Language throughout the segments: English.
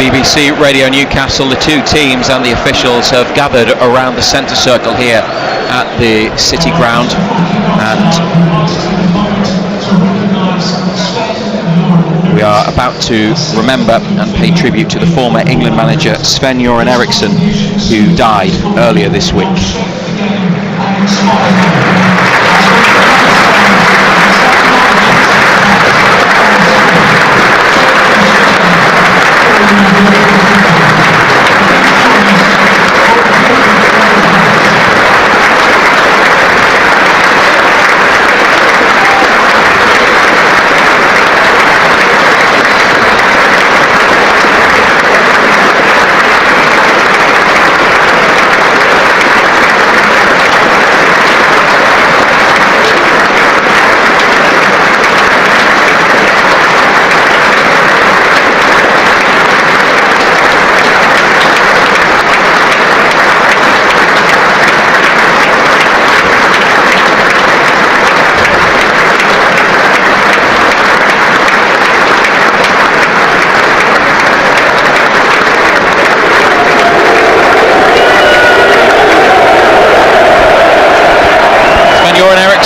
BBC Radio Newcastle. The two teams and the officials have gathered around the centre circle here at the City Ground, and we are about to remember and pay tribute to the former England manager Sven-Göran Eriksson, who died earlier this week.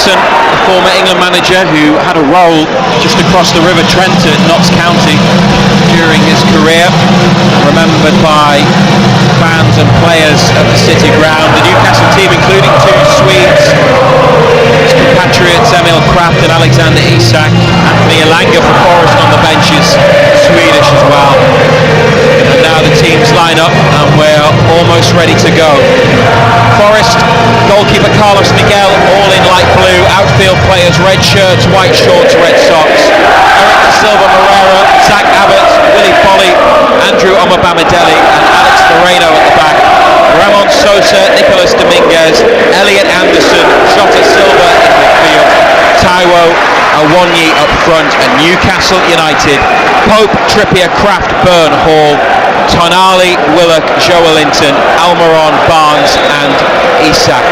The former England manager who had a role just across the River Trent at Notts County during his career, remembered by fans and players at the City Ground. The Newcastle team, including two Swedes, his compatriots Emil Kraft and Alexander Isak. Anthony Elanga for Forest on the benches, Swedish as well. And now the teams line up and we're almost ready to go. Forest goalkeeper Carlos Miguel, all in light blue. Outfield players, red shirts, white shorts, red socks. Eric Da Silva Moreira, Zach Abbott, Willy Foley, Andrew Omobamidele and Alex Moreno at the back. Ramon Sosa, Nicolas Dominguez, Elliot Anderson, Jota Silva in midfield, Taiwo Awoniyi up front, and Newcastle United, Pope, Trippier, Kraft, Byrne, Hall, Tonali, Willock, Joelinton, Almiron, Barnes and Isak.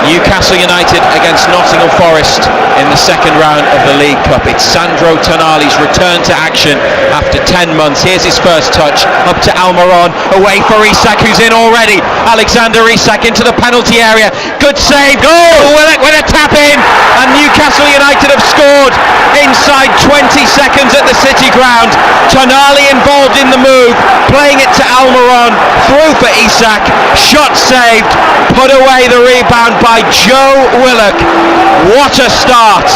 Newcastle United against Nottingham Forest in the second round of the League Cup. It's Sandro Tonali's return to action after 10 months. Here's his first touch, up to Almiron, away for Isak, who's in already. Alexander Isak into the penalty area. Good save. Goal! Willock with a tap in, and Newcastle United have scored inside 20 seconds at the City Ground. Tonali involved in the move, playing it to Almiron, through for Isak, shot saved, put away the rebound by Joe Willock. What a start.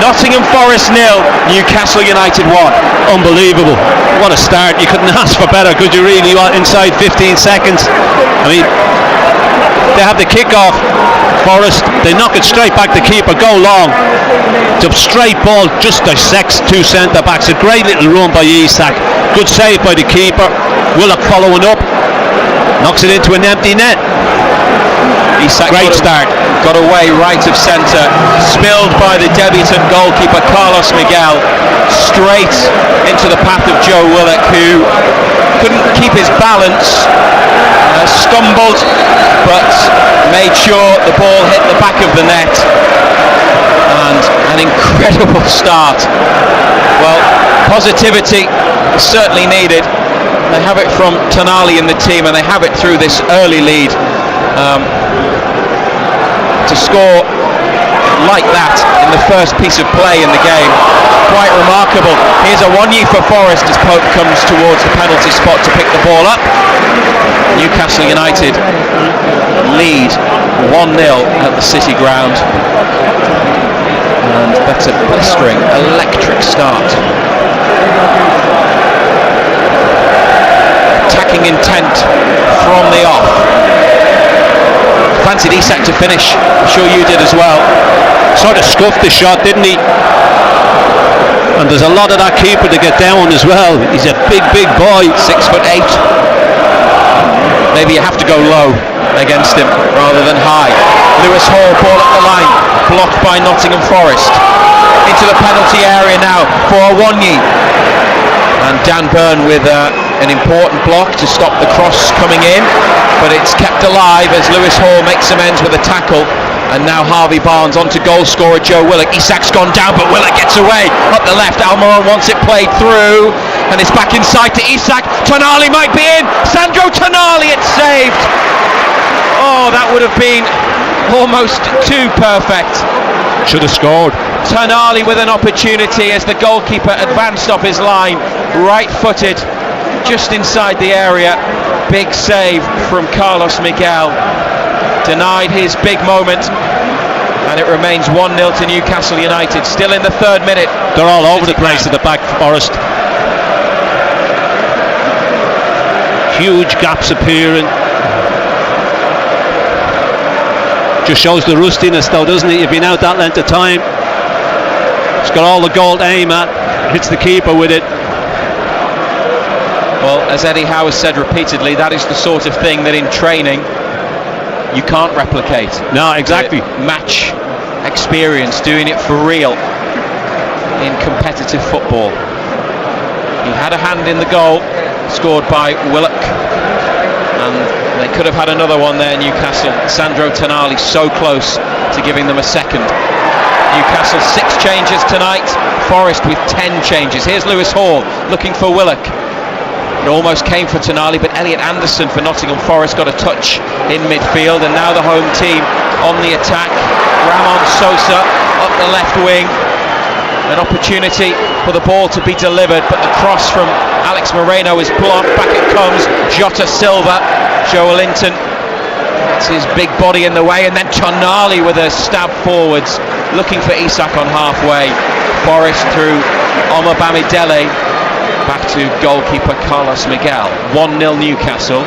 Nottingham Forest 0, Newcastle United 1. Unbelievable. What a start. You couldn't ask for better, could you really? Inside 15 seconds. I mean, they have the kick-off. Forest, they knock it straight back to keeper, go long. The straight ball just dissects two centre-backs. A great little run by Isak. Good save by the keeper. Willock following up. Knocks it into an empty net. Isak great start. Got away right of centre, spilled by the debutant goalkeeper Carlos Miguel, straight into the path of Joe Willock, who couldn't keep his balance, stumbled, but made sure the ball hit the back of the net. And an incredible start. Well, positivity is certainly needed. They have it from Tonali and the team, and they have it through this early lead. To score like that in the first piece of play in the game, quite remarkable. Here's Awoniyi for Forest as Pope comes towards the penalty spot to pick the ball up. Newcastle United lead 1-0 at the City Ground, and that's a blistering, electric start. Attacking intent from the off. Fancied Isak to finish. I'm sure you did as well. Sort of scuffed the shot, didn't he? And there's a lot of that keeper to get down as well. He's a big boy. 6'8". Maybe you have to go low against him rather than high. Lewis Hall, ball up the line, blocked by Nottingham Forest. Into the penalty area now for Awoniyi. And Dan Byrne with an important block to stop the cross coming in, but it's kept alive as Lewis Hall makes amends with a tackle And now Harvey Barnes onto goal scorer Joe Willock. Isak's gone down, but Willock gets away. Up the left, Almiron wants it played through. And it's back inside to Isak. Tonali might be in. Sandro Tonali, it's saved. Oh, that would have been almost too perfect. Should have scored. Tonali with an opportunity as the goalkeeper advanced off his line. Right-footed, just inside the area. Big save from Carlos Miguel. Denied his big moment, and it remains 1-0 to Newcastle United. Still in the 3rd minute. They're all over the place at the back, Forest. Huge gaps appearing. Just shows the rustiness though, doesn't it? You've been out that length of time. It's got all the goal to aim at. Hits the keeper with it. Well, as Eddie Howe has said repeatedly, that is the sort of thing that in training you can't replicate. No, exactly. Match experience, doing it for real in competitive football. He had a hand in the goal, scored by Willock, and they could have had another one there, Newcastle. Sandro Tonali so close to giving them a second. Newcastle 6 changes tonight, Forest with 10 changes. Here's Lewis Hall looking for Willock. It almost came for Tonali, but Elliot Anderson for Nottingham Forest got a touch in midfield, and now the home team on the attack. Ramon Sosa up the left wing. An opportunity for the ball to be delivered, but the cross from Alex Moreno is blocked. Back it comes, Jota Silva. Joe Linton, that's his big body in the way, and then Tonali with a stab forwards, looking for Isak on halfway. Forest through Omar Bamidele. Back to goalkeeper Carlos Miguel. 1-0 Newcastle.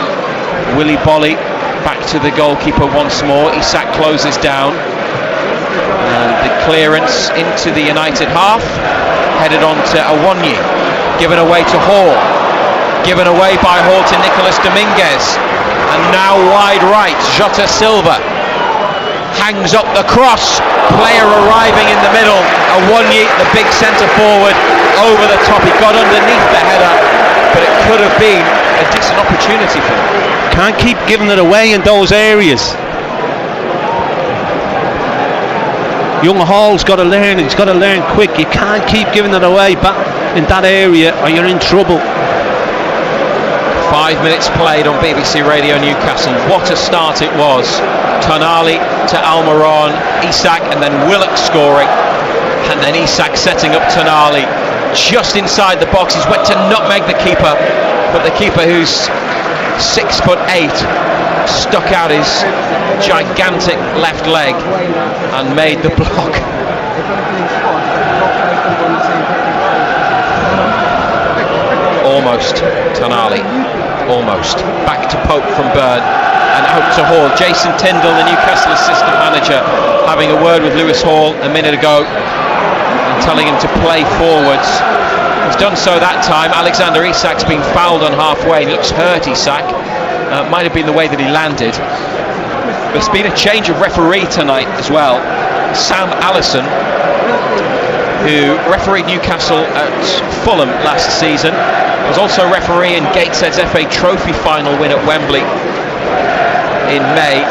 Willy Bolly back to the goalkeeper once more. Isak closes down. And the clearance into the United half. Headed on to Awonyi. Given away to Hall. Given away by Hall to Nicolas Dominguez. And now wide right, Jota Silva. Hangs up the cross. Player arriving in the middle. Awonyi, the big centre forward, over the top. He got underneath the header, but it could have been a decent opportunity for him. Can't keep giving it away in those areas. Young Hall's got to learn. He's got to learn quick. You can't keep giving it away back in that area, or you're in trouble. 5 minutes played on BBC Radio Newcastle. What a start it was. Tonali to Almiron, Isak, and then Willock scoring, and then Isak setting up Tonali just inside the box. He's went to nutmeg the keeper, but the keeper, who's 6'8", stuck out his gigantic left leg and made the block. Almost Tonali, almost. Back to Pope from Byrne. And out to Hall. Jason Tyndall, the Newcastle assistant manager, having a word with Lewis Hall a minute ago and telling him to play forwards. He's done so that time. Alexander Isak's been fouled on halfway. He looks hurt, Isak. Might have been the way that he landed. There's been a change of referee tonight as well. Sam Allison, who refereed Newcastle at Fulham last season, was also refereeing Gateshead's FA Trophy final win at Wembley in May.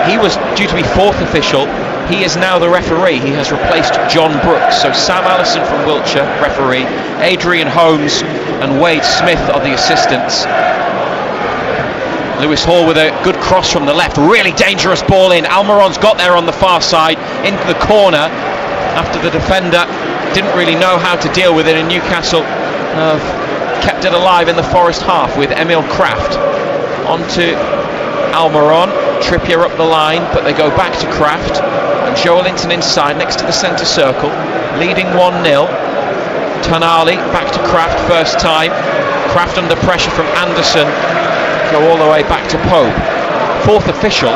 He was due to be 4th official. He is now the referee. He has replaced John Brooks. So Sam Allison from Wiltshire, referee. Adrian Holmes and Wade Smith are the assistants. Lewis Hall with a good cross from the left. Really dangerous ball in. Almiron's got there on the far side into the corner after the defender didn't really know how to deal with it, and Newcastle have kept it alive in the Forest half with Emil Kraft. Onto Almiron, Trippier up the line, but they go back to Kraft, and Joelinton inside next to the centre circle, leading 1-0. Tonali back to Kraft first time. Kraft under pressure from Anderson, go all the way back to Pope. 4th official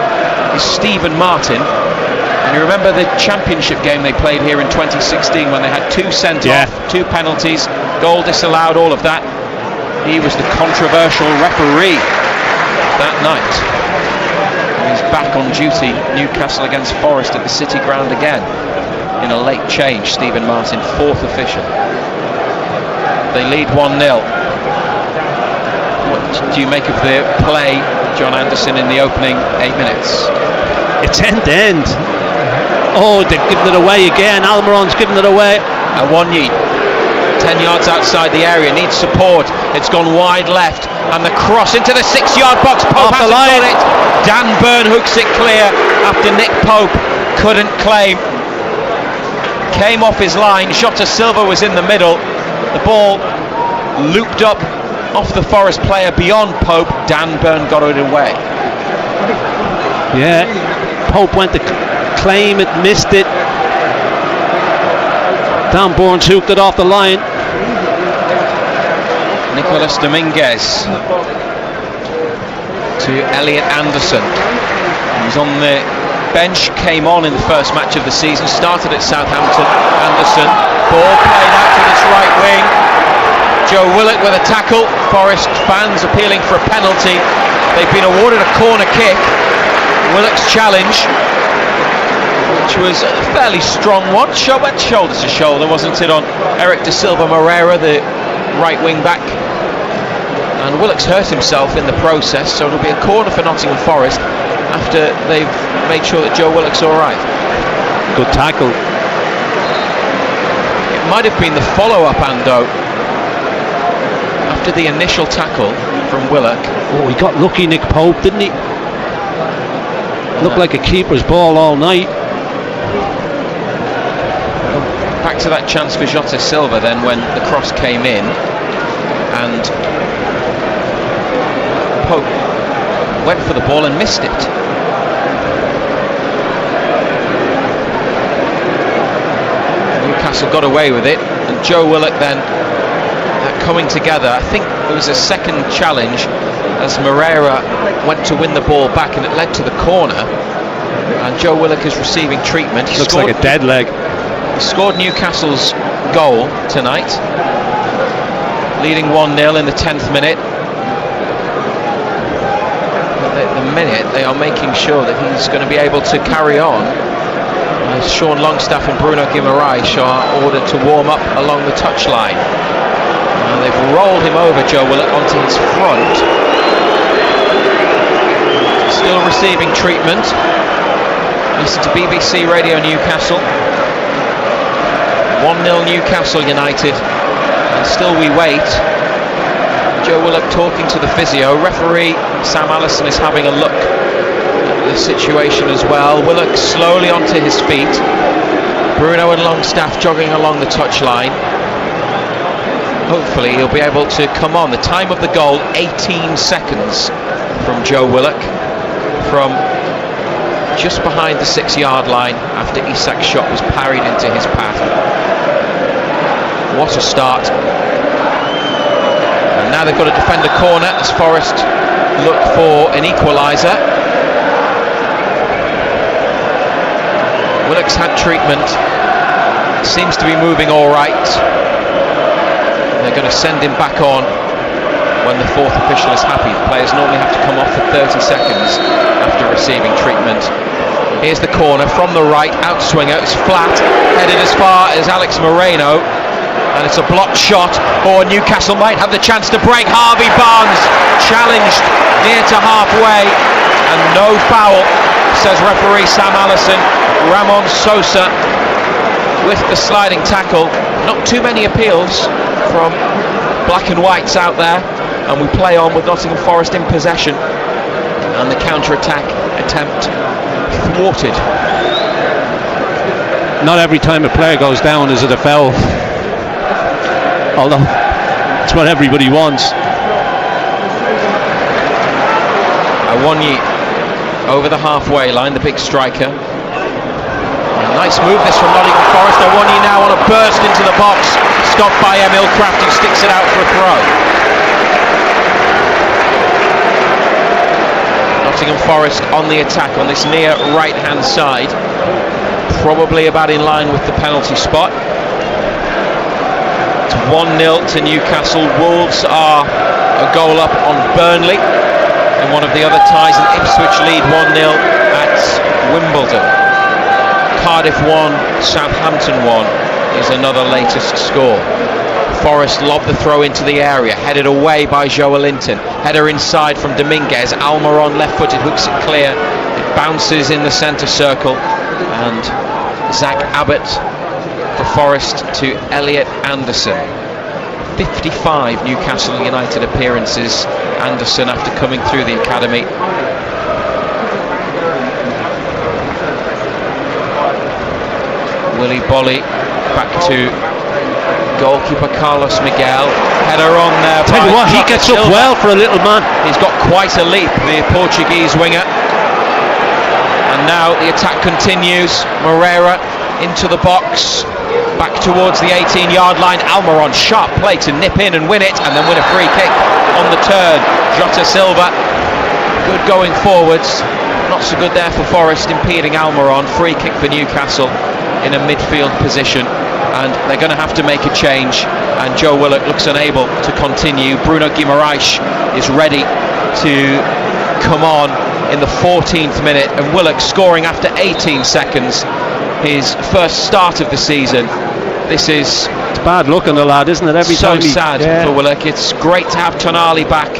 is Stephen Martin. And you remember the championship game they played here in 2016 when they had 2 sent off, 2 penalties, goal disallowed, all of that. He was the controversial referee that night. And he's back on duty, Newcastle against Forest at the City Ground again in a late change. Stephen Martin, 4th official. They lead 1-0. What do you make of the play, John Anderson, in the opening 8 minutes? It's end-to-end. Oh, they've given it away again. Almiron's given it away. Awonyi, 10 yards outside the area, needs support. It's gone wide left, and the cross into the 6-yard box. Pope hasn't got it. Dan Burn hooks it clear after Nick Pope couldn't claim. Came off his line. Jota Silva was in the middle. The ball looped up off the Forest player beyond Pope. Dan Burn got it away. Yeah, Pope went to claim it, missed it. Dan Burn hooked it off the line. Nicolas Dominguez to Elliot Anderson. He's on the bench, came on in the first match of the season, started at Southampton. Anderson, ball played out to this right wing. Joe Willock with a tackle. Forest fans appealing for a penalty. They've been awarded a corner kick. Willock's challenge, which was a fairly strong one, went shoulder to shoulder, wasn't it, on Eric Da Silva Moreira, the right wing back, and Willock's hurt himself in the process, so it'll be a corner for Nottingham Forest after they've made sure that Joe Willock's alright. Good tackle. It might have been the follow-up, Ando, after the initial tackle from Willock. Oh, he got lucky, Nick Pope, didn't he? Looked like a keeper's ball all night. Back to that chance for Jota Silva then, when the cross came in, and Pope went for the ball and missed it. Newcastle got away with it, and Joe Willock then coming together. I think it was a second challenge as Moreira went to win the ball back, and it led to the corner, and Joe Willock is receiving treatment. Looks like a dead leg. He scored Newcastle's goal tonight, leading 1-0 in the 10th minute. At the minute, they are making sure that he's going to be able to carry on, as Sean Longstaff and Bruno Guimaraes are ordered to warm up along the touchline. They've rolled him over, Joe Willock, onto his front. Still receiving treatment. Listen to BBC Radio Newcastle. 1-0 Newcastle United, and still we wait. Joe Willock talking to the physio. Referee Sam Allison is having a look at the situation as well. Willock slowly onto his feet. Bruno and Longstaff jogging along the touchline. Hopefully he'll be able to come on. The time of the goal, 18 seconds from Joe Willock, from just behind the 6-yard line after Isak's shot was parried into his path. What a start. And now they've got to defend a corner as Forest look for an equaliser. Willock's had treatment, seems to be moving all right. They're going to send him back on when the fourth official is happy. Players normally have to come off for 30 seconds after receiving treatment. Here's the corner from the right, outswinger, it's flat, headed as far as Alex Moreno, and it's a blocked shot, or Newcastle might have the chance to break. Harvey Barnes challenged near to halfway, and no foul, says referee Sam Allison. Ramon Sosa with the sliding tackle. Not too many appeals from black and whites out there, and we play on with Nottingham Forest in possession, and the counter-attack attempt thwarted. Not every time a player goes down is it a foul, although it's what everybody wants. Awonyi over the halfway line, the big striker. Nice move this from Nottingham Forest. Awonyi now on a burst into the box, stopped by Emil Kraft, who sticks it out for a throw. Nottingham Forest on the attack on this near right hand side, probably about in line with the penalty spot. It's 1-0 to Newcastle. Wolves are a goal up on Burnley in one of the other ties, and Ipswich lead 1-0 at Wimbledon. Cardiff 1, Southampton 1 is another latest score. Forest lob the throw into the area, headed away by Joelinton. Header inside from Dominguez. Almiron left-footed hooks it clear. It bounces in the centre circle, and Zach Abbott for Forest to Elliot Anderson. 55 Newcastle United appearances, Anderson, after coming through the academy. Willy Bolly back to goalkeeper Carlos Miguel. Header on there. Tell you what, he gets up well for a little man. He's got quite a leap, the Portuguese winger. And now the attack continues. Moreira into the box, back towards the 18-yard line. Almiron, sharp play to nip in and win it, and then win a free kick on the turn. Jota Silva, good going forwards, not so good there for Forest, impeding Almiron. Free kick for Newcastle in a midfield position, and they're going to have to make a change, and Joe Willock looks unable to continue. Bruno Guimaraes is ready to come on in the 14th minute, and Willock scoring after 18 seconds, his first start of the season. It's bad luck on the lad, isn't it? Every time sad for Willock. It's great to have Tonali back,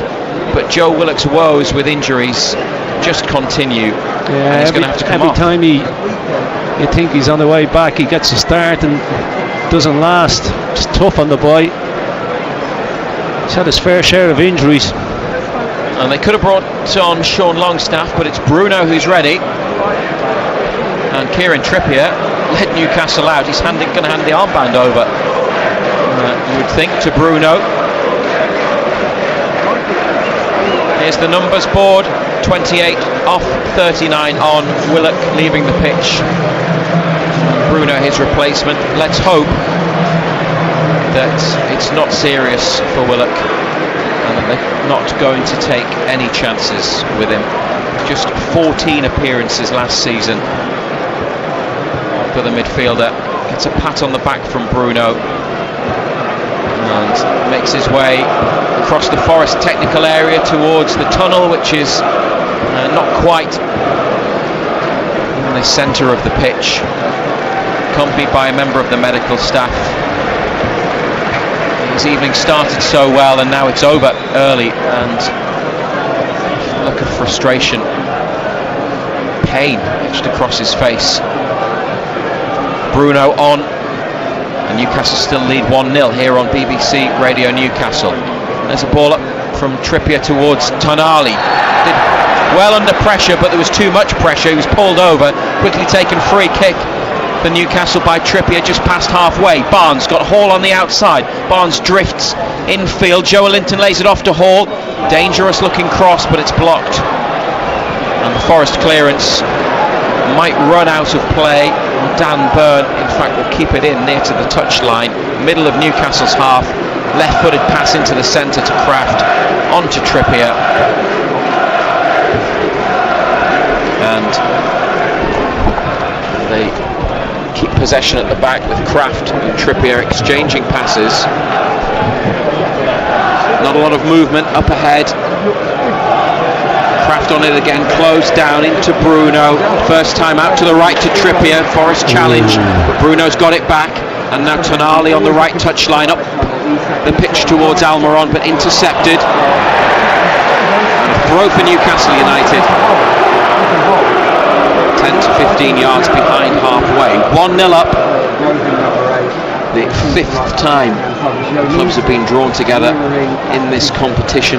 but Joe Willock's woes with injuries just continue. And he's going to have to come off. Every time you think he's on the way back, he gets a start and doesn't last. It's tough on the boy. He's had his fair share of injuries. And they could have brought on Sean Longstaff, but it's Bruno who's ready. And Kieran Trippier led Newcastle out. He's going to hand the armband over, you would think, to Bruno. Here's the numbers board. 28 off, 39 on. Willock leaving the pitch. Bruno his replacement. Let's hope that it's not serious for Willock and that they're not going to take any chances with him. Just 14 appearances last season for the midfielder. Gets a pat on the back from Bruno and makes his way across the Forest technical area towards the tunnel, which is not quite in the centre of the pitch, accompanied by a member of the medical staff. His evening started so well, and now it's over early, and a look of frustration, pain etched across his face. Bruno on, and Newcastle still lead 1-0 here on BBC Radio Newcastle. There's a ball up from Trippier towards Tonali. Did well under pressure, but there was too much pressure. He was pulled over, quickly taken free kick for Newcastle by Trippier just past halfway. Barnes got Hall on the outside. Barnes drifts infield. Joe Linton lays it off to Hall. Dangerous looking cross, but it's blocked. And the Forest clearance might run out of play. Dan Burn, in fact, will keep it in near to the touchline, middle of Newcastle's half. Left-footed pass into the centre to Kraft, onto Trippier, and they keep possession at the back with Kraft and Trippier exchanging passes. Not a lot of movement up ahead. Kraft on it again, closed down into Bruno. First time out to the right to Trippier. Forest challenge, but Bruno's got it back. And now Tonali on the right touchline, up the pitch towards Almiron, but intercepted. And a throw for Newcastle United. 10 to 15 yards behind halfway. 1-0 up. The fifth time clubs have been drawn together in this competition.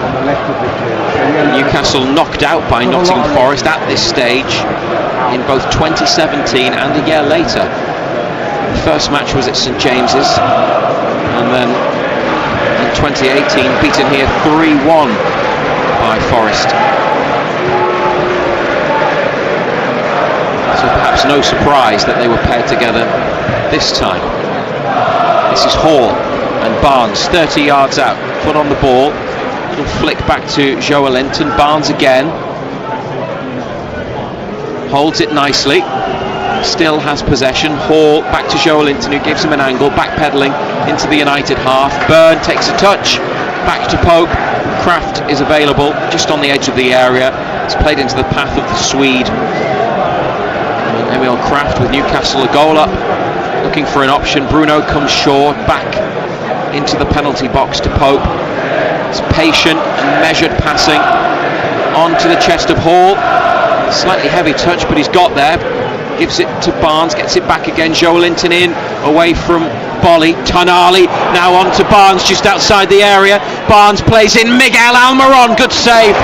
Newcastle knocked out by Nottingham Forest at this stage in both 2017 and a year later. The first match was at St James's, and then in 2018 beaten here 3-1 by Forest. So perhaps no surprise that they were paired together this time. This is Hall and Barnes, 30 yards out, foot on the ball. Little flick back to Joe Linton. Barnes again, holds it nicely, still has possession. Hall back to Joe Linton, who gives him an angle, backpedaling into the United half. Byrne takes a touch, back to Pope. Kraft is available just on the edge of the area. It's played into the path of the Swede. Emil Kraft with Newcastle a goal up, looking for an option. Bruno comes short, back into the penalty box to Pope. It's patient and measured passing onto the chest of Hall. Slightly heavy touch, but he's got there. gives it to Barnes, gets it back again. Joelinton in, away from Bolly. Tonali now on to Barnes, just outside the area. Barnes plays in. Miguel Almiron, good save.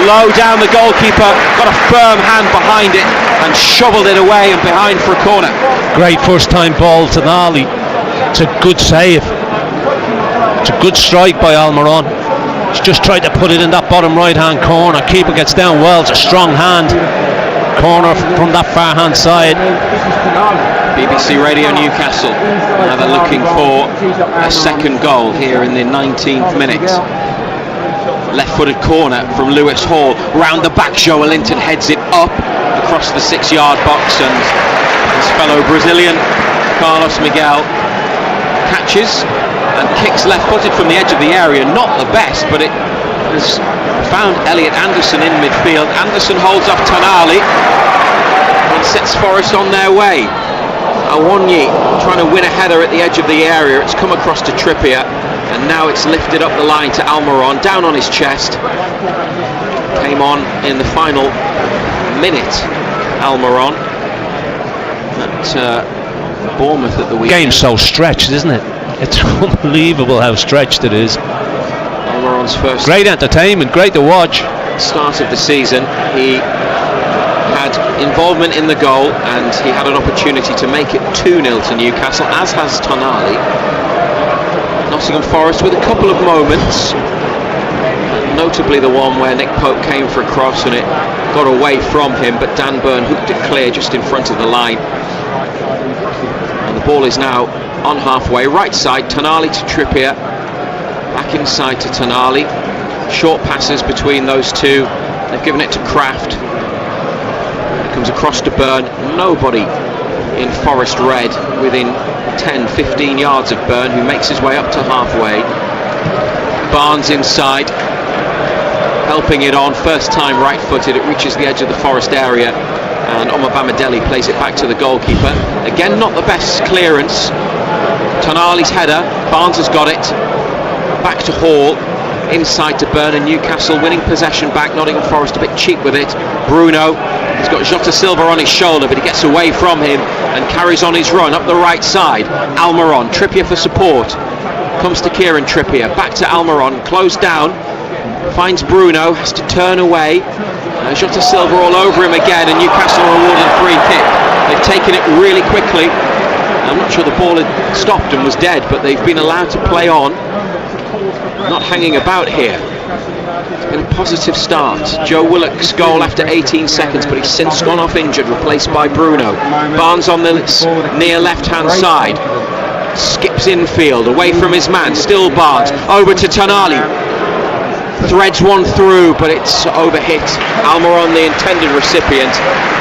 Low down the goalkeeper, got a firm hand behind it and shoveled it away and behind for a corner. Great first time ball, Tonali. It's a good save. It's a good strike by Almiron. He's just tried to put it in that bottom right hand corner. Keeper gets down well. It's a strong hand. Corner from that far hand side. BBC Radio Newcastle. Now they're looking for a second goal here in the 19th minute. Left-footed corner from Lewis Hall. Round the back, Joelinton heads it up across the 6-yard box, and his fellow Brazilian Carlos Miguel catches and kicks left-footed from the edge of the area. Not the best, but it has found Elliot Anderson in midfield. Anderson holds off Tonali and sets Forest on their way. Awonyi trying to win a header at the edge of the area. It's come across to Trippier, and now it's lifted up the line to Almiron, down on his chest. Came on in the final minute, Almiron, at Bournemouth at the weekend. Game's so stretched, isn't it? It's unbelievable how stretched it is. Almiron's first. Great entertainment, great to watch. Start of the season, he had involvement in the goal and he had an opportunity to make it 2-0 to Newcastle, as has Tonali. Nottingham Forest with a couple of moments, notably the one where Nick Pope came for a cross and it got away from him, but Dan Burn hooked it clear just in front of the line. And the ball is now on halfway, right side, Tonali to Trippier, back inside to Tonali. Short passes between those two. They've given it to Kraft. It comes across to Burn. Nobody in Forest red within 10-15 yards of Burn, who makes his way up to halfway. Barnes inside, helping it on, first time right-footed. It reaches the edge of the Forest area, and Omobamidele plays it back to the goalkeeper. Again, not the best clearance. Tonali's header, Barnes has got it, back to Hall, inside to Burn, and Newcastle winning possession back. Nottingham Forest a bit cheap with it. Bruno, he's got Jota Silva on his shoulder, but he gets away from him and carries on his run up the right side. Almiron, Trippier for support, comes to Kieran Trippier, back to Almiron, closed down, finds Bruno, has to turn away. Jota Silva all over him again, and Newcastle are awarded a free kick. They've taken it really quickly. I'm not sure the ball had stopped and was dead, but they've been allowed to play on, not hanging about here. It's been a positive start. Joe Willock's goal after 18 seconds, but he's since gone off injured, replaced by Bruno. Barnes on the near left-hand side, skips infield, away from his man, still Barnes, over to Tonali. Threads one through, but it's overhit. Almiron, the intended recipient.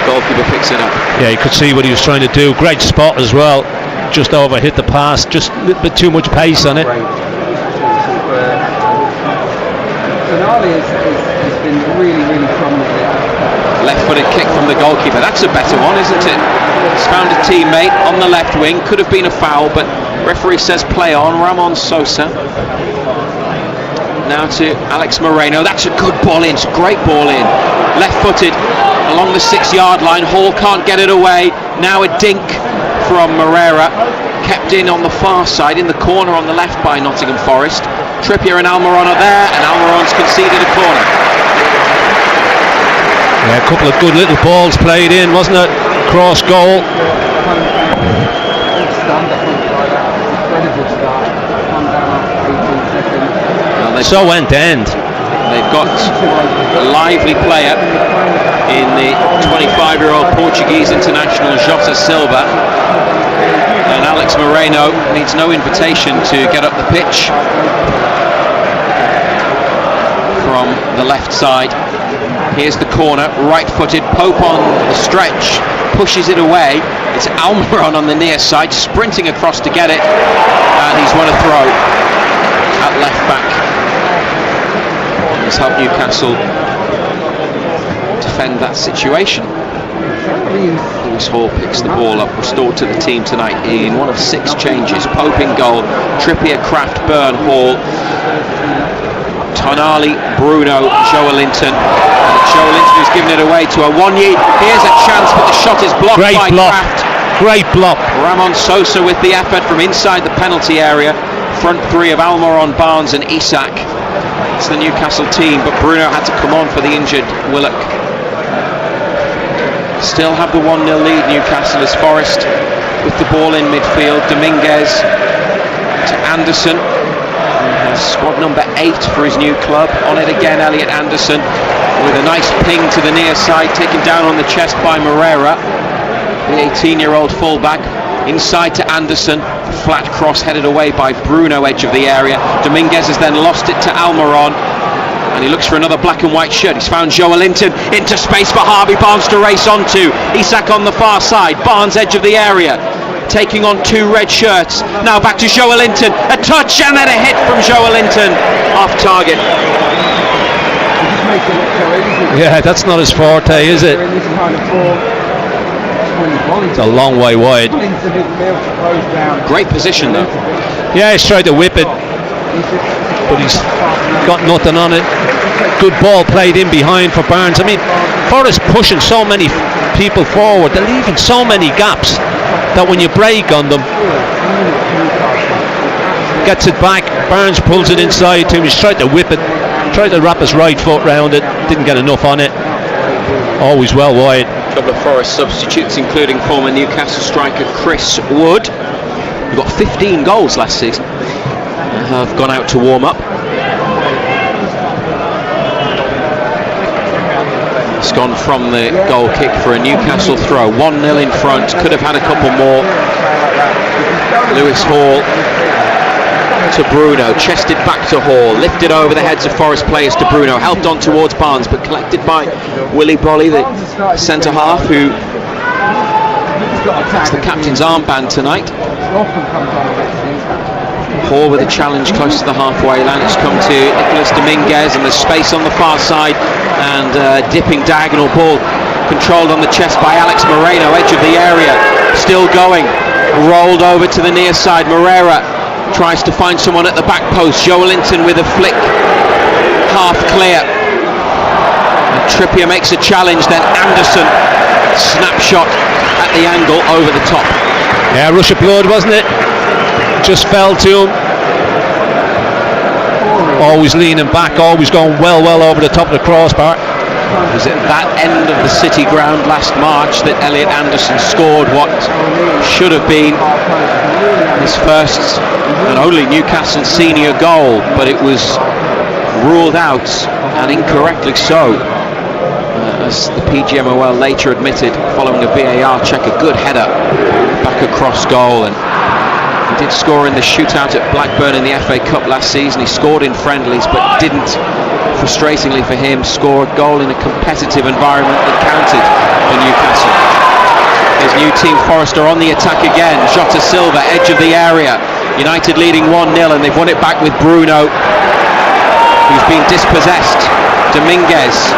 Goalkeeper picks it up. Yeah, you could see what he was trying to do. Great spot as well. Just overhit the pass. Just a little bit too much pace on it. Tonali has been really prominent. Left-footed kick from the goalkeeper. That's a better one, isn't it? He's found a teammate on the left wing. Could have been a foul, but referee says play on. Ramon Sosa. Now to Alex Moreno. That's a good ball in. It's a great ball in. Left-footed along the 6-yard line. Hall can't get it away. Now a dink from Moreira. Kept in on the far side, in the corner on the left by Nottingham Forest. Trippier and Almiron are there, and Almiron's conceded a corner. Yeah, a couple of good little balls played in, wasn't it? Cross goal. Well, so end-to-end. They've got a lively player in the 25-year-old Portuguese international Jota Silva, and Alex Moreno needs no invitation to get up the pitch from the left side. Here's the corner, right-footed, Pope on the stretch, pushes it away. It's Almiron on the near side, sprinting across to get it, and he's won a throw at left back. He's helped Newcastle defend that situation. Lewis Hall picks the ball up, restored to the team tonight in one of 6 changes. Pope in goal, Trippier, Kraft, Burn, Hall. Tonali, Bruno, Joelinton. And it's Joelinton who's given it away to Awoniyi. Here's a chance, but the shot is blocked by Kraft. Great block. Ramon Sosa with the effort from inside the penalty area. Front three of Almiron, Barnes and Isak. It's the Newcastle team, but Bruno had to come on for the injured Willock. Still have the 1-0 lead, Newcastle, as Forest with the ball in midfield. Dominguez to Anderson, who has squad number 8 for his new club. On it again, Elliot Anderson with a nice ping to the near side, taken down on the chest by Moreira, the 18-year-old fullback. Inside to Anderson, flat cross headed away by Bruno, edge of the area. Dominguez has then lost it to Almiron, and he looks for another black and white shirt. He's found Joelinton into space for Harvey Barnes to race onto. Isak on the far side, Barnes edge of the area, taking on 2 red shirts. Now back to Joelinton, a touch and then a hit from Joelinton off target. Yeah, that's not his forte, is it? It's a long way wide. Great position though. Yeah, he's tried to whip it, but he's got nothing on it. Good ball played in behind for Barnes. I mean, Forest pushing so many people forward, they're leaving so many gaps that when you break on them, gets it back, Barnes pulls it inside to him. He's tried to whip it, tried to wrap his right foot round it, didn't get enough on it. Always well wide. A couple of Forest substitutes, including former Newcastle striker Chris Wood, who got 15 goals last season, have gone out to warm up. It's gone from the goal kick for a Newcastle throw. 1-0 in front, could have had a couple more. Lewis Hall to Bruno, chested back to Hall, lifted over the heads of Forest players to Bruno, helped on towards Barnes, but collected by Willy Bolly, the centre half, who has the captain's armband tonight. Hall with a challenge close to the halfway line. It's come to Nicolas Dominguez, and there's space on the far side, and dipping diagonal ball controlled on the chest by Alex Moreno, edge of the area, still going, rolled over to the near side. Moreira tries to find someone at the back post. Joelinton with a flick, half clear. And Trippier makes a challenge, then Anderson, snapshot at the angle over the top. Yeah, rush of blood, wasn't it? Just fell to him. Always leaning back, always going well over the top of the crossbar. It was at that end of the City ground last March that Elliot Anderson scored what should have been his first and only Newcastle senior goal, but it was ruled out, and incorrectly so, as the PGMOL later admitted following a VAR check. A good header back across goal, and he did score in the shootout at Blackburn in the FA Cup last season. He scored in friendlies but didn't, frustratingly for him, score a goal in a competitive environment that counted for Newcastle. His new team Forest are on the attack again. Jota Silva, edge of the area. United leading 1-0, and they've won it back with Bruno, who's been dispossessed. Dominguez.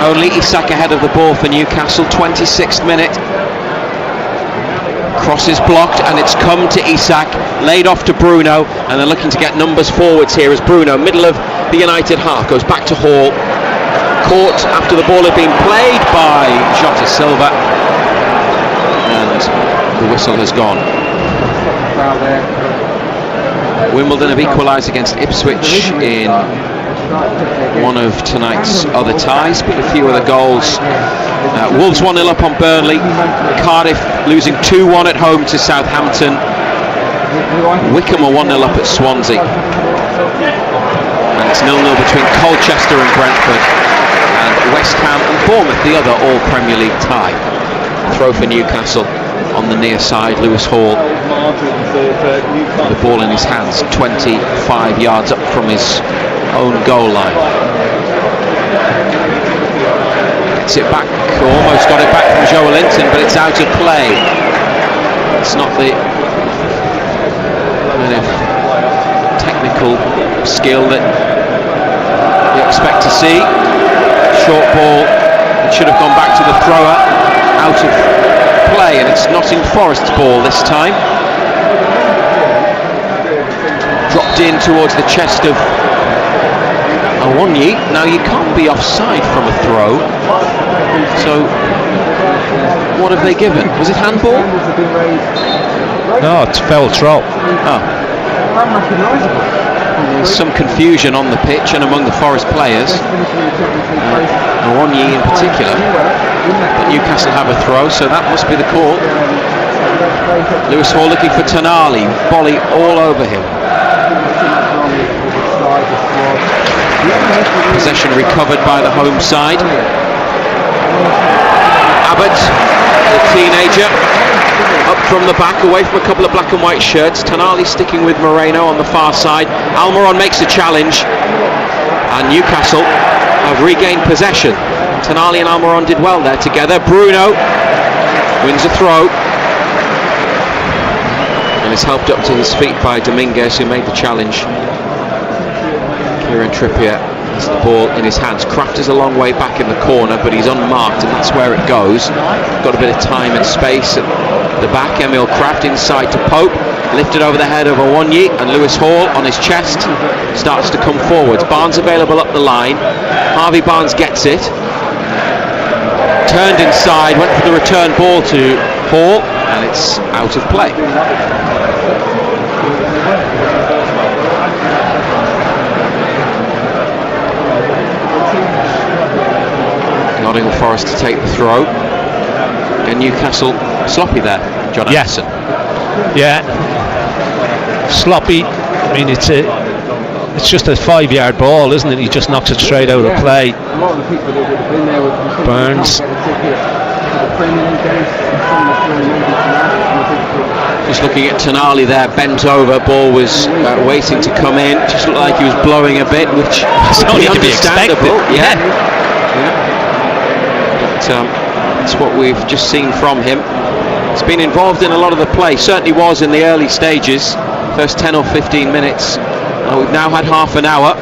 Only Isak ahead of the ball for Newcastle. 26th minute. Cross is blocked, and it's come to Isak, laid off to Bruno, and they're looking to get numbers forwards here as Bruno, middle of the United half, goes back to Hall. Caught after the ball had been played by Jota Silva, and the whistle has gone. Wimbledon have equalised against Ipswich in one of tonight's other ties, but a few other goals. Wolves 1-0 up on Burnley. Cardiff losing 2-1 at home to Southampton. Wickham are 1-0 up at Swansea. And it's 0-0 between Colchester and Brentford, and West Ham and Bournemouth, the other all Premier League tie. Throw for Newcastle on the near side. Lewis Hall, the ball in his hands, 25 yards up from his own goal line. Gets it back, almost got it back from Joelinton, but it's out of play. It's not the kind of technical skill that you expect to see. Short ball, it should have gone back to the thrower, out of play, and it's Nottingham Forest's ball this time. Drop lobbed in towards the chest of Awonyi. Now you can't be offside from a throw, so what have they given? Was it handball? No, it's foul throw. Oh. There's some confusion on the pitch and among the Forest players. Awonyi in particular. But Newcastle have a throw, so that must be the call. Lewis Hall looking for Tonali. Volley all over him. Possession recovered by the home side. Abbott, the teenager, up from the back, away from a couple of black and white shirts. Tonali sticking with Moreno on the far side. Almiron makes a challenge, and Newcastle have regained possession. Tonali and Almiron did well there together. Bruno wins a throw and is helped up to his feet by Dominguez, who made the challenge. Kieran Trippier has the ball in his hands. Kraft is a long way back in the corner, but he's unmarked, and that's where it goes. Got a bit of time and space at the back. Emil Kraft inside to Pope, lifted over the head of Awonyi, and Lewis Hall on his chest starts to come forwards. Barnes available up the line. Harvey Barnes gets it, turned inside, went for the return ball to Hall, and it's out of play. Nottingham Forest to take the throw, and Newcastle sloppy there, John Anderson. Yeah, sloppy. I mean, it's just a 5-yard ball, isn't it? He just knocks it straight out of play. Burns. Just looking at Tonali there, bent over, ball was waiting to come in. Just looked like he was blowing a bit, which is only to be expected. Yeah. It's what we've just seen from him. He's been involved in a lot of the play, certainly was in the early stages, first 10 or 15 minutes. We've now had half an hour,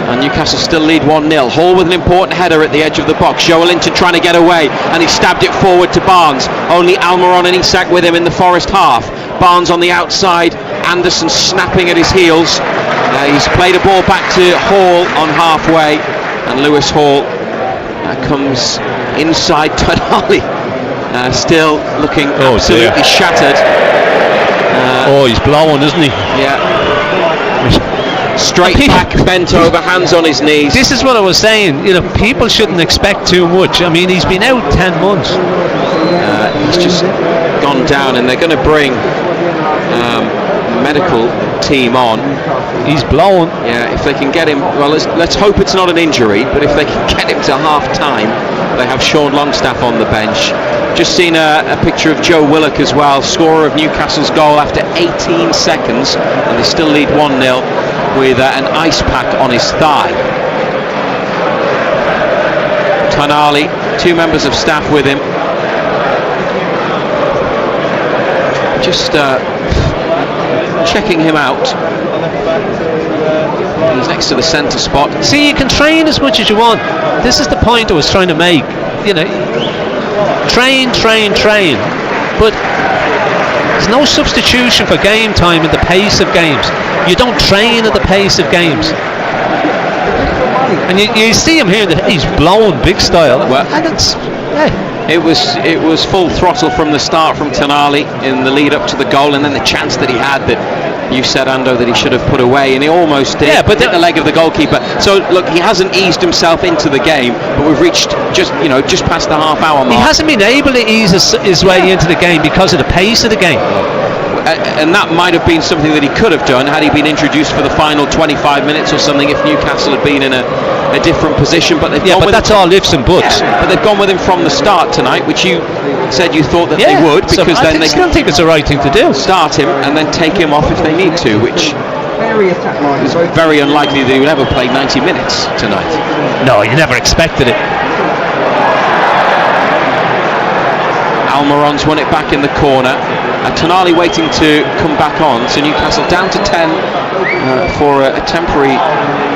and Newcastle still lead 1-0. Hall with an important header at the edge of the box. Joelinton trying to get away, and he stabbed it forward to Barnes. Only Almiron and Isak with him in the Forest half. Barnes on the outside, Anderson snapping at his heels. He's played a ball back to Hall on halfway, and Lewis Hall comes inside Tonali, still looking absolutely shattered. He's blowing, isn't he? Yeah. Straight back, bent over, hands on his knees. This is what I was saying. You know, people shouldn't expect too much. I mean, he's been out 10 months. He's just gone down, and they're going to bring medical team on. He's blowing. Yeah, if they can get him, well, let's hope it's not an injury, but if they can get him to half time, they have Sean Longstaff on the bench. Just seen a picture of Joe Willock as well, scorer of Newcastle's goal after 18 seconds, and they still lead 1-0 with an ice pack on his thigh. Tonali, 2 members of staff with him. Just checking him out. He's next to the centre spot. See, you can train as much as you want. This is the point I was trying to make. You know, train, but there's no substitution for game time and the pace of games. You don't train at the pace of games. And you see him here, he's blowing big style. Well, and it's it was full throttle from the start from Tonali in the lead up to the goal, and then the chance that he had that you said, Ando, that he should have put away, and he almost did. Yeah, but hit the leg of the goalkeeper. So look, he hasn't eased himself into the game, but we've reached just past the half-hour mark. He hasn't been able to ease his way into the game because of the pace of the game. And that might have been something that he could have done had he been introduced for the final 25 minutes or something, if Newcastle had been in a different position. But they've gone with that's all ifs and buts. Yeah, but they've gone with him from the start tonight, which you said you thought that they would, because then they still think it's the right thing to do. Start him and then take him off if they need to, which is very unlikely that he would ever play 90 minutes tonight. No, you never expected it. Almiron's won it back in the corner. Tonali waiting to come back on, so Newcastle down to 10 for a temporary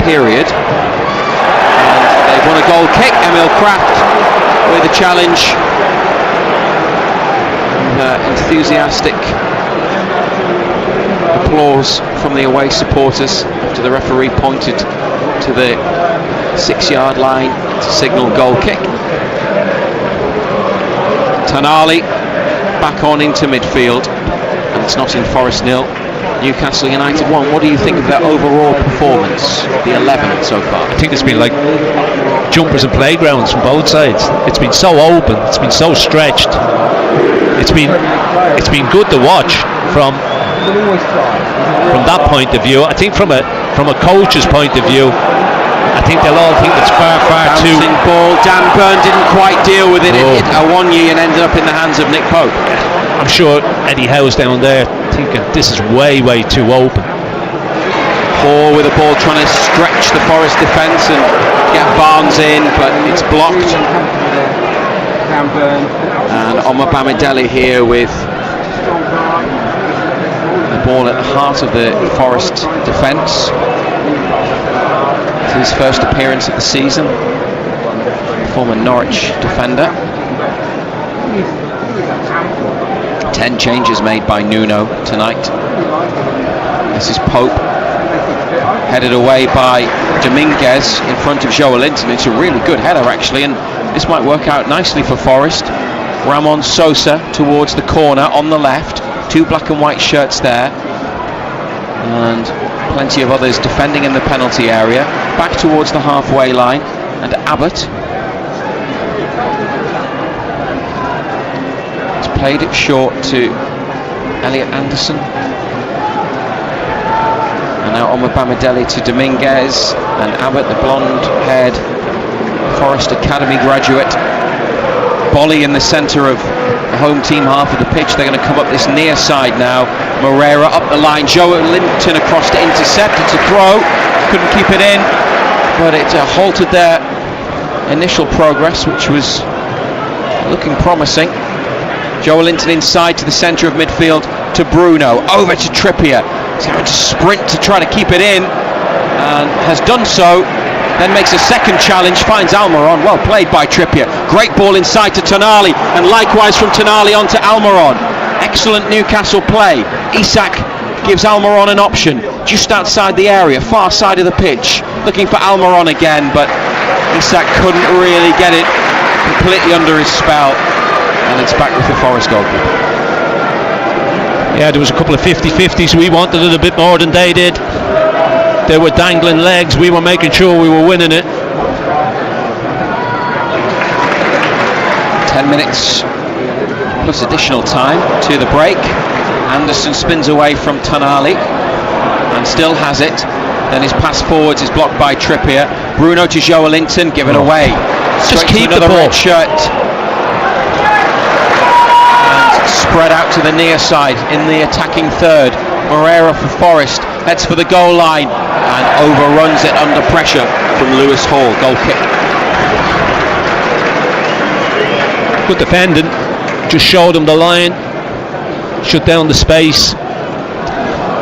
period. And they've won a goal kick. Emil Kraft with a challenge. Enthusiastic applause from the away supporters after the referee pointed to the 6-yard line to signal goal kick. Tonali back on into midfield, and it's Nottingham Forest 0, Newcastle United 1. What do you think of their overall performance, the 11 so far? I think it's been like jumpers and playgrounds from both sides. It's been so open, it's been so stretched. It's been good to watch from that point of view. I think from a coach's point of view, I think they'll all think it's far too... Bouncing ball, Dan Burn didn't quite deal with it. It hit Awonyi and ended up in the hands of Nick Pope. I'm sure Eddie Howe's down there thinking this is way too open. Hall with the ball trying to stretch the Forest defence and get Barnes in, but it's blocked. And Omar Bamidele here with the ball at the heart of the Forest defence. It's his first appearance of the season. Former Norwich defender. 10 changes made by Nuno tonight. This is Pope, headed away by Dominguez in front of Joelinton. It's a really good header actually, and this might work out nicely for Forest. Ramon Sosa towards the corner on the left, 2 black and white shirts there, and plenty of others defending in the penalty area. Back towards the halfway line, and Abbott has played it short to Elliot Anderson. And now Omar Bamidele to Dominguez, and Abbott, the blonde-haired Forest Academy graduate. Bolly in the centre of the home team half of the pitch. They're going to come up this near side now. Moreira up the line. Joelinton across to intercept. It's a throw. Couldn't keep it in, but it halted their initial progress, which was looking promising. Joelinton inside to the centre of midfield to Bruno. Over to Trippier. He's having to sprint to try to keep it in, and has done so. Then makes a second challenge, finds Almiron. Well played by Trippier. Great ball inside to Tonali, and likewise from Tonali on to Almiron. Excellent Newcastle play. Isak gives Almiron an option just outside the area, far side of the pitch, looking for Almiron again, but Isak couldn't really get it completely under his spell, and it's back with the Forest goalkeeper. Yeah, there was a couple of 50-50s. We wanted it a bit more than they did. They were dangling legs. We were making sure we were winning it. 10 minutes plus additional time to the break. Anderson spins away from Tonali and still has it. Then his pass forwards is blocked by Trippier. Bruno to Joelinton, give it away. Just keep the Red ball. shirt. And spread out to the near side in the attacking third. Moreira for Forest, heads for the goal line and overruns it under pressure from Lewis Hall. Goal kick. Good defending, just showed him the line, shut down the space.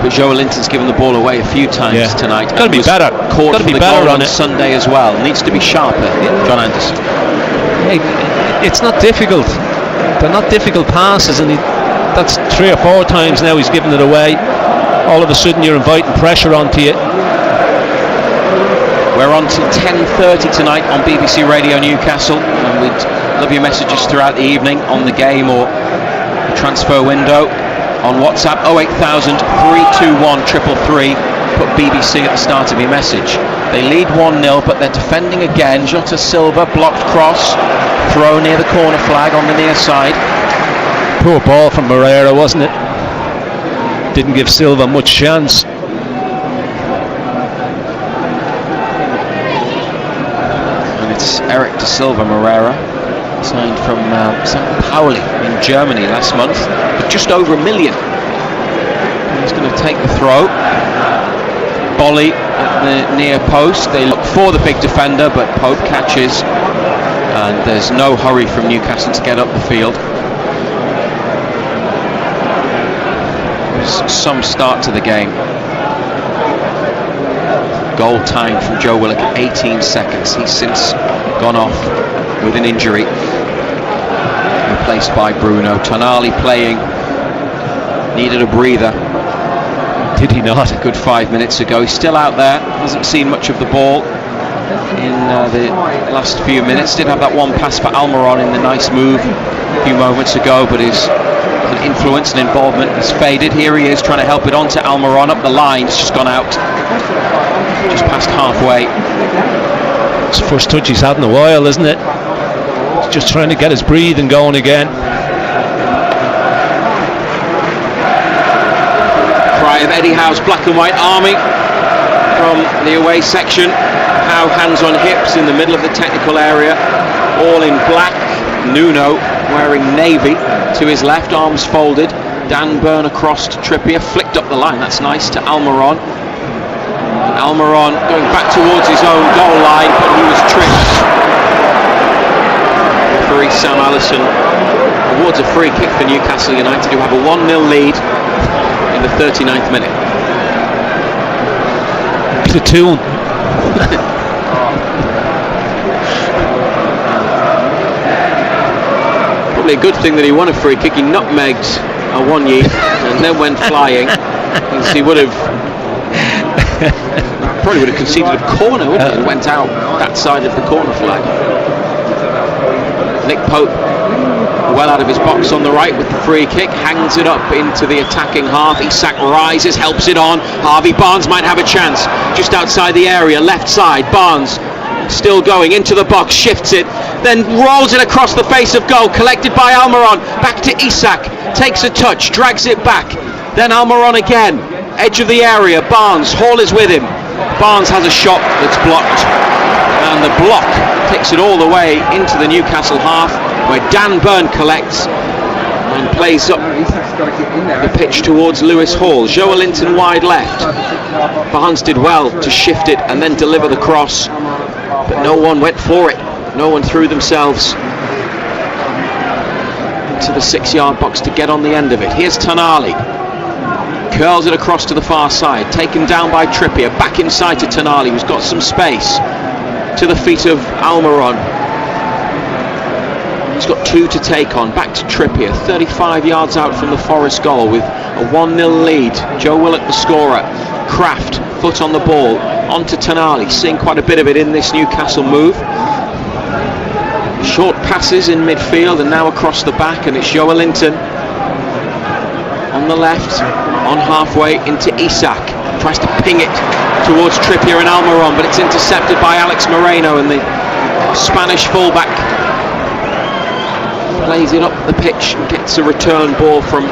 But Joelinton's given the ball away a few times tonight. Got to be better. Caught Got to for be the better goal on on it. Sunday as well. Needs to be sharper, John Anderson. Hey, it's not difficult. They're not difficult passes, and that's 3 or 4 times now he's given it away. All of a sudden you're inviting pressure onto you. We're on till 10:30 tonight on BBC Radio Newcastle, and we'd love your messages throughout the evening on the game or the transfer window on WhatsApp 08000 321 333. Put BBC at the start of your message. They lead 1-0, but they're defending again. Jota Silva, blocked cross, throw near the corner flag on the near side. Poor ball from Moreira, wasn't it? Didn't give Silva much chance. And it's Eric de Silva Moreira, signed from St. Pauli in Germany last month, for just over $1 million. He's going to take the throw. Bolly at the near post. They look for the big defender, but Pope catches, and there's no hurry from Newcastle to get up the field. Some start to the game. Goal time from Joe Willock at 18 seconds. He's since gone off with an injury, replaced by Bruno. Tonali playing, needed a breather. Did he not? A good 5 minutes ago. He's still out there, hasn't seen much of the ball in the last few minutes. Did have that one pass for Almiron in the nice move a few moments ago, but his influence and involvement has faded. Here he is trying to help it on to Almiron up the line. It's just gone out, just past halfway. It's the first touch he's had in a while, isn't it? He's just trying to get his breathing going again. Cry of Eddie Howe's black and white army from the away section. Howe hands on hips in the middle of the technical area, all in black. Nuno wearing navy to his left, arms folded. Dan Burn across to Trippier, flicked up the line, that's nice, to Almiron. Almiron going back towards his own goal line, but he was tripped. Referee Sam Allison awards a free kick for Newcastle United, who have a 1-0 lead in the 39th minute. Platoon. Probably a good thing that he won a free kick. He nutmegged Awoniyi and then went flying. He would have probably would have conceded a corner, wouldn't he? Went out that side of the corner flag. Nick Pope well out of his box on the right with the free kick, hangs it up into the attacking half. Isak rises, helps it on. Harvey Barnes might have a chance just outside the area, left side. Barnes still going into the box, shifts it, then rolls it across the face of goal, collected by Almiron. Back to Isak, takes a touch, drags it back, then Almiron again, edge of the area. Barnes, Hall is with him. Barnes has a shot that's blocked, and the block takes it all the way into the Newcastle half, where Dan Burn collects and plays up the pitch towards Lewis Hall. Joelinton wide left. Barnes did well to shift it and then deliver the cross, but no one went for it. No one threw themselves to the 6-yard box to get on the end of it. Here's Tonali, curls it across to the far side, taken down by Trippier, back inside to Tonali, who's got some space, to the feet of Almiron. He's got 2 to take on, back to Trippier, 35 yards out from the Forest goal with a 1-0 lead. Joe Willock the scorer. Kraft, foot on the ball, onto Tonali, seeing quite a bit of it in this Newcastle move. Short passes in midfield and now across the back, and it's Joelinton on the left, on halfway into Isak, tries to ping it towards Trippier and Almiron, but it's intercepted by Alex Moreno, and the Spanish fullback plays it up the pitch, gets a return ball from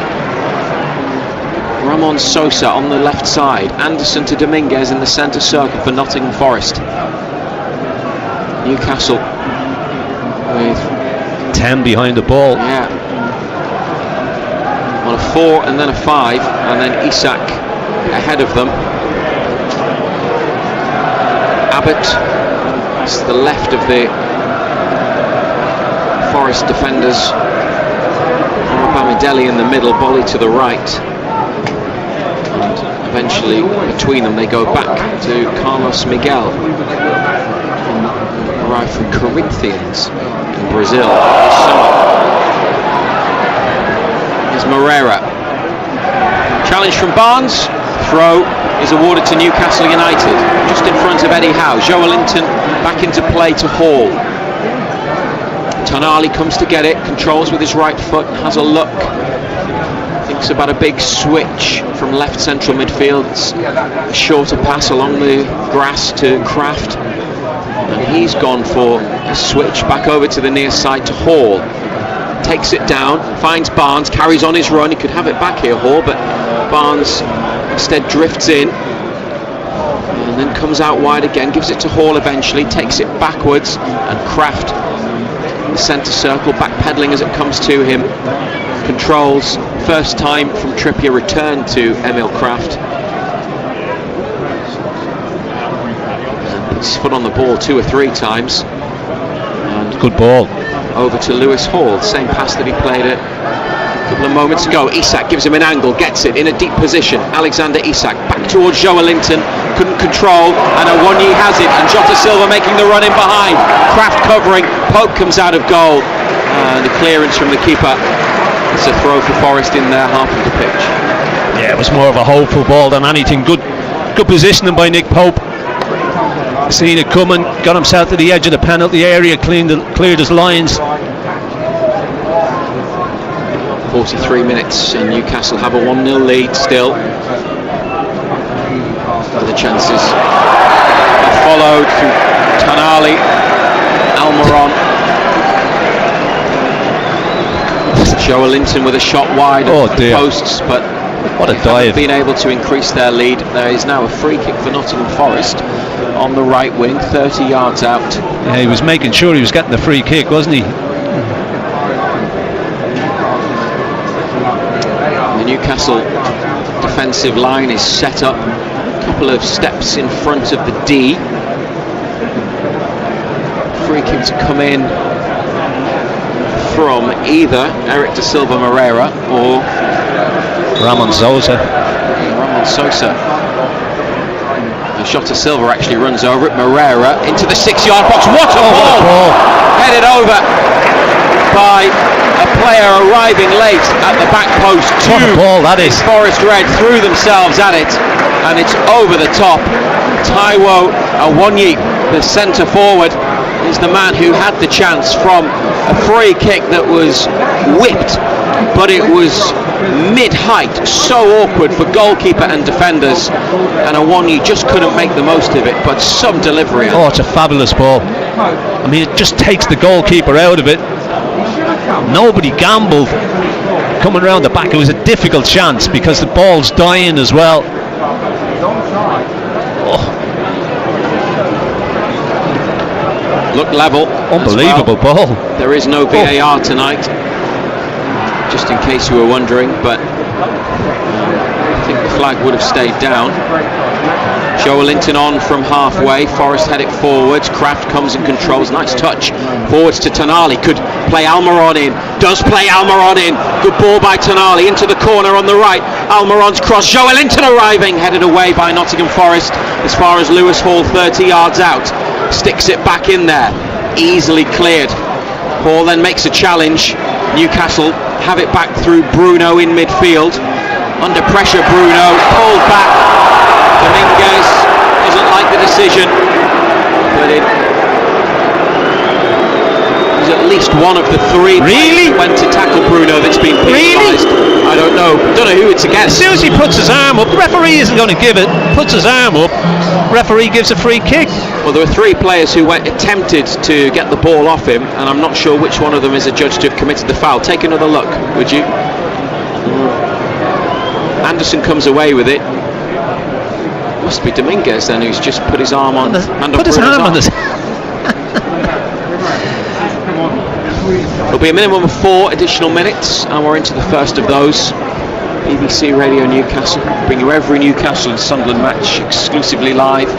Ramon Sosa on the left side. Anderson to Dominguez in the centre circle for Nottingham Forest. Newcastle with 10 behind the ball. Yeah. On a 4 and then a 5, and then Isak ahead of them. Abbott is to the left of the Forest defenders. Bamidele in the middle, Bolly to the right. And eventually between them they go back to Carlos Miguel, arrived from Corinthians in Brazil this summer. Here's Moreira. Challenge from Barnes. Throw is awarded to Newcastle United, just in front of Eddie Howe. Joelinton back into play to Hall. Tonali comes to get it, controls with his right foot, has a look, thinks about a big switch from left central midfield. It's a shorter pass along the grass to Kraft, and he's gone for a switch back over to the near side to Hall. Takes it down, finds Barnes, carries on his run. He could have it back here, Hall, but Barnes instead drifts in and then comes out wide again, gives it to Hall eventually, takes it backwards, and Kraft in the centre circle, backpedaling as it comes to him, controls, first time from Trippier, return to Emil Kraft, puts his foot on the ball 2 or 3 times, and good ball over to Lewis Hall, same pass that he played it a couple of moments ago. Isak gives him an angle, gets it in a deep position. Alexander Isak back towards Joelinton, couldn't control, and Awoniyi has it, and Jota Silva making the run in behind. Kraft covering, Pope comes out of goal, and the clearance from the keeper. It's a throw for Forest in their half of the pitch. Yeah, it was more of a hopeful ball than anything. Good positioning by Nick Pope. Seen it coming, got himself to the edge of the penalty area, cleared his lines. 43 minutes and Newcastle have a 1-0 lead still. Other chances followed through Tonali, Almiron. Joe Linton with a shot wide of the posts, but what a dive. Been able to increase their lead. There is now a free kick for Nottingham Forest on the right wing, 30 yards out. Yeah, he was making sure he was getting the free kick, wasn't he? The Newcastle defensive line is set up a couple of steps in front of the D. Free kick to come in from either Eric Da Silva Moreira or Ramon Sosa. Jota Silva actually runs over it. Moreira into the 6-yard box. What a ball! Headed over by a player arriving late at the back post. What a ball that is. Forest Red threw themselves at it, and it's over the top. Taiwo Awoniyi, the centre forward, is the man who had the chance from a free kick that was whipped, but it was mid-height, so awkward for goalkeeper and defenders, and Awoniyi just couldn't make the most of it, but some delivery. Oh, it's a fabulous ball. I mean, it just takes the goalkeeper out of it. Nobody gambled coming around the back. It was a difficult chance because the ball's dying as well. Looked level. Unbelievable ball. There is no VAR tonight, just in case you were wondering, but I think the flag would have stayed down. Joe Linton on from halfway. Forest head it forwards. Kraft comes and controls. Nice touch. Forwards to Tonali. Could play Almiron in. Does play Almiron in. Good ball by Tonali into the corner on the right. Almiron's cross. Joe Linton arriving. Headed away by Nottingham Forest as far as Lewis Hall, 30 yards out. Sticks it back in there. Easily cleared. Hall then makes a challenge. Newcastle have it back through Bruno in midfield. Under pressure, Bruno pulled back. Dominguez doesn't like the decision, but it was at least one of the three really went to tackle Bruno that's been penalised. I don't know who it's against. As soon as he puts his arm up, the referee isn't going to give it. Puts his arm up, referee gives a free kick. Well, there were three players who attempted to get the ball off him, and I'm not sure which one of them is adjudged to have committed the foul. Take another look, would you? Anderson comes away with it. Must be Dominguez then, who's just put his arm on. Put his arm on this. There'll be a minimum of 4 additional minutes, and we're into the first of those. BBC Radio Newcastle bring you every Newcastle and Sunderland match exclusively live.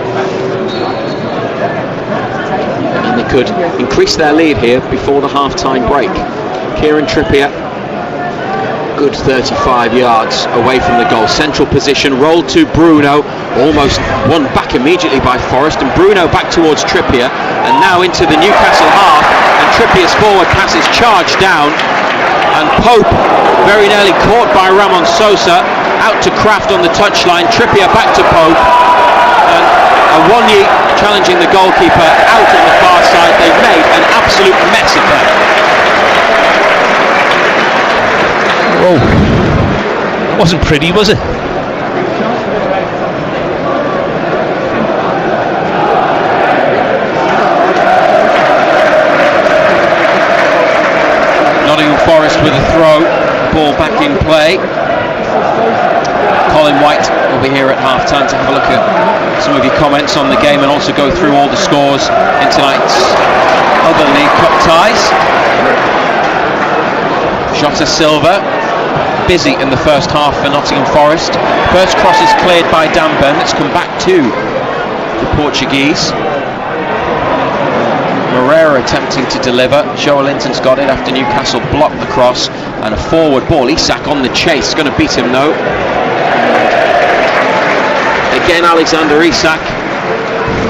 And they could increase their lead here before the half-time break. Kieran Trippier, good 35 yards away from the goal. Central position, rolled to Bruno, almost won back immediately by Forest, and Bruno back towards Trippier, and now into the Newcastle half, and Trippier's forward pass is charged down, and Pope very nearly caught by Ramon Sosa, out to Kraft on the touchline. Trippier back to Pope, and Awoniyi challenging the goalkeeper out on the far side. They've made an absolute mess of that. Oh, it wasn't pretty, was it? Nottingham Forest with a throw, ball back in play. Colin White will be here at half-time to have a look at some of your comments on the game and also go through all the scores in tonight's other League Cup ties. Jota Silva, busy in the first half for Nottingham Forest. First cross is cleared by Dan Burn. Let's come back to the Portuguese. Moreira attempting to deliver. Joe Linton's got it after Newcastle blocked the cross, and a forward ball. Isak on the chase, going to beat him though. Again, Alexander Isak.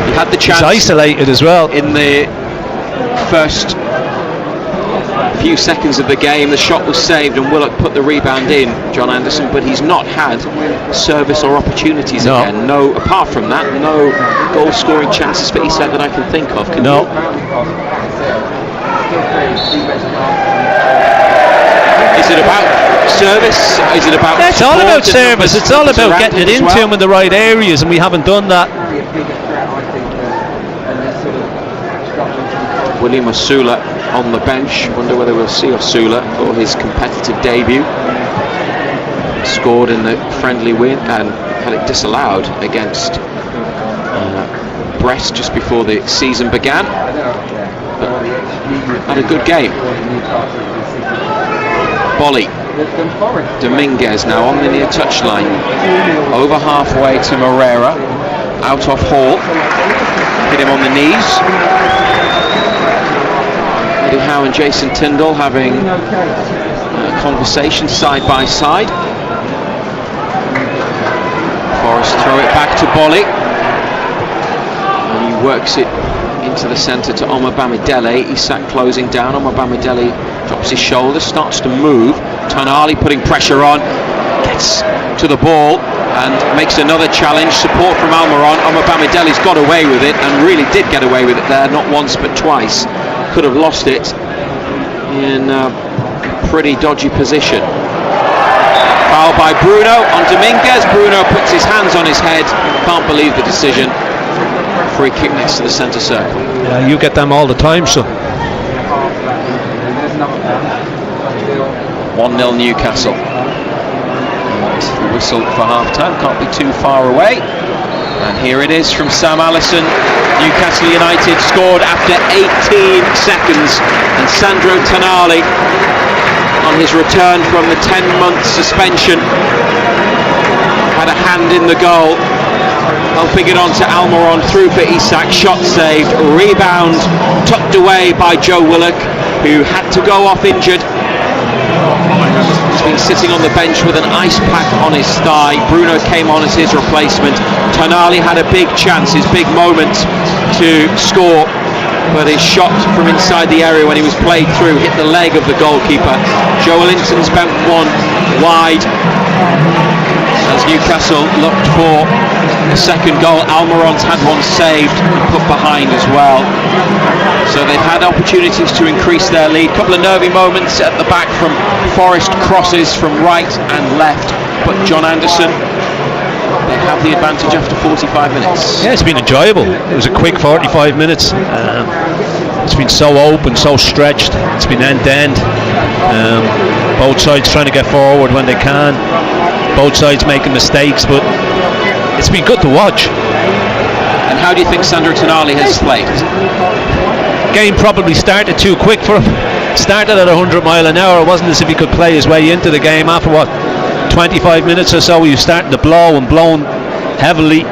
He had the chance. He's isolated as well in the first a few seconds of the game. The shot was saved and Willock put the rebound in, John Anderson, but he's not had service or opportunities again. No, apart from that, no goal scoring chances for Isak that I can think of. No. Is it about service? Is it about It's all about service. It's all about getting it into him in the right areas, and we haven't done that. William Osula on the bench. Wonder whether we'll see Osula for his competitive debut. Scored in the friendly win and had it disallowed against Brest just before the season began. But had a good game. Bolly. Dominguez now on the near touchline. Over halfway to Moreira. Out off Hall. Hit him on the knees. Eddie Howe and Jason Tyndall having a conversation side by side. Forrest throw it back to Bolly. And he works it into the centre to Omar Bamidele. Isak closing down. Omar Bamidele drops his shoulder, starts to move. Tonali putting pressure on, gets to the ball and makes another challenge. Support from Almiron. Omar Bamidele's got away with it and really did get away with it there, not once but twice. Could have lost it in a pretty dodgy position. Foul by Bruno on Dominguez. Bruno puts his hands on his head. Can't believe the decision. Free kick next to the centre circle. Yeah, you get them all the time, son. 1-0 Newcastle. And the whistle for half-time can't be too far away. And here it is from Sam Allison. Newcastle United scored after 18 seconds. And Sandro Tonali, on his return from the 10-month suspension, had a hand in the goal, helping it on to Almiron, through for Isak, shot saved, rebound tucked away by Joe Willock, who had to go off injured. He's been sitting on the bench with an ice pack on his thigh. Bruno came on as his replacement. Tonali had a big chance, his big moment to score, but his shot from inside the area when he was played through hit the leg of the goalkeeper. Joelinton's bent one wide as Newcastle looked for a second goal. Almiron's had one saved and put behind as well. So they've had opportunities to increase their lead. A couple of nervy moments at the back from Forrest, crosses from right and left. But John Anderson, they have the advantage after 45 minutes. Yeah, it's been enjoyable. It was a quick 45 minutes. It's been so open, so stretched. It's been end-to-end. Both sides trying to get forward when they can. Both sides making mistakes, but it's been good to watch. And how do you think Sandro Tonali has played? Game probably started too quick for him. Started at 100 mile an hour. It wasn't as if he could play his way into the game. After 25 minutes or so, he was starting to blow and blown heavily.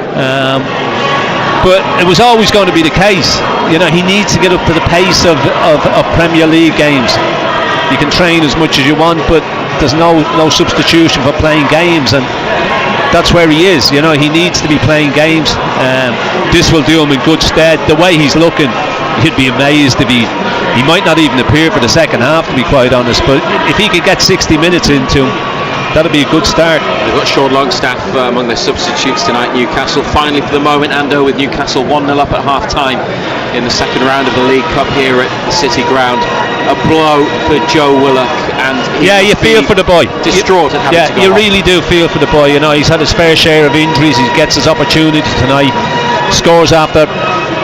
But it was always going to be the case. You know, he needs to get up to the pace of Premier League games. You can train as much as you want, but there's no substitution for playing games, and that's where he is. You know, he needs to be playing games. This will do him in good stead. The way he's looking, you'd be amazed if he might not even appear for the second half, to be quite honest, but if he could get 60 minutes into him, that'll be a good start. They've got Sean Longstaff among their substitutes tonight. Newcastle finally, for the moment, Ando, with Newcastle 1-0 up at half-time in the second round of the League Cup here at the City Ground. A blow for Joe Willock, and you feel for the boy. Distraught at having to go you off. really do feel for the boy. You know, he's had his fair share of injuries. He gets his opportunity tonight, scores after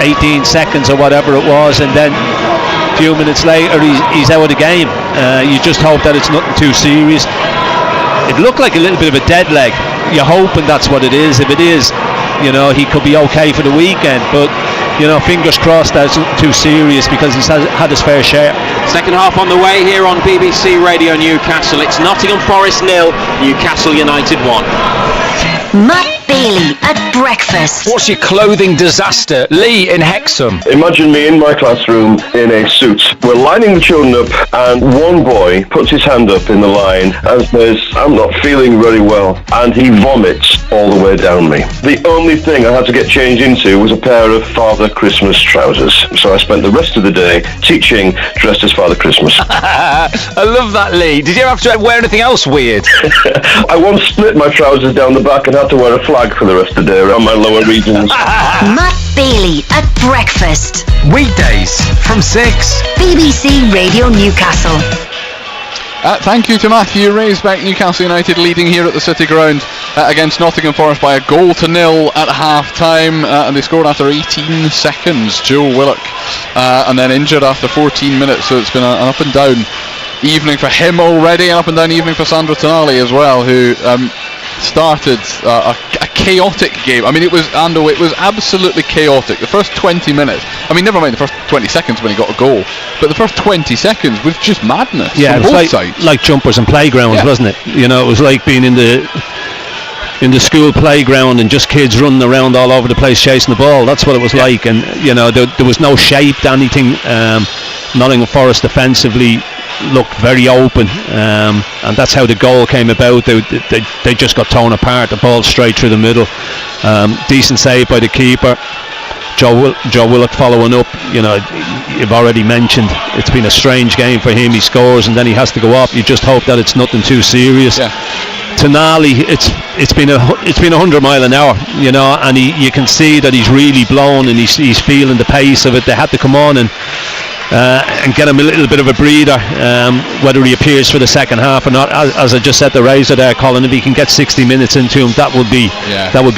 18 seconds or whatever it was, and then a few minutes later he's out of the game. You just hope that it's nothing too serious. It looked like a little bit of a dead leg. You're hoping that's what it is. If it is, you know, he could be okay for the weekend, but you know, fingers crossed that it's not too serious, because he's had his fair share. Second half on the way here on BBC Radio Newcastle. It's Nottingham Forest 0, Newcastle United 1. Bailey at breakfast. What's your clothing disaster? Lee in Hexham. Imagine me in my classroom in a suit. We're lining the children up and one boy puts his hand up in the line and says, "I'm not feeling very well," and he vomits all the way down me. The only thing I had to get changed into was a pair of Father Christmas trousers. So I spent the rest of the day teaching dressed as Father Christmas. I love that, Lee. Did you have to wear anything else weird? I once split my trousers down the back and had to wear a flag for the rest of the day around my lower regions. Matt Bailey at breakfast. Weekdays from 6. BBC Radio Newcastle. Thank you to Matthew Raisbeck. Newcastle United leading here at the City Ground against Nottingham Forest by 1-0 at half time, and they scored after 18 seconds. Joe Willock, and then injured after 14 minutes, so it's been an up and down evening for him already, an up and down evening for Sandro Tonali as well, who started a chaotic game. I mean, it was absolutely chaotic. The first 20 minutes, I mean, never mind the first 20 seconds when he got a goal, but the first 20 seconds was just madness. Yeah, from it was both sides. like jumpers and playgrounds, wasn't it? You know, it was like being in the school playground and just kids running around all over the place chasing the ball. That's what it was like, and you know, there was no shape to anything. Nottingham Forest defensively looked very open, and that's how the goal came about. They just got torn apart. The ball straight through the middle. Decent save by the keeper. Joe Willock following up. You know, you've already mentioned it's been a strange game for him. He scores and then he has to go off. You just hope that it's nothing too serious. Yeah. Tonali, it's been 100 mile an hour, you know, and you can see that he's really blown and he's feeling the pace of it. They had to come on and get him a little bit of a breather, whether he appears for the second half or not. As I just said to Razor there, Colin, if he can get 60 minutes into him, that would be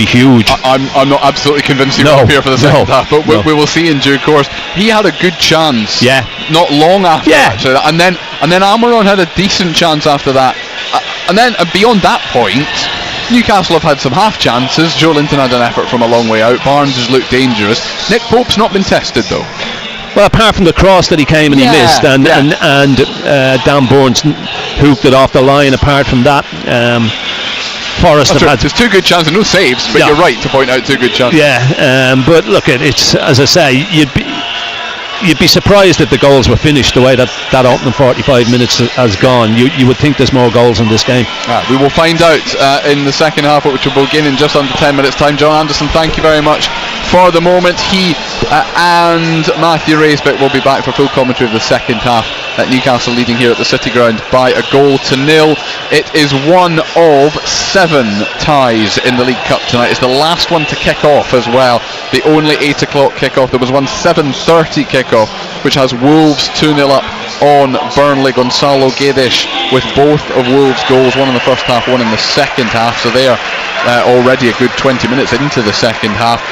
huge. I'm not absolutely convinced he will appear for the second half, but we will see in due course. He had a good chance, not long after, actually, and then Almiron had a decent chance after that, and then beyond that point, Newcastle have had some half chances. Joe Linton had an effort from a long way out. Barnes has looked dangerous. Nick Pope's not been tested though. Well, apart from the cross that he came and he missed, and Dan Burns hooked it off the line. Apart from that, Forest have had there's two good chances, no saves, but you're right to point out two good chances. Yeah, but look, it's, as I say, you'd be surprised if the goals were finished the way that opening 45 minutes has gone. You would think there's more goals in this game. We will find out in the second half, which will begin in just under 10 minutes time. John Anderson, thank you very much for the moment. He and Matthew Raisbeck will be back for full commentary of the second half. Newcastle leading here at the City Ground by 1-0. It is one of 7 ties in the League Cup tonight. It's the last one to kick off as well. The only 8 o'clock kick-off. There was one 7:30 kick-off, which has Wolves 2-0 up on Burnley. Gonçalo Guedes with both of Wolves' goals, one in the first half, one in the second half. So they are already a good 20 minutes into the second half.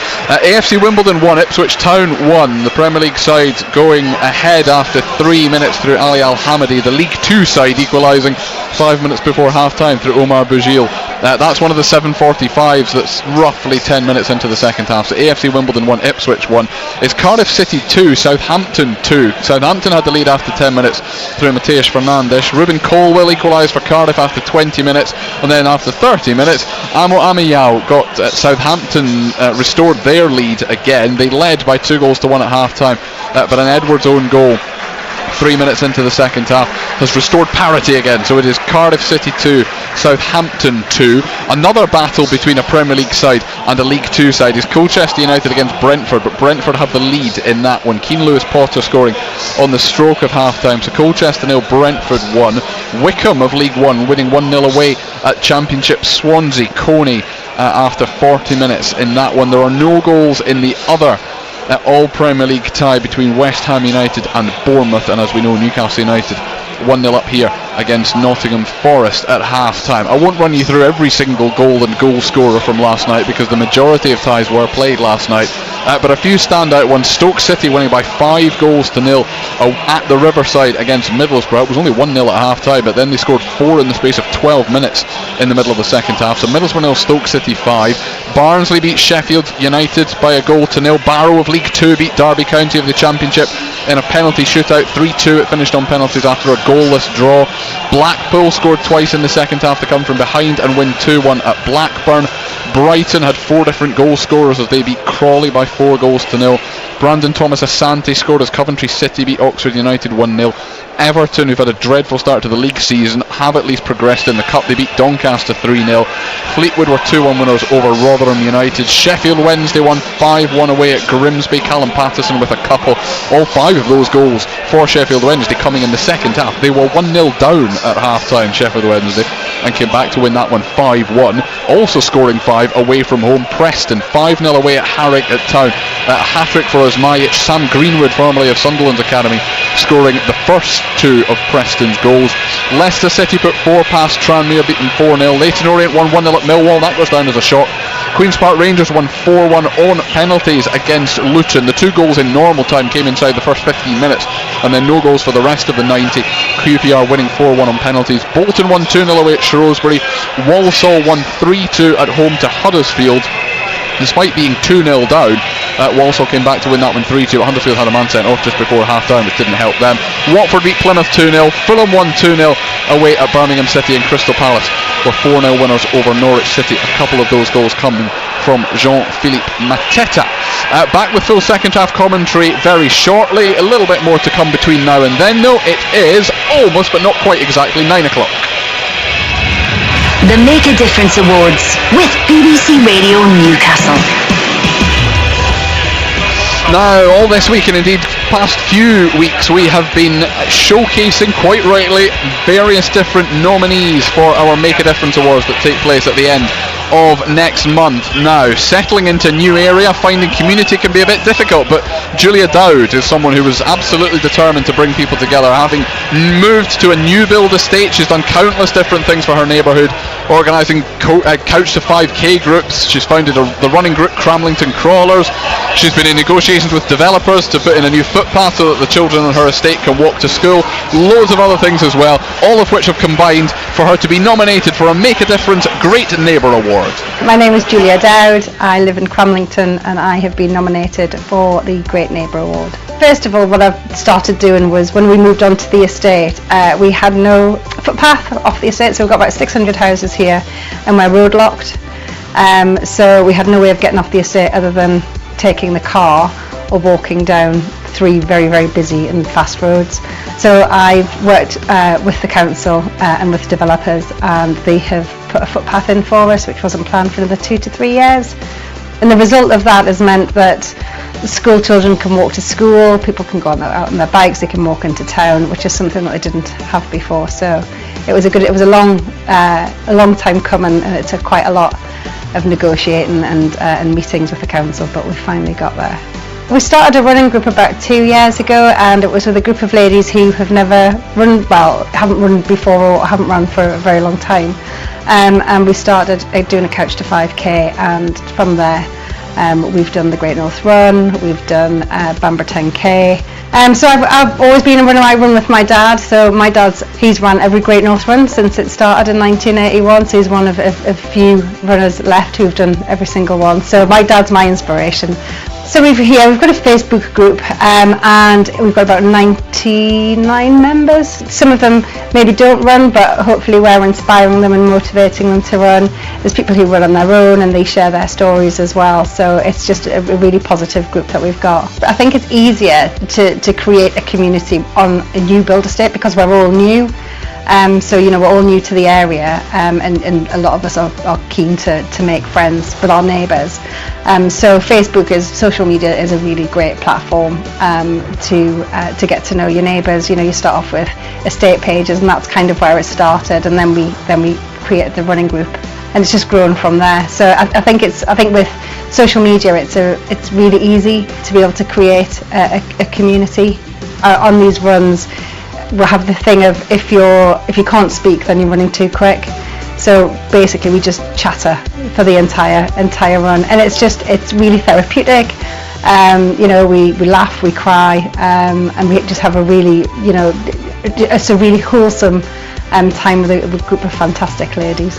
AFC Wimbledon 1, Ipswich Town 1. The Premier League side going ahead after 3 minutes through Ali Al-Hamadi. The League 2 side equalising 5 minutes before half-time through Omar Bougil. That's one of the 7:45s that's roughly 10 minutes into the second half. So AFC Wimbledon 1, Ipswich 1. It's Cardiff City 2, Southampton 2. Southampton had the lead after 10 minutes through Mateus Fernandes. Ruben Colwill equalised for Cardiff after 20 minutes, and then after 30 minutes Amo Amiyao got Southampton restored their lead again. They led by 2-1 at half-time, but an Edwards own goal 3 minutes into the second half has restored parity again. So it is Cardiff City 2, Southampton 2. Another battle between a Premier League side and a League 2 side is Colchester United against Brentford, but Brentford have the lead in that one. Keane Lewis Potter scoring on the stroke of half-time. So Colchester 0, Brentford 1. Wickham of League 1 winning 1-0 away at Championship Swansea Coney after 40 minutes in that one. There are no goals in the other all Premier League tie between West Ham United and Bournemouth, and as we know, Newcastle United 1-0 up here against Nottingham Forest at half-time. I won't run you through every single goal and goal scorer from last night because the majority of ties were played last night, but a few standout ones. Stoke City winning by 5-0 at the Riverside against Middlesbrough. It was only 1-0 at half-time, but then they scored 4 in the space of 12 minutes in the middle of the second half. So Middlesbrough 0, Stoke City 5. Barnsley beat Sheffield United by a goal to nil. Barrow of League 2 beat Derby County of the Championship in a penalty shootout, 3-2. It finished on penalties after a goalless draw. Blackpool scored twice in the second half to come from behind and win 2-1 at Blackburn. Brighton had 4 different goal scorers as they beat Crawley by 4 goals to nil. Brandon Thomas Asante scored as Coventry City beat Oxford United 1-0. Everton, who've had a dreadful start to the league season, have at least progressed in the cup. They beat Doncaster 3-0. Fleetwood were 2-1 winners over Rotherham United. Sheffield Wednesday won 5-1 away at Grimsby. Callum Pattison with a couple. All 5 of those goals for Sheffield Wednesday coming in the second half. They were 1-0 down at half-time, Sheffield Wednesday, and came back to win that one 5-1. Also scoring 5 away from home, Preston 5-0 away at Harwich at Town. A hat-trick for Osmajic. Sam Greenwood, formerly of Sunderland's academy, scoring the first 2 of Preston's goals. Leicester City put 4 past Tranmere, beaten 4-0. Leyton Orient won 1-0 at Millwall. That goes down as a shock. Queen's Park Rangers won 4-1 on penalties against Luton. The 2 goals in normal time came inside the first 15 minutes, and then no goals for the rest of the 90. QPR winning 4-1 on penalties. Bolton won 2-0 away at Shrewsbury. Walsall won 3-2 at home to Huddersfield. Despite being 2-0 down, Walsall came back to win that one 3-2. Huddersfield had a man sent off just before half-time, which didn't help them. Watford beat Plymouth 2-0. Fulham won 2-0 away at Birmingham City, and Crystal Palace were 4-0 winners over Norwich City. A couple of those goals coming from Jean-Philippe Mateta. Back with full second half commentary very shortly. A little bit more to come between now and then, though. It is almost, but not quite exactly, 9 o'clock. The Make a Difference Awards with BBC Radio Newcastle. Now, all this week, and indeed past few weeks, we have been showcasing, quite rightly, various different nominees for our Make a Difference Awards that take place at the end of next month. Now, settling into a new area, finding community can be a bit difficult, but Julia Dowd is someone who was absolutely determined to bring people together. Having moved to a new build estate, she's done countless different things for her neighbourhood, organising Couch to 5k groups. She's founded the running group Cramlington Crawlers. She's been in negotiations with developers to put in a new footpath so that the children on her estate can walk to school. Loads of other things as well, all of which have combined for her to be nominated for a Make a Difference Great Neighbour Award. My name is Julia Dowd. I live in Cramlington and I have been nominated for the Great Neighbour Award. First of all, what I've started doing was when we moved onto the estate, we had no footpath off the estate, so we've got about 600 houses here and we're road locked. So we had no way of getting off the estate other than taking the car or walking down 3 very, very busy and fast roads. So I've worked with the council and with developers, and they have put a footpath in for us, which wasn't planned for another 2 to 3 years. And the result of that has meant that school children can walk to school, people can go out on their bikes, they can walk into town, which is something that they didn't have before. So it was a long time coming, and it took quite a lot of negotiating and meetings with the council, but we finally got there. We started a running group about 2 years ago, and it was with a group of ladies who have never run, haven't run before or haven't run for a very long time. And we started doing a Couch to 5k, and from there we've done the Great North Run, we've done Bamber 10k. So I've always been a runner. I run with my dad, so my he's run every Great North Run since it started in 1981, so he's one of a few runners left who've done every single one. So my dad's my inspiration. So we've got a Facebook group, and we've got about 99 members. Some of them maybe don't run, but hopefully we're inspiring them and motivating them to run. There's people who run on their own and they share their stories as well. So it's just a really positive group that we've got. But I think it's easier to create a community on a new build estate because we're all new. So we're all new to the area, and a lot of us are keen to make friends with our neighbours. So social media is a really great platform to get to know your neighbours. You start off with estate pages, and that's kind of where it started, and then we created the running group, and it's just grown from there. So I think with social media, it's really easy to be able to create a community on these runs. We'll have the thing of if you can't speak, then you're running too quick. So basically we just chatter for the entire run, and it's really therapeutic. We laugh, we cry, and we just have a really it's a really wholesome time with a group of fantastic ladies.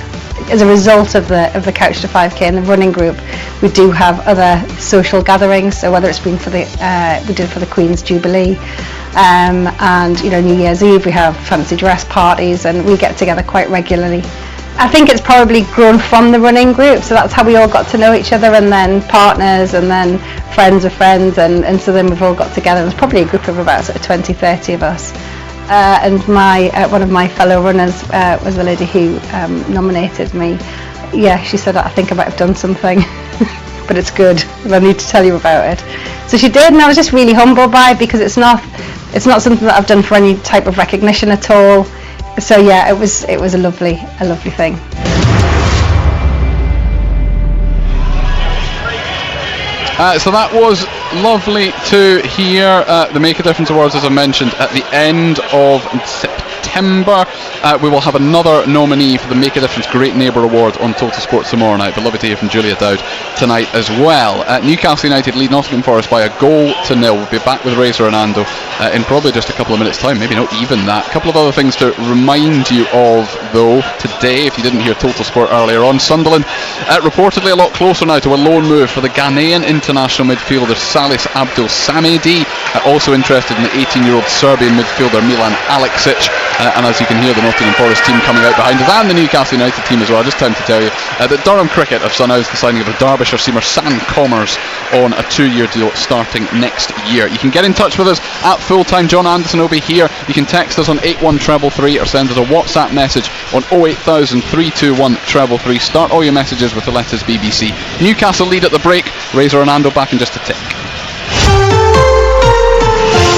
as a result of the Couch to 5K and the running group, we do have other social gatherings. So whether it's been for we did for the Queen's Jubilee, and New Year's Eve, we have fancy dress parties, and we get together quite regularly. I think it's probably grown from the running group, so that's how we all got to know each other, and then partners, and then friends of friends, and so then we've all got together. There's probably a group of about sort of 20-30 of us. And one of my fellow runners was the lady who nominated me. Yeah, she said, I think I might have done something, but it's good, and I need to tell you about it. So she did, and I was just really humbled by it, because it's not something that I've done for any type of recognition at all. So yeah, it was a lovely thing. So that was lovely to hear. The Make a Difference Awards, as I mentioned, at the end of September. We will have another nominee for the Make a Difference Great Neighbour Award on Total Sport tomorrow night, but lovely to hear from Julia Dowd tonight as well. Newcastle United lead Nottingham Forest by 1-0. We'll be back with Razor and Ando in probably just a couple of minutes' time, maybe not even that. A couple of other things to remind you of, though, today, if you didn't hear Total Sport earlier on. Sunderland reportedly a lot closer now to a loan move for the Ghanaian international midfielder Salis Abdul Samedi, also interested in the 18-year-old Serbian midfielder Milan Aleksic, and as you can hear, the Nottingham Forest team coming out behind us, and the Newcastle United team as well. Just time to tell you that Durham Cricket have announced the signing of the Derbyshire seamer Sam Commerce on a 2-year deal starting next year. You can get in touch with us at full-time. John Anderson will be here. You can text us on 81333 or send us a WhatsApp message on 08000 321 333. Start all your messages with the letters BBC. Newcastle lead at the break. Razor and Ando back in just a tick.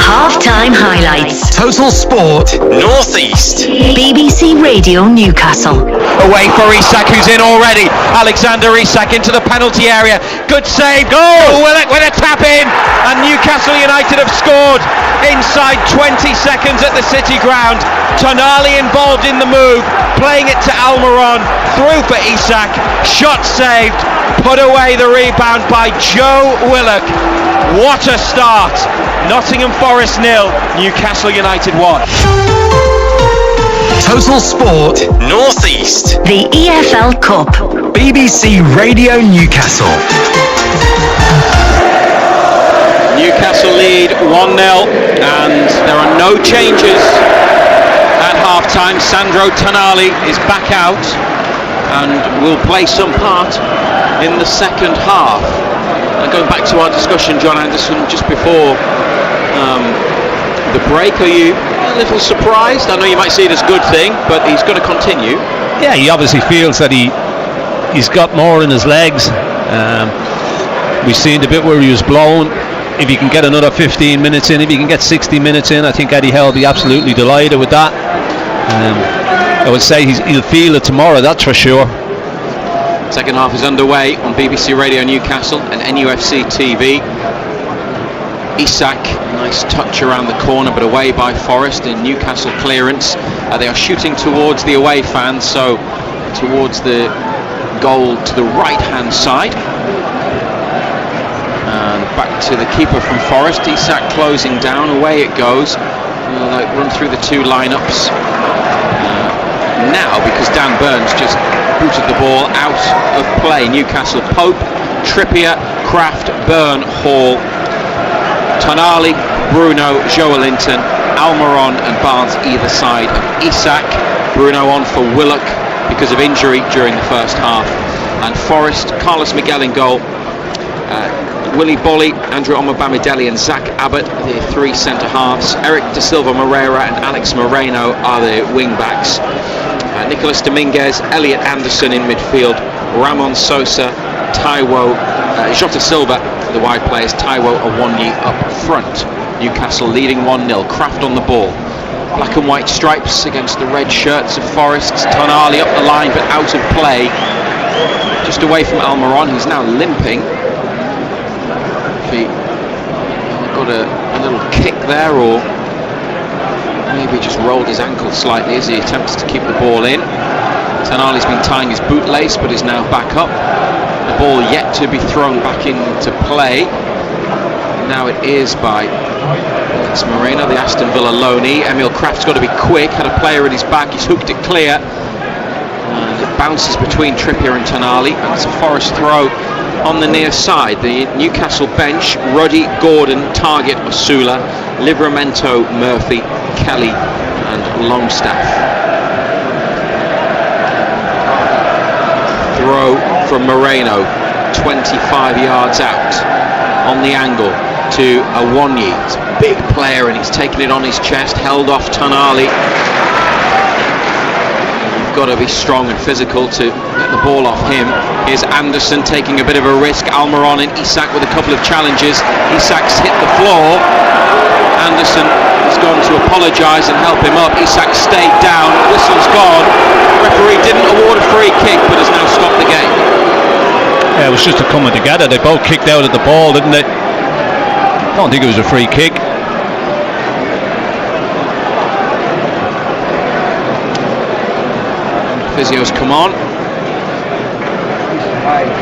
Half-time highlights. Total Sport North East. BBC Radio Newcastle. Away for Isak, who's in already. Alexander Isak into the penalty area. Good save. Goal with a tap in. And Newcastle United have scored inside 20 seconds at the City ground. Tonali involved in the move, playing it to Almiron. Through for Isak. Shot saved. Put away the rebound by Joe Willock. What a start. Nottingham Forest 0, Newcastle United 1. Total Sport North East. The EFL Cup. BBC Radio Newcastle. Newcastle lead 1-0, and there are no changes at half-time. Sandro Tonali is back out and will play some part in the second half. And going back to our discussion, John Anderson, just before the break, are you a little surprised? I know you might see it as a good thing, but he's going to continue. Yeah, he obviously feels that he's got more in his legs. We've seen the bit where he was blown. If he can get another 15 minutes in, if he can get 60 minutes in, I think Eddie Howe will be absolutely delighted with that. I would say he'll feel it tomorrow, that's for sure. Second half is underway on BBC Radio Newcastle and NUFC TV. Isak, nice touch around the corner, but away by Forest in Newcastle clearance. They are shooting towards the away fans, so towards the goal to the right-hand side. And back to the keeper from Forest. Isak closing down, away it goes. Run through the two lineups now, because Dan Burns just booted the ball out of play. Newcastle: Pope, Trippier, Kraft, Byrne, Hall, Tonali, Bruno, Joelinton, Almiron and Barnes either side of Isak. Bruno on for Willock because of injury during the first half. And Forest: Carlos Miguel in goal, Willy Bolly, Andrew Omobamidele and Zach Abbott, the three centre halves. Eric Da Silva Moreira and Alex Moreno are the wing backs. Nicolas Dominguez, Elliot Anderson in midfield, Ramon Sosa, Taiwo, Jota Silva for the wide players, Taiwo Awonyi up front. Newcastle leading 1-0. Kraft on the ball. Black and white stripes against the red shirts of Forest. Tonali up the line but out of play. Just away from Almiron, who's now limping. He got a little kick there, or maybe just rolled his ankle slightly as he attempted to keep the ball in. Tonali's been tying his bootlace but is now back up. The ball yet to be thrown back into play. Now it is by Alex Moreno, the Aston Villa loanee. Emil Kraft's got to be quick, had a player at his back, he's hooked it clear. And bounces between Trippier and Tonali, and it's a Forest throw on the near side. The Newcastle bench: Ruddy, Gordon, Target, Osula, Livramento, Murphy, Kelly and Longstaff. Throw from Moreno, 25 yards out on the angle to Awonyi. He's a big player and he's taken it on his chest, held off Tonali. You've got to be strong and physical to get the ball off him. Here's Anderson taking a bit of a risk. Almiron and Isak with a couple of challenges. Isak's hit the floor. Anderson has gone to apologise and help him up. Isak stayed down. Whistle's gone. Referee didn't award a free kick but has now stopped the game. Yeah, it was just a coming together. They both kicked out at the ball, didn't they? I don't think it was a free kick. Physio's come on.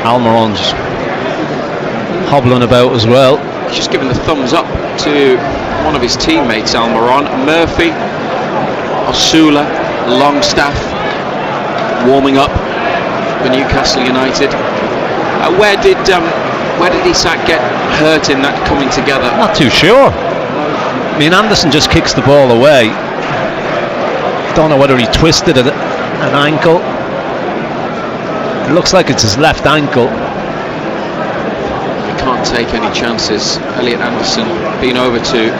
Almiron's hobbling about as well. He's just given the thumbs up to one of his teammates, Almiron. Murphy, Osula, Longstaff warming up for Newcastle United. Where did Isak get hurt in that coming together? Not too sure. I mean, Anderson just kicks the ball away. Don't know whether he twisted an ankle. It looks like it's his left ankle. He can't take any chances. Elliot Anderson been over to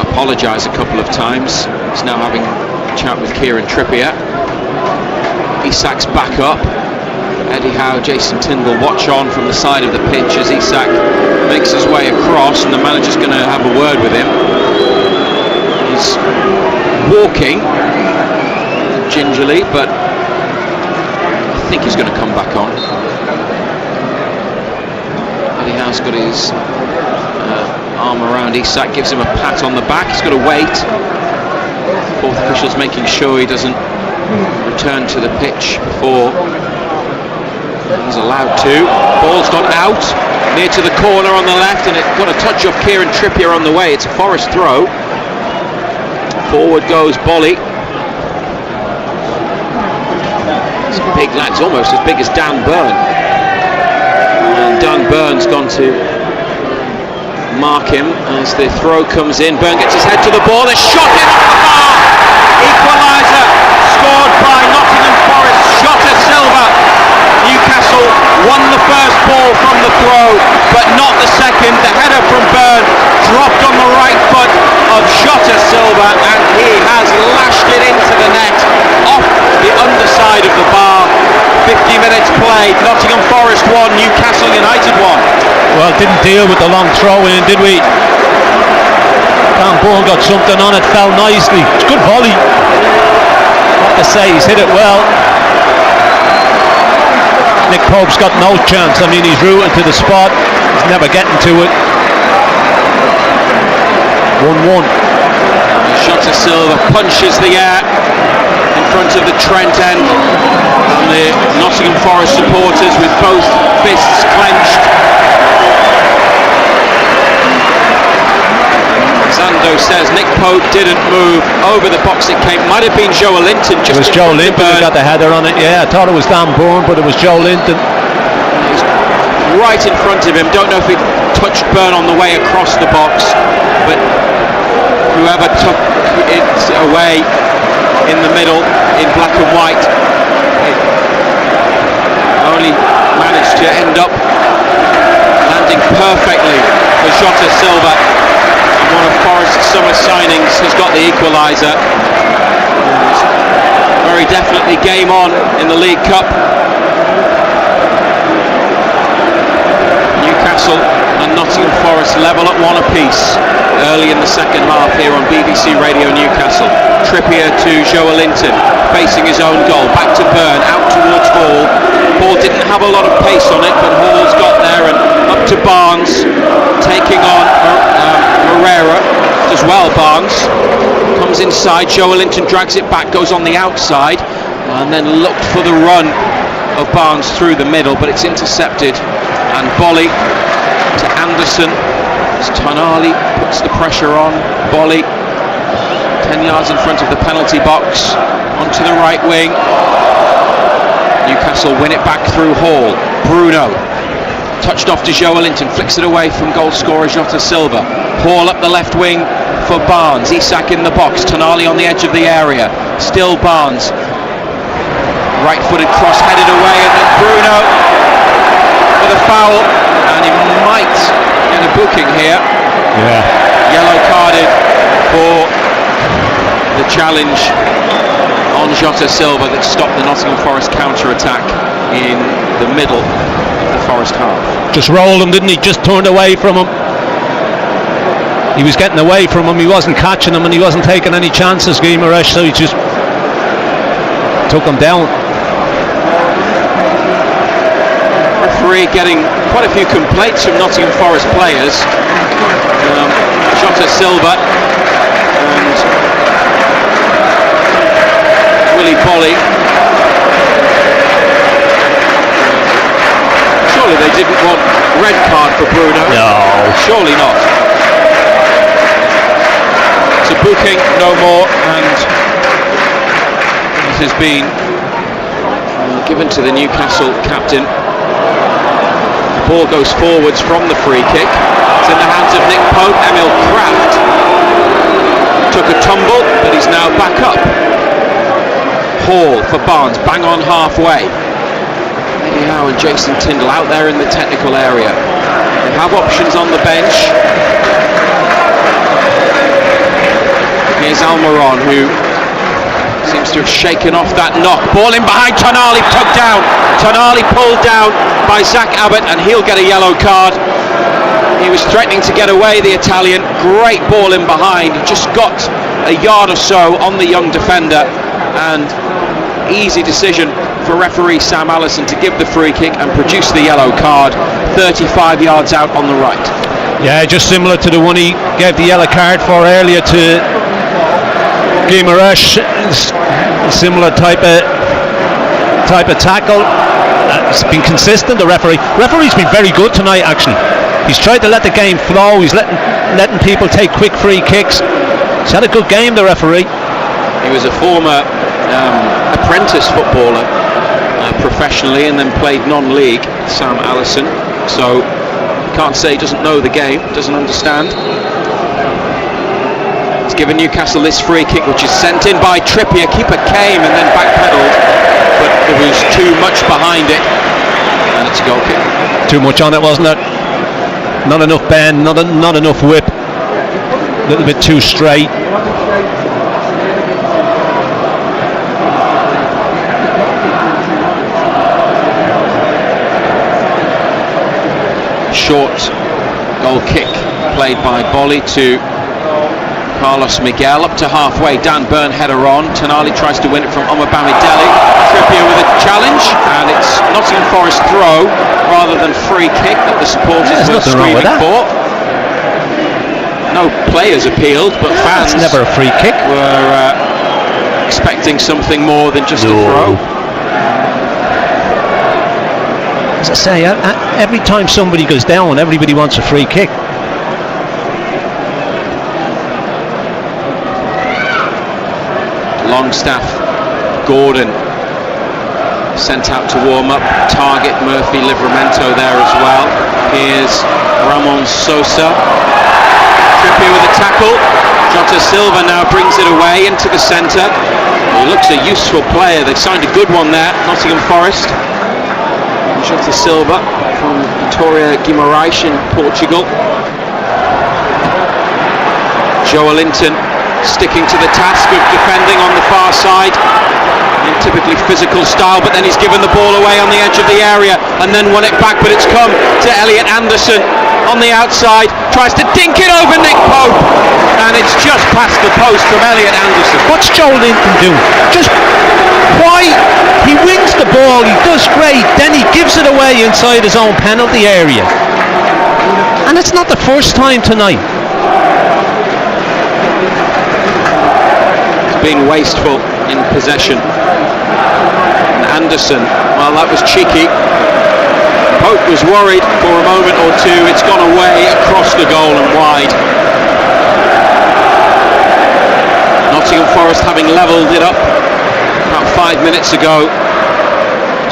apologise a couple of times. He's now having a chat with Kieran Trippier. Isak's back up. Eddie Howe, Jason Tindall watch on from the side of the pitch as Isak makes his way across, and the manager's going to have a word with him. He's walking gingerly, but I think he's going to come back on. Eddie Howe's got his arm around Isak, gives him a pat on the back. He's got to wait. Fourth official's making sure he doesn't return to the pitch before he's allowed to. Ball's gone out near to the corner on the left, and it got a touch off Kieran Trippier on the way. It's a Forest throw. Forward goes Bolly. He's a big lad, he's almost as big as Dan Burn. And Dan Burn's gone to mark him as the throw comes in. Burn gets his head to the ball. A shot in off the bar. Equaliser scored by Nottingham Forest. Jota Silva. Newcastle won the first ball from the throw, but not the second. The header from Burn dropped on the right foot of Jota Silva, and he has lashed it into the net off the underside of the bar. 50 minutes played. Nottingham Forest 1, Newcastle United 1. Well, didn't deal with the long throw in, did we? Dan Burn got something on it, fell nicely. It's a good volley. What to say, he's hit it well. Nick Pope's got no chance. I mean, he's rooting to the spot. He's never getting to it. 1-1. Jota Silva punches the air in front of the Trent end, and the Nottingham Forest supporters with both fists clenched. Zando says Nick Pope didn't move over the box. It came, might have been Joe Linton. It was Joe Linton who got the header on it. Yeah, I thought it was Dan Burn, but it was Joe Linton. He's right in front of him. Don't know if he touched Burn on the way across the box, but whoever took it away in the middle in black and white, it only managed to end up landing perfectly for Jota Silva. One of Forest's summer signings has got the equaliser. Very definitely game on in the League Cup. Newcastle and Nottingham Forest level at 1 apiece early in the second half here on BBC Radio Newcastle. Trippier to Joe Linton, facing his own goal. Back to Burn, out towards Hall. Ball didn't have a lot of pace on it, but Hall's got there, and up to Barnes, taking on Herrera as well. Barnes comes inside. Joe Linton drags it back, goes on the outside, and then looked for the run of Barnes through the middle, but it's intercepted. And Bolly to Anderson. As Tonali puts the pressure on. Bolly 10 yards in front of the penalty box, onto the right wing. Newcastle win it back through Hall. Bruno touched off to Joelinton, flicks it away from goal scorer Jota Silva. Hall up the left wing for Barnes. Isak in the box. Tonali on the edge of the area. Still Barnes. Right-footed cross headed away, and then Bruno with a foul, and he might get a booking here. Yeah. Yellow carded for the challenge on Jota Silva that stopped the Nottingham Forest counter-attack in the middle of the Forest half. Just rolled him, didn't he? Just turned away from him. He was getting away from him, he wasn't catching him, and he wasn't taking any chances, Guimaraes, so he just took him down. Referee getting quite a few complaints from Nottingham Forest players. Jota Silva and Willy Bolly. Surely they didn't want red card for Bruno? No. Surely not. It's a booking, no more, and it has been given to the Newcastle captain. The ball goes forwards from the free kick. It's in the hands of Nick Pope. Emil Kraft took a tumble, but he's now back up. Hall for Barnes, bang on halfway. Eddie Howe and Jason Tindall out there in the technical area. They have options on the bench. Here's Almiron, who seems to have shaken off that knock. Ball in behind Tonali, tugged down. Tonali pulled down by Zach Abbott, and he'll get a yellow card. He was threatening to get away, the Italian. Great ball in behind. He just got a yard or so on the young defender, and easy decision for referee Sam Allison to give the free kick and produce the yellow card 35 yards out on the right. Yeah, just similar to the one he gave the yellow card for earlier to Guimaraes. Similar type of tackle. It's been consistent. The referee's been very good tonight, actually. He's tried to let the game flow. He's letting people take quick free kicks. He's had a good game, the referee. He was a former apprentice footballer professionally, and then played non-league, Sam Allison. So can't say he doesn't know the game, doesn't understand. He's given Newcastle this free kick, which is sent in by Trippier. Keeper came and then backpedaled, but there was too much behind it, and it's a goal kick. Too much on it, wasn't it? Not enough bend, not enough whip. A little bit too straight. Short goal kick played by Bolly to Carlos Miguel up to halfway. Dan Burn header on. Tonali tries to win it from Omar Bamidele. Trippier with a challenge, and it's Nottingham Forest throw rather than free kick that the supporters were screaming for. No players appealed, but fans never a free kick. Were expecting something more than just a throw. As I say, every time somebody goes down, everybody wants a free kick. Longstaff, Gordon sent out to warm up. Target Murphy, Livramento there as well. Here's Ramon Sosa. Trippier with a tackle. Jota Silva now brings it away into the centre. He looks a useful player. They signed a good one there, Nottingham Forest. Jota Silva from Vitória Guimarães in Portugal. Joelinton sticking to the task of defending on the far side in typically physical style, but then he's given the ball away on the edge of the area and then won it back, but it's come to Elliot Anderson on the outside, tries to dink it over Nick Pope, and it's just past the post from Elliot Anderson. What's Joelinton doing? Just why he wins the ball, he does great, then he gives it away inside his own penalty area, and it's not the first time tonight. He's been wasteful in possession, and Anderson, well, that was cheeky. Pope was worried for a moment or two. It's gone away across the goal and wide. Nottingham Forest having levelled it up about 5 minutes ago.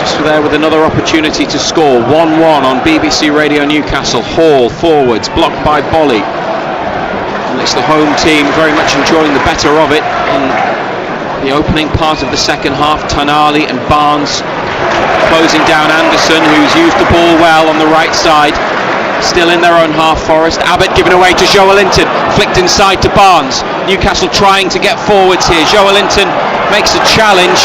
Forest there with another opportunity to score. 1-1 on BBC Radio Newcastle. Hall forwards, blocked by Bolly. And it's the home team very much enjoying the better of it in the opening part of the second half. Tonali and Barnes closing down Anderson, who's used the ball well on the right side. Still in their own half, Forest. Abbott given away to Joelinton, flicked inside to Barnes. Newcastle trying to get forwards here. Joelinton makes a challenge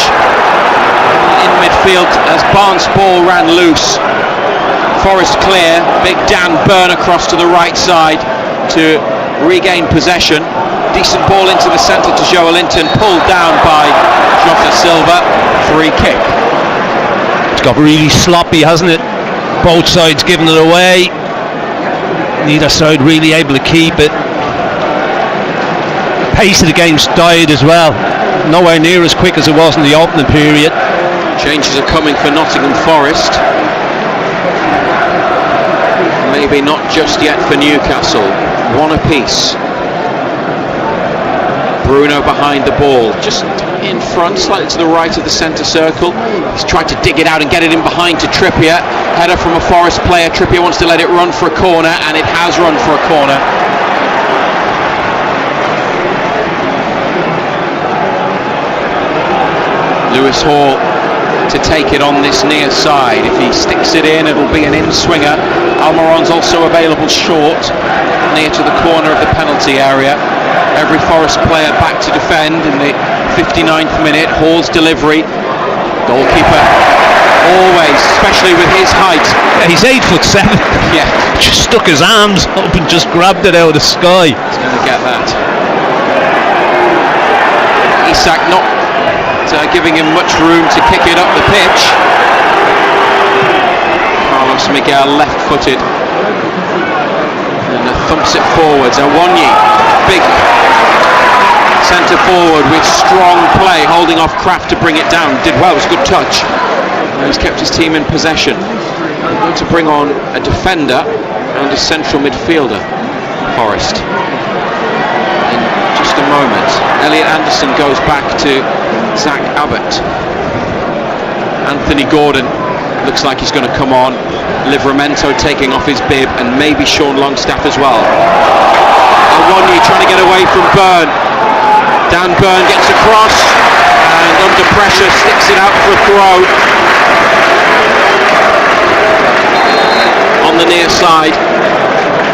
in midfield as Barnes' ball ran loose. Forest clear. Big Dan Burn across to the right side to regain possession. Decent ball into the centre to Joelinton, pulled down by Jota Silva. Free kick. It's got really sloppy, hasn't it? Both sides giving it away. Neither side really able to keep it. Pace of the game's died as well. Nowhere near as quick as it was in the opening period. Changes are coming for Nottingham Forest. Maybe not just yet for Newcastle. One apiece. Bruno behind the ball, just in front, slightly to the right of the centre circle. He's tried to dig it out and get it in behind to Trippier. Header from a Forest player. Trippier wants to let it run for a corner, and it has run for a corner. Lewis Hall to take it on this near side. If he sticks it in, it'll be an in-swinger. Almiron's also available short, near to the corner of the penalty area. Every Forest player back to defend in the 59th minute. Hall's delivery. Goalkeeper always, especially with his height. Yeah, he's 8'7". Yeah. Just stuck his arms up and just grabbed it out of the sky. He's going to get that. Isak not giving him much room to kick it up the pitch. Carlos Miguel left-footed and thumps it forwards. Awonyi, big centre forward with strong play, holding off Kraft to bring it down. Did well, it was a good touch. And he's kept his team in possession. They're going to bring on a defender and a central midfielder, Forest, in just a moment. Elliot Anderson goes back to Zach Abbott. Anthony Gordon looks like he's going to come on. Livramento taking off his bib, and maybe Sean Longstaff as well. Awonyi trying to get away from Byrne. Dan Byrne gets across and under pressure sticks it out for a throw. On the near side,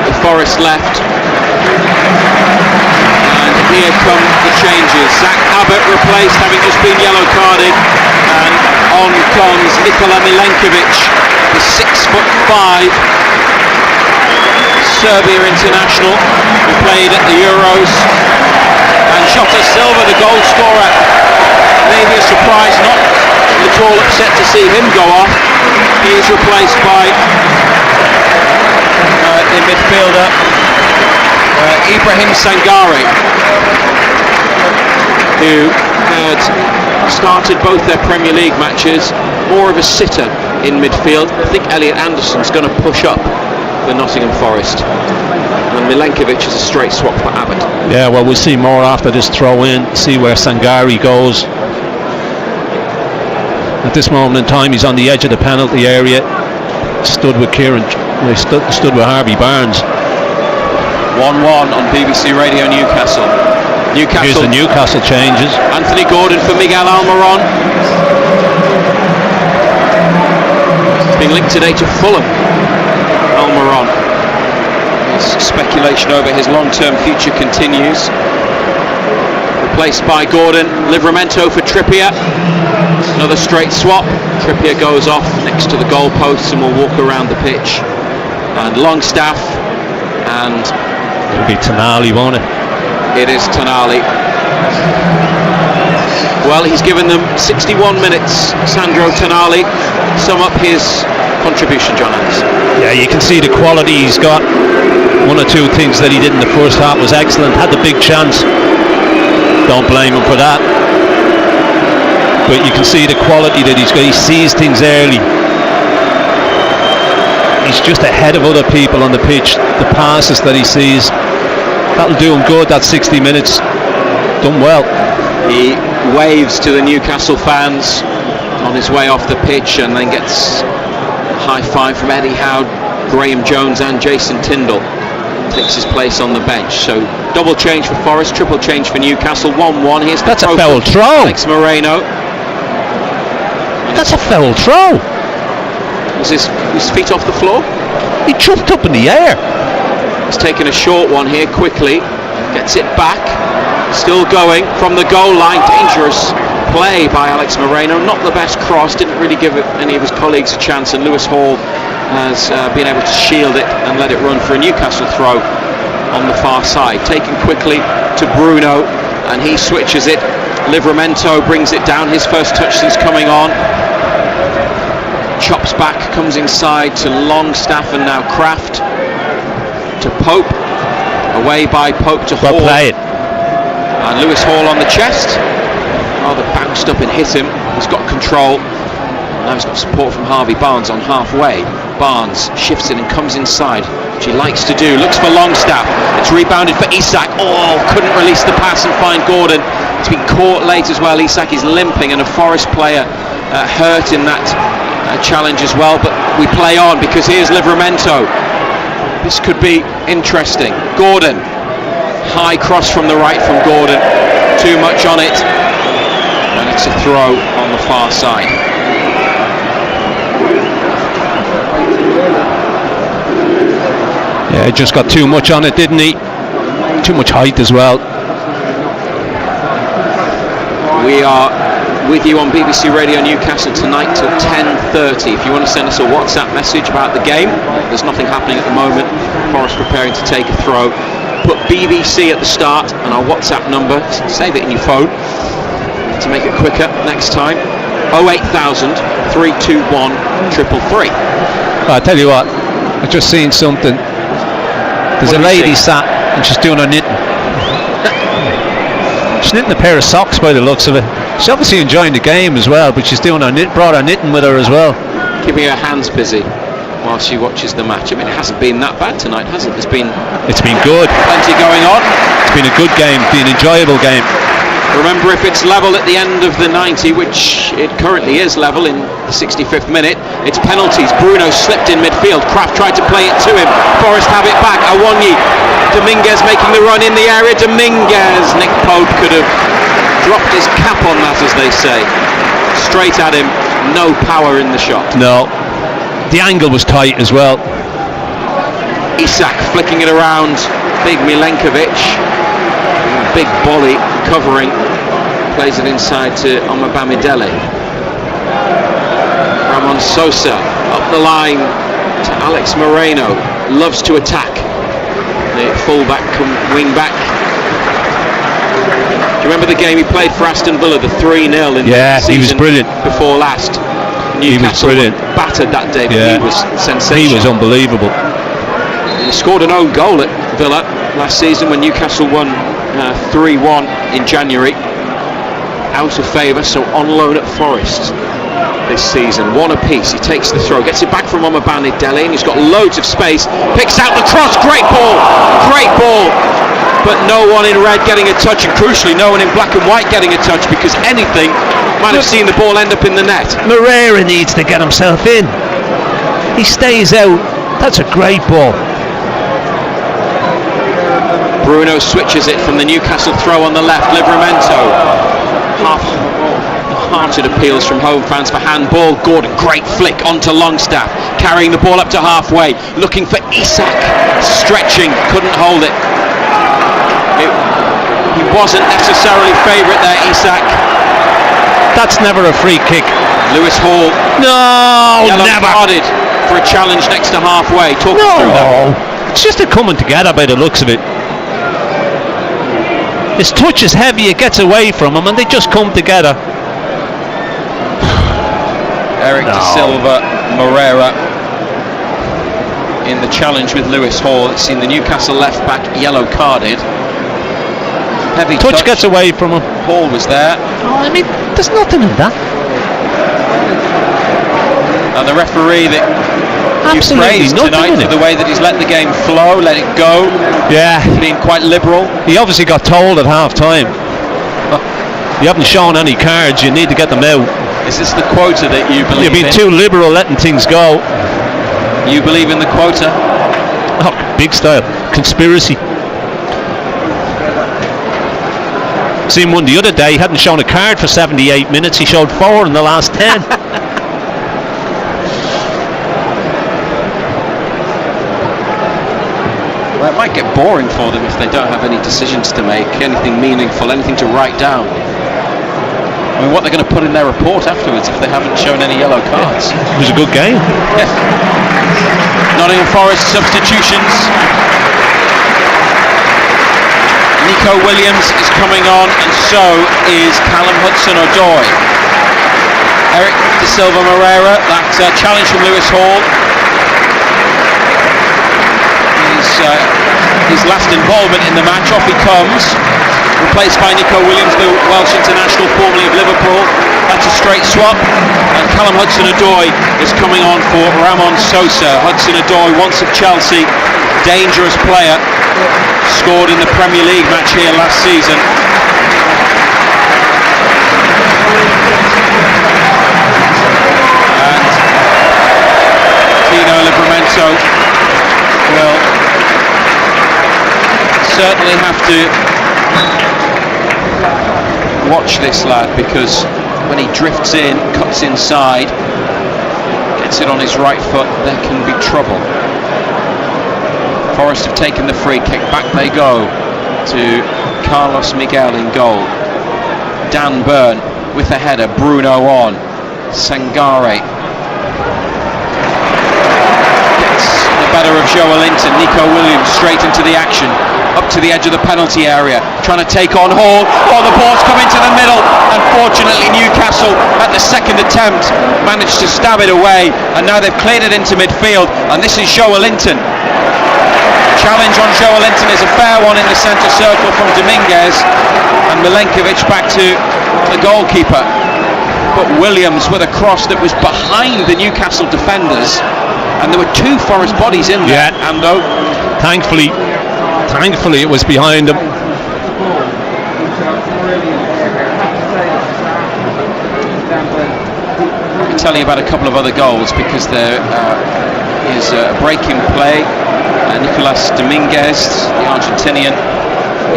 the Forest left. And here come the changes. Zach Abbott replaced, having just been yellow carded, and on comes Nikola Milenkovic, the 6'5" Serbia international who played at the Euros. And Jota Silva, the goal scorer, maybe a surprise, not at all upset to see him go off. He is replaced by the midfielder Ibrahim Sangare, who had started both their Premier League matches, more of a sitter in midfield. I think Elliot Anderson's going to push up for Nottingham Forest, and Milenkovic is a straight swap for Abbott. Yeah, well, we'll see more after this throw in, see where Sangare goes. At this moment in time, he's on the edge of the penalty area, stood with stood with Harvey Barnes. 1-1 on BBC Radio Newcastle. Here's the Newcastle changes. Anthony Gordon for Miguel Almiron. Being linked today to Fulham. Almiron. Speculation over his long-term future continues. Replaced by Gordon. Livramento for Trippier. Another straight swap. Trippier goes off next to the goalposts and will walk around the pitch. And Longstaff and... It'll be Tonali, won't it? It is Tonali. Well, he's given them 61 minutes, Sandro Tonali. Sum up his contribution, John Anderson. Yeah, you can see the quality he's got. One or two things that he did in the first half was excellent. Had the big chance. Don't blame him for that. But you can see the quality that he's got. He sees things early. He's just ahead of other people on the pitch. The passes that he sees, that'll do him good. That 60 minutes, done well. He waves to the Newcastle fans on his way off the pitch, and then gets a high five from Eddie Howe, Graham Jones and Jason Tyndall. Takes his place on the bench. So double change for Forest, triple change for Newcastle. 1-1. Here's That's a foul throw. Alex Moreno. That's a foul throw. Was his feet off the floor? He jumped up in the air. He's taken a short one here quickly. Gets it back. Still going from the goal line. Dangerous play by Alex Moreno. Not the best cross. Didn't really give any of his colleagues a chance. And Lewis Hall has been able to shield it and let it run for a Newcastle throw on the far side. Taken quickly to Bruno, and he switches it. Livramento brings it down. His first touch since coming on. Chops back, comes inside to Longstaff and now Kraft. To Pope. Away by Pope to Hall. Well played. And Lewis Hall on the chest. Rather bounced up and hit him. He's got control. Now he's got support from Harvey Barnes on halfway. Barnes shifts it and comes inside, which he likes to do. Looks for Longstaff. It's rebounded for Isak. Oh, couldn't release the pass and find Gordon. It's been caught late as well. Isak is limping, and a Forest player hurt in that challenge as well. But we play on because here's Livramento. This could be interesting. Gordon. High cross from the right from Gordon. Too much on it. And it's a throw on the far side. Yeah, just got too much on it, didn't he? Too much height as well. We are with you on BBC Radio Newcastle tonight till 10:30. If you want to send us a WhatsApp message about the game, there's nothing happening at the moment. Forest preparing to take a throw. Put BBC at the start and our WhatsApp number, save it in your phone to make it quicker next time. 08000 321 333. I tell you what, I've just seen something. There's a lady sat and she's doing her knitting. She's knitting a pair of socks by the looks of it. She's obviously enjoying the game as well, but she's doing her brought her knitting with her as well. Keeping her hands busy while she watches the match. I mean, it hasn't been that bad tonight, has it? It's been good. Plenty going on. It's been a good game, been an enjoyable game. Remember, if it's level at the end of the 90, which it currently is level in the 65th minute, it's penalties. Bruno slipped in midfield. Kraft tried to play it to him. Forest have it back. Awonyi. Dominguez making the run in the area. Dominguez. Nick Pope could have dropped his cap on that, as they say. Straight at him. No power in the shot. No. The angle was tight as well. Isak flicking it around. Big Milenkovic. Big volley covering, plays it inside to Omabamidele. Ramon Sosa up the line to Alex Moreno, loves to attack. The fullback wing back. Do you remember the game he played for Aston Villa, the 3-0 in the season he was brilliant before last? Newcastle he was brilliant. Battered that day, but he was sensational. He was unbelievable. He scored an own goal at Villa last season when Newcastle won 3-1 in January. Out of favour, so on loan at Forest this season. One apiece. He takes the throw, gets it back from Omabamidele, and he's got loads of space. Picks out the cross. Great ball. But no one in red getting a touch, and crucially no one in black and white getting a touch, because anything might have seen the ball end up in the net. Moreira needs to get himself in. He stays out. That's a great ball. Bruno switches it from the Newcastle throw on the left. Livramento. Half-hearted appeals from home fans for handball. Gordon, great flick onto Longstaff, carrying the ball up to halfway, looking for Isak, stretching, couldn't hold it. He wasn't necessarily favourite there, Isak. That's never a free kick. Lewis Hall. No, never. Carded for a challenge next to halfway. Talk us through that. It's just a coming together by the looks of it. His touch is heavy, it gets away from him, and they just come together. Eric De Silva, Moreira in the challenge with Lewis Hall. It's seen the Newcastle left back yellow carded. Heavy touch gets away from him. Hall was there. Oh, I mean, there's nothing in that. And the referee that you praised tonight for the way that he's let the game flow, let it go. Yeah. Being quite liberal. He obviously got told at half time. You haven't shown any cards, you need to get them out. Is this the quota that you believe You're being in? too liberal letting things go. You believe in the quota? Oh, big style. Conspiracy. Seen one the other day, he hadn't shown a card for 78 minutes, he showed 4 in the last 10. Well, it might get boring for them if they don't have any decisions to make, anything meaningful, anything to write down. I mean, what they're going to put in their report afterwards if they haven't shown any yellow cards. It was a good game. Yes. Nottingham Forest substitutions. Nico Williams is coming on, and so is Callum Hudson-Odoi. Eric De Silva Moreira, that challenge from Lewis Hall. His last involvement in the match. Off he comes, replaced by Nico Williams, the Welsh international formerly of Liverpool. That's a straight swap, and Callum Hudson-Odoi is coming on for Ramon Sosa. Hudson-Odoi, once of Chelsea, dangerous player, scored in the Premier League match here last season. And Tino Livramento will certainly have to watch this lad, because when he drifts in, cuts inside, gets it on his right foot, there can be trouble. Forest have taken the free kick, back they go to Carlos Miguel in goal. Dan Burn with the header, Bruno on, Sangare gets the better of Joelinton. Nico Williams straight into the action, up to the edge of the penalty area, trying to take on Hall. Oh, the ball's come into the middle. Unfortunately, Newcastle at the second attempt managed to stab it away, and now they've cleared it into midfield, and this is Joelinton. Challenge on Joelinton is a fair one in the centre circle from Dominguez, and Milenkovic back to the goalkeeper. But Williams with a cross that was behind the Newcastle defenders, and there were 2 Forest bodies in there. Yeah. And though Thankfully it was behind him. I can tell you about a couple of other goals, because there is a breaking play. Nicolas Dominguez, the Argentinian,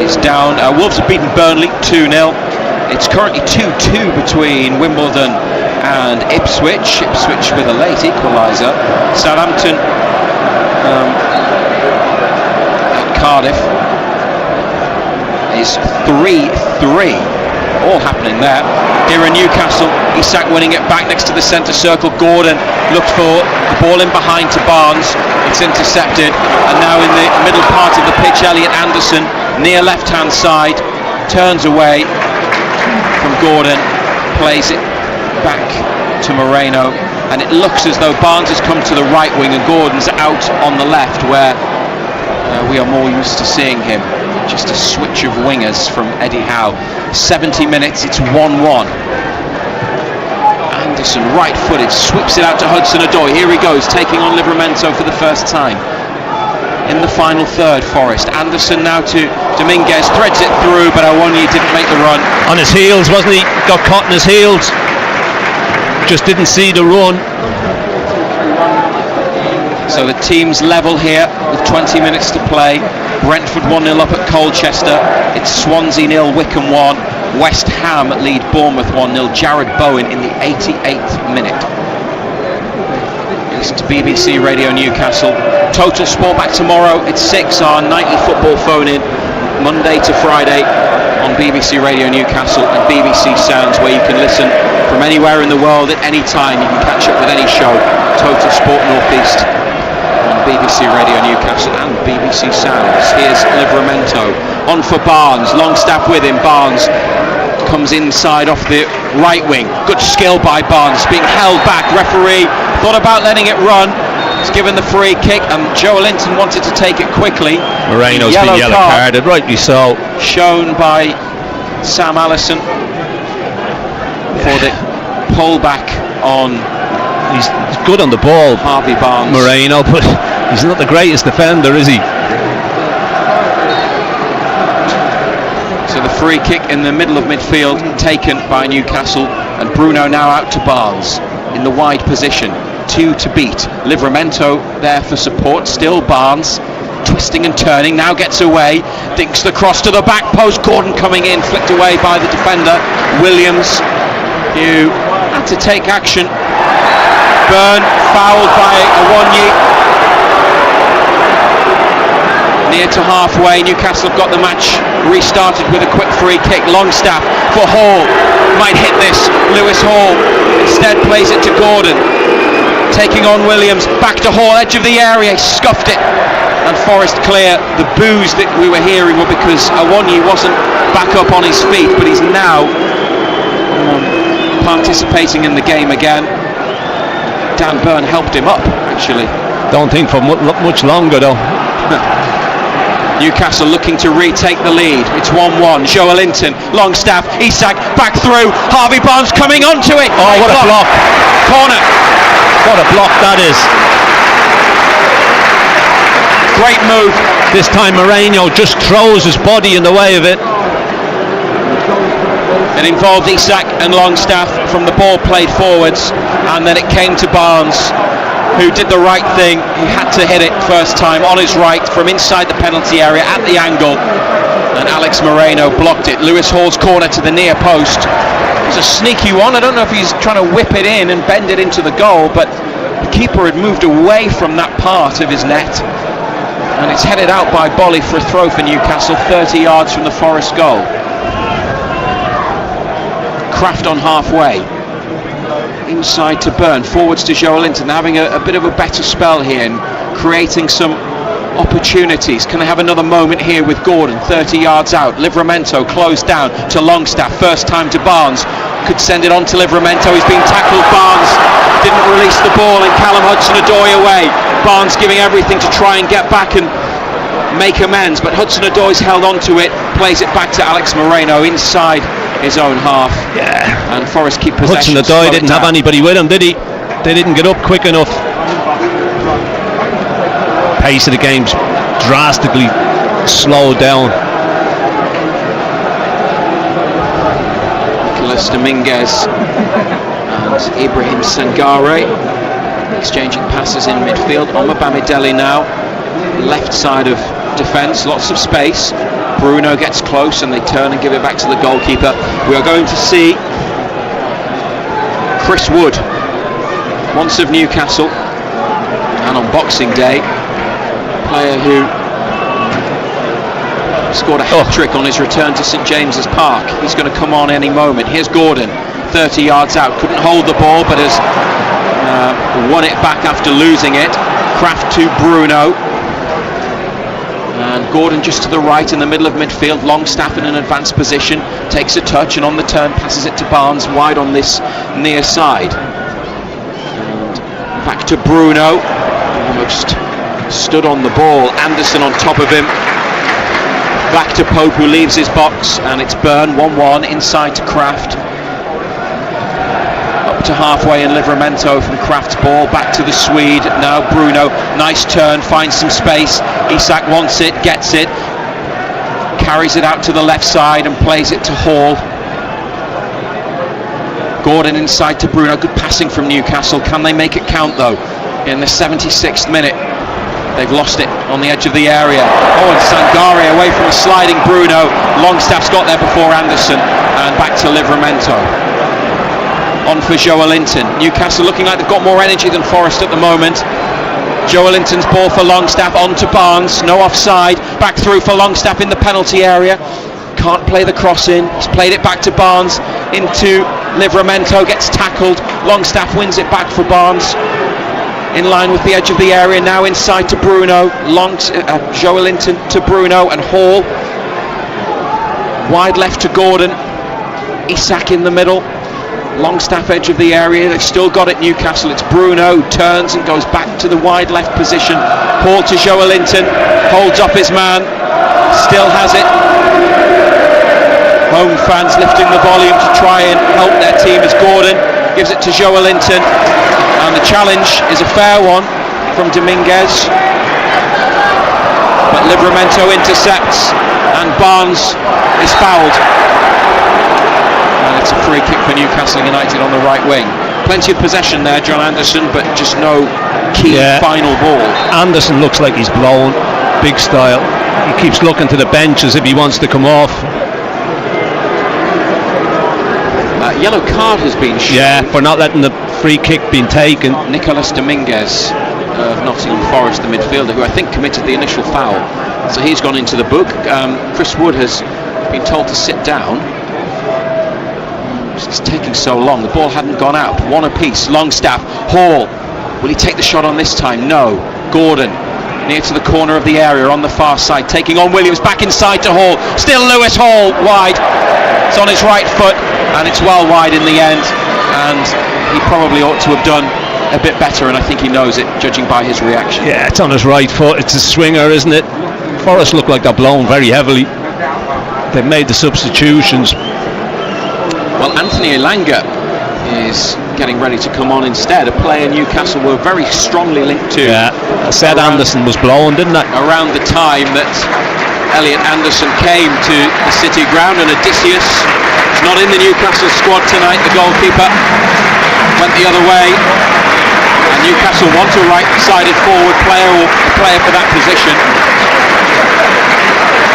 is down. Wolves have beaten Burnley 2-0. It's currently 2-2 between Wimbledon and Ipswich. Ipswich with a late equaliser. Southampton at Cardiff is 3-3. All happening there. Here in Newcastle, Isak winning it back next to the centre circle. Gordon looked for the ball in behind to Barnes. It's intercepted, and now in the middle part of the pitch, Elliot Anderson, near left-hand side, turns away from Gordon, plays it back to Moreno, and it looks as though Barnes has come to the right wing and Gordon's out on the left, where we are more used to seeing him. Just a switch of wingers from Eddie Howe. 70 minutes, it's 1-1. Anderson, right-footed, sweeps it out to Hudson-Odoi. Here he goes, taking on Livramento for the first time in the final third. Forest. Anderson now to Dominguez, threads it through, but Awoniyi didn't make the run. On his heels, wasn't he? Got caught in his heels. Just didn't see the run. So the team's level here with 20 minutes to play. Brentford 1-0 up at Colchester. It's Swansea 0, Wycombe 1. West Ham lead Bournemouth 1-0. Jared Bowen in the 88th minute. Listen to BBC Radio Newcastle. Total Sport back tomorrow at 6, our nightly football phone-in, Monday to Friday on BBC Radio Newcastle and BBC Sounds, where you can listen from anywhere in the world at any time. You can catch up with any show. Total Sport North East on BBC Radio Newcastle and BBC Sounds. Here's Livramento on for Barnes. Longstaff with him. Barnes comes inside off the right wing. Good skill by Barnes. Being held back. Referee thought about letting it run. He's given the free kick, and Joelinton wanted to take it quickly. Moreno's been yellow carded, rightly so. Shown by Sam Allison for the pull back on. He's good on the ball, Harvey Barnes. Moreno, but he's not the greatest defender, is he? So the free kick in the middle of midfield taken by Newcastle, And Bruno now out to Barnes in the wide position. 2 to beat. Livramento there for support. Still Barnes. Twisting and turning, now gets away, dinks the cross to the back post. Gordon coming in, flicked away by the defender Williams, who had to take action. Byrne fouled by Awonyi. Near to halfway, Newcastle have got the match restarted with a quick free kick. Longstaff for Hall, might hit this. Lewis Hall instead plays it to Gordon, taking on Williams, back to Hall, edge of the area, scuffed it. And Forest clear. The boos that we were hearing were because Awonyi wasn't back up on his feet, but he's now participating in the game again. Dan Byrne helped him up, actually. Don't think for much longer though. Newcastle looking to retake the lead. It's 1-1. Joelinton, Longstaff, Isak back through. Harvey Barnes coming onto it. Oh, what a block! Corner. What a block that is. Great move. This time Moreno just throws his body in the way of it. It involved Isak and Longstaff from the ball played forwards, and then it came to Barnes, who did the right thing. He had to hit it first time on his right from inside the penalty area at the angle, and Alex Moreno blocked it. Lewis Hall's corner to the near post. It was a sneaky one. I don't know if he's trying to whip it in and bend it into the goal, but the keeper had moved away from that part of his net. And it's headed out by Bolly for a throw for Newcastle, 30 yards from the Forest goal. Kraft on halfway. Inside to Byrne, forwards to Joelinton, having a bit of a better spell here and creating some opportunities. Can they have another moment here with Gordon, 30 yards out. Livramento closed down to Longstaff, first time to Barnes. Could send it on to Livramento, he's been tackled. Barnes didn't release the ball and Callum Hudson-Odoi away. Barnes giving everything to try and get back and make amends, but Hudson-Odoi's held on to it, plays it back to Alex Moreno inside his own half. Yeah. And Forest keep possession. Hudson-Odoi didn't have anybody with him, did he? They didn't get up quick enough. Pace of the game's drastically slowed down. Nicolas Dominguez and Ibrahim Sangare exchanging passes in midfield. Omar Bamidele now, left side of defence, lots of space. Bruno gets close and they turn and give it back to the goalkeeper. We are going to see Chris Wood, once of Newcastle and on Boxing Day, player who scored a hat-trick on his return to St James's Park. He's going to come on any moment. Here's Gordon, 30 yards out, couldn't hold the ball but has won it back after losing it. Kraft to Bruno, and Gordon just to the right in the middle of midfield. Longstaff in an advanced position, takes a touch and on the turn passes it to Barnes wide on this near side. And back to Bruno, almost stood on the ball. Anderson on top of him. Back to Pope, who leaves his box, and it's Byrne 1-1 inside to Kraft. Up to halfway and Livramento from Kraft's ball back to the Swede. Now Bruno, nice turn, finds some space. Isak wants it, gets it, carries it out to the left side and plays it to Hall. Gordon inside to Bruno. Good passing from Newcastle. Can they make it count though? In the 76th minute. They've lost it on the edge of the area. Oh, and Sangare away from a sliding Bruno. Longstaff's got there before Anderson, and back to Livramento. On for Joelinton. Newcastle looking like they've got more energy than Forest at the moment. Joelinton's ball for Longstaff, on to Barnes, no offside. Back through for Longstaff in the penalty area. Can't play the cross in. He's played it back to Barnes, into Livramento, gets tackled. Longstaff wins it back for Barnes. In line with the edge of the area, now inside to Bruno. Joelinton to Bruno and Hall. Wide left to Gordon. Isak in the middle. Longstaff edge of the area. They've still got it, Newcastle. It's Bruno, turns and goes back to the wide left position. Hall to Joelinton, holds up his man, still has it. Home fans lifting the volume to try and help their team as Gordon gives it to Joelinton. And the challenge is a fair one from Dominguez, but Livramento intercepts and Barnes is fouled. And That's a free kick for Newcastle United on the right wing. Plenty of possession there, John Anderson, but just no key final ball. Anderson looks like he's blown, big style. He keeps looking to the bench as if he wants to come off. Yellow card has been shown. Yeah, for not letting the free kick being taken. Nicolas Dominguez of Nottingham Forest, the midfielder, who I think committed the initial foul. So he's gone into the book. Chris Wood has been told to sit down. It's taking so long. The ball hadn't gone out. One apiece. Longstaff. Hall. Will he take the shot on this time? No. Gordon. Near to the corner of the area on the far side. Taking on Williams. Back inside to Hall. Still Lewis Hall. Wide. It's on his right foot. And it's well wide in the end. And he probably ought to have done a bit better. And I think he knows it, judging by his reaction. Yeah, it's on his right foot. It's a swinger, isn't it? Forest look like they're blown very heavily. They've made the substitutions. Well, Anthony Elanga is getting ready to come on instead. A player Newcastle were very strongly linked to. Yeah, I said Anderson was blown, didn't I? Around the time that Elliot Anderson came to the City ground, and Odysseus is not in the Newcastle squad tonight. The goalkeeper went the other way. And Newcastle want a right-sided forward player or a player for that position.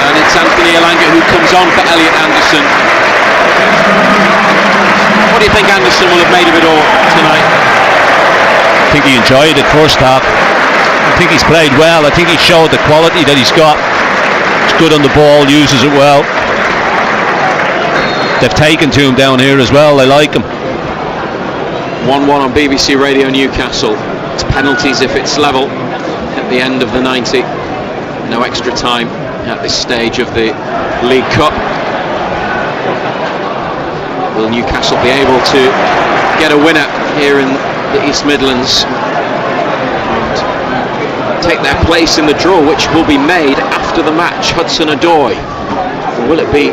And it's Anthony Elanga who comes on for Elliot Anderson. What do you think Anderson will have made of it all tonight? I think he enjoyed it first half. I think he's played well. I think he showed the quality that he's got. He's good on the ball, uses it well. They've taken to him down here as well. They like him. 1-1 on BBC Radio Newcastle. It's penalties if it's level at the end of the 90. No extra time at this stage of the League Cup. Will Newcastle be able to get a winner here in the East Midlands and take their place in the draw, which will be made after the match? Hudson Odoi. Or will it be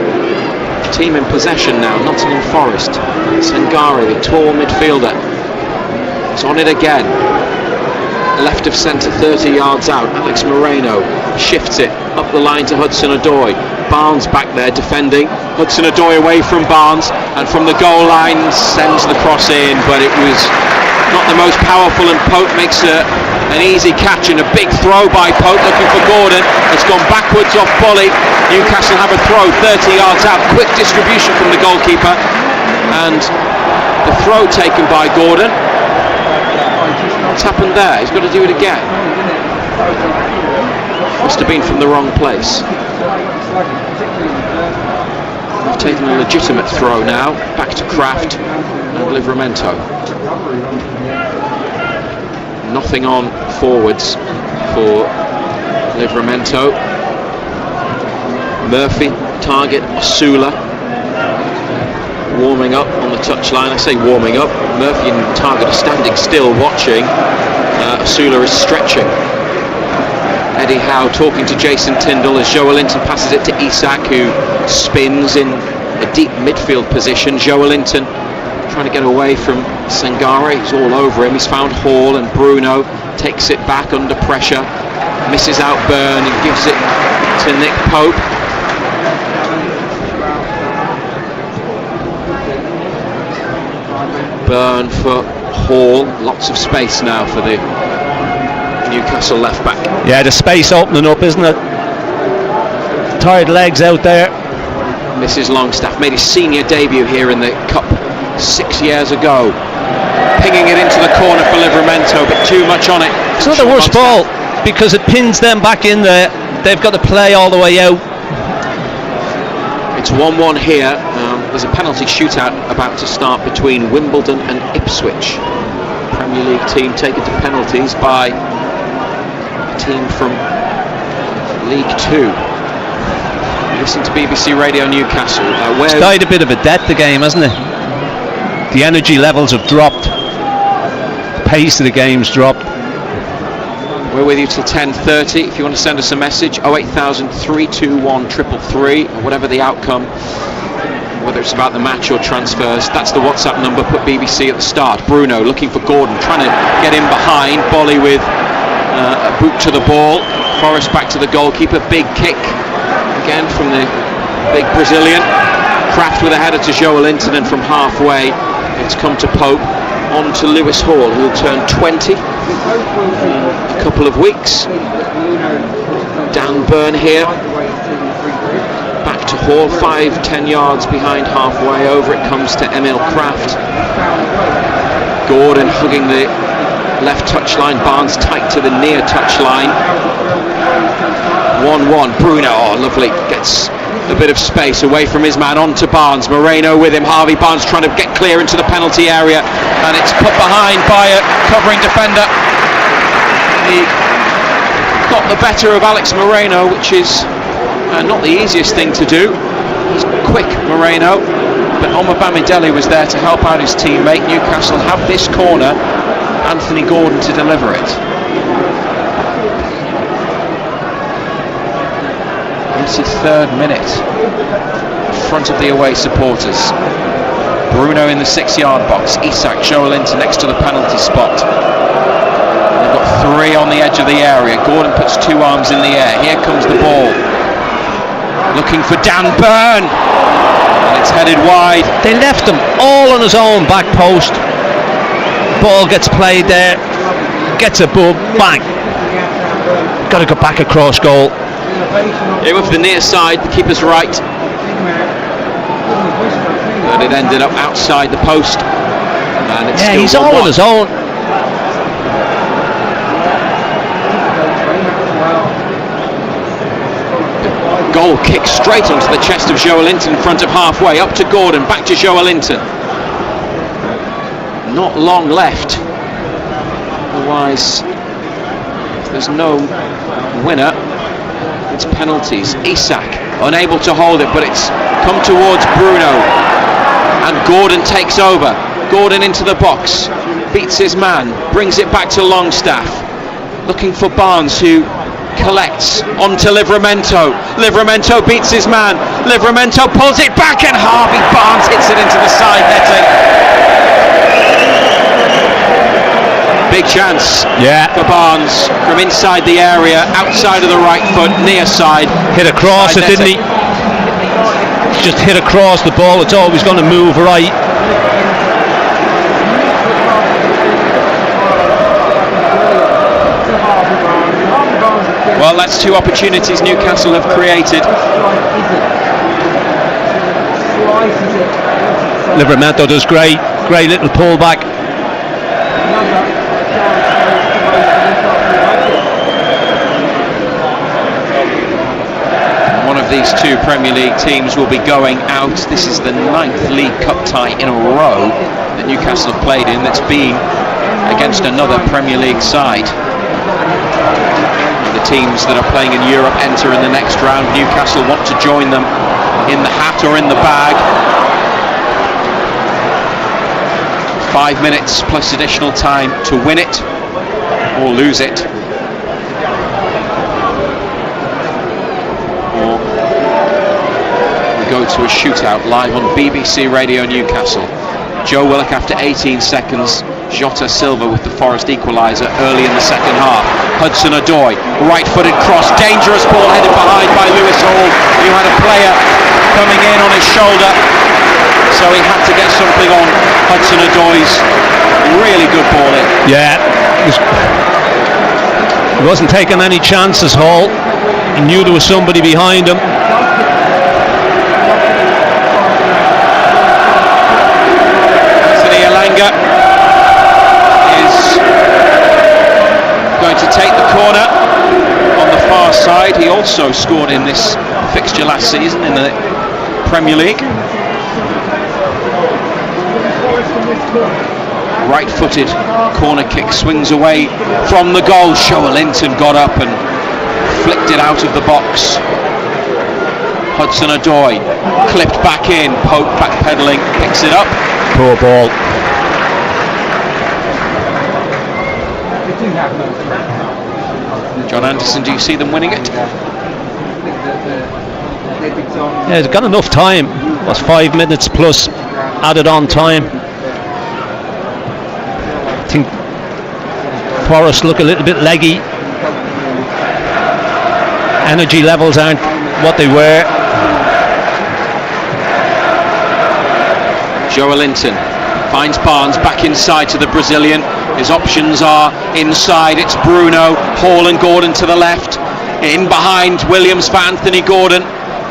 team in possession now? Nottingham Forest. Sangare, the tall midfielder, is on it again. Left of centre, 30 yards out. Alex Moreno shifts it up the line to Hudson Odoi. Barnes back there defending. Hudson Odoi away from Barnes, and from the goal line sends the cross in, but it was not the most powerful, and Pope makes an easy catch, and a big throw by Pope looking for Gordon. It's gone backwards off volley. Newcastle have a throw 30 yards out. Quick distribution from the goalkeeper, and the throw taken by Gordon. What's happened there? He's got to do it again. Must have been from the wrong place. We've taken a legitimate throw now. Back to Kraft and Livramento. Nothing on forwards for Livramento. Murphy, target, Osula. Warming up on the touchline. I say warming up. Murphy and Target are standing still watching. Osula is stretching. Eddie Howe talking to Jason Tyndall as Joelinton passes it to Isak, who spins in a deep midfield position. Joelinton trying to get away from Sangare. He's all over him. He's found Hall, and Bruno takes it back under pressure. Misses out Byrne and gives it to Nick Pope. Byrne for Hall. Lots of space now for the Newcastle left back. Yeah, the space opening up, isn't it? Tired legs out there. Mrs. Longstaff made his senior debut here in the Cup 6 years ago. Pinging it into the corner for Livramento, but too much on it. It's not the worst ball because it pins them back in there. They've got to play all the way out. It's 1-1 here. There's a penalty shootout about to start between Wimbledon and Ipswich. Premier League team taken to penalties by a team from League 2. Listen to BBC Radio Newcastle. It's died a bit of a death, the game, hasn't it? The energy levels have dropped. The pace of the game's dropped. We're with you till 10:30. If you want to send us a message, 08000 321 333, or whatever the outcome, whether it's about the match or transfers, that's the WhatsApp number. Put BBC at the start. Bruno looking for Gordon, trying to get in behind. Bolly with a boot to the ball. Forrest back to the goalkeeper. Big kick again from the big Brazilian. Kraft with a header to Joelinton, and from halfway it's come to Pope, on to Lewis Hall, who will turn 20 in a couple of weeks. Dan Byrne here, back to Hall, 5-10 yards behind halfway. Over it comes to Emil Kraft. Gordon hugging the left touchline, Barnes tight to the near touchline. 1-1, Bruno, oh lovely, gets a bit of space away from his man, on to Barnes, Moreno with him, Harvey Barnes trying to get clear into the penalty area, and it's put behind by a covering defender. He got the better of Alex Moreno, which is not the easiest thing to do. He's quick, Moreno, but Omar Bamidele was there to help out his teammate. Newcastle have this corner, Anthony Gordon to deliver it. It's his 3rd minute in front of the away supporters. Bruno in the 6-yard box, Isak, Joelinton next to the penalty spot. They've got 3 on the edge of the area. Gordon puts 2 arms in the air. Here comes the ball, looking for Dan Byrne, and it's headed wide. They left him all on his own back post. Ball gets played there, gets a bub, bang. Got to go back across goal. It went for the near side, the keeper's right, but it ended up outside the post, and it's still he's all on his own. Goal kick straight onto the chest of Joelinton in front of halfway, up to Gordon, back to Joelinton. Not long left, otherwise if there's no winner, it's penalties. Isak unable to hold it, but it's come towards Bruno, and Gordon takes over. Gordon into the box, beats his man, brings it back to Longstaff, looking for Barnes, who collects onto Livramento. Livramento beats his man, Livramento pulls it back, and Harvey Barnes hits it into the side netting. Big chance for Barnes from inside the area, outside of the right foot, near side. Hit across it, didn't he? Just hit across the ball. It's always going to move right. Well, that's 2 opportunities Newcastle have created. Livramento does great little pullback. These 2 Premier League teams will be going out. This is the 9th League Cup tie in a row that Newcastle have played in that's been against another Premier League side. The teams that are playing in Europe enter in the next round. Newcastle want to join them in the hat or in the bag. 5 minutes plus additional time to win it or lose it. Go to a shootout live on BBC Radio Newcastle. Joe Willock after 18 seconds, Jota Silva with the Forest equaliser early in the second half. Hudson-Odoi, right-footed cross, dangerous ball headed behind by Lewis Hall, who had a player coming in on his shoulder, so he had to get something on Hudson-Odoi's really good ball in. Yeah, he wasn't taking any chances, Hall. He knew there was somebody behind him. Is going to take the corner on the far side. He also scored in this fixture last season in the Premier League. Right-footed corner kick swings away from the goal. Joelinton got up and flicked it out of the box. Hudson-Odoi clipped back in. Pope backpedaling, picks it up. Poor ball. John Anderson, do you see them winning it? Yeah, they've got enough time. That's 5 minutes plus added on time. I think Forest look a little bit leggy. Energy levels aren't what they were. Joelinton finds Barnes back inside to the Brazilian. His options are inside. It's Bruno, Hall and Gordon to the left. In behind Williams for Anthony Gordon.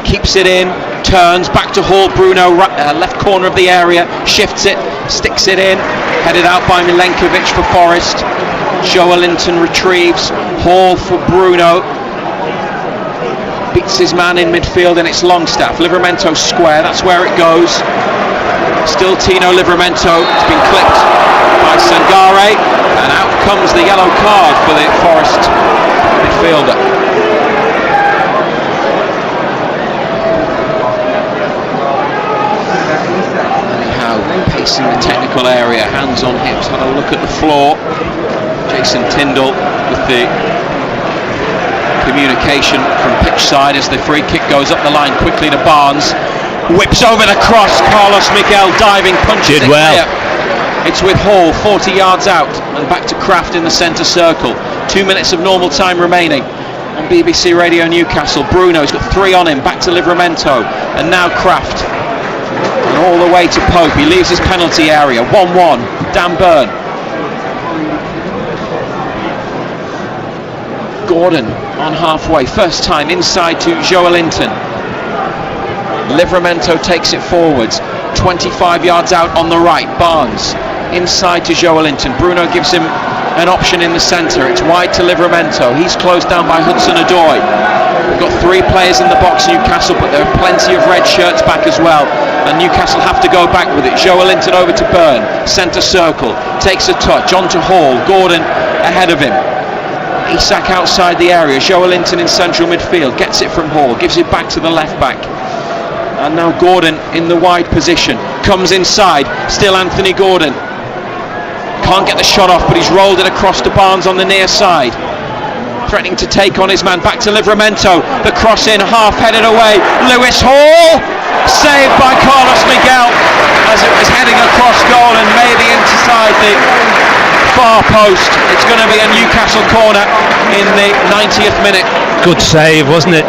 Keeps it in, turns back to Hall. Bruno, left corner of the area, shifts it, sticks it in. Headed out by Milenkovic for Forest. Joelinton retrieves. Hall for Bruno. Beats his man in midfield, and it's Longstaff. Livramento square, that's where it goes. Still Tino Livramento. It's been clipped by Sangare, and out comes the yellow card for the Forest midfielder. Anyhow, pacing the technical area, hands on hips, had a look at the floor. Jason Tyndall with the communication from pitch side as the free kick goes up the line quickly to Barnes. Whips over the cross. Carlos Miguel diving, punches it clear. It's with Hall 40 yards out and back to Kraft in the centre circle. 2 minutes of normal time remaining on BBC Radio Newcastle. Bruno's got 3 on him, back to Livramento, and now Kraft, and all the way to Pope. He leaves his penalty area. 1-1. Dan Burn. Gordon on halfway, first time inside to Joelinton. Livramento takes it forwards, 25 yards out on the right. Barnes inside to Joelinton. Bruno gives him an option in the centre. It's wide to Livramento. He's closed down by Hudson-Odoi. We've got 3 players in the box, Newcastle, but there are plenty of red shirts back as well, and Newcastle have to go back with it. Joelinton over to Burn, centre circle, takes a touch onto Hall. Gordon ahead of him. Isak outside the area. Joelinton in central midfield, gets it from Hall, gives it back to the left back, and now Gordon in the wide position, comes inside, still Anthony Gordon, can't get the shot off, but he's rolled it across to Barnes on the near side, threatening to take on his man. Back to Livramento, the cross in, half headed away. Lewis Hall, saved by Carlos Miguel as it was heading across goal and maybe inside the far post. It's going to be a Newcastle corner in the 90th minute. Good save, wasn't it?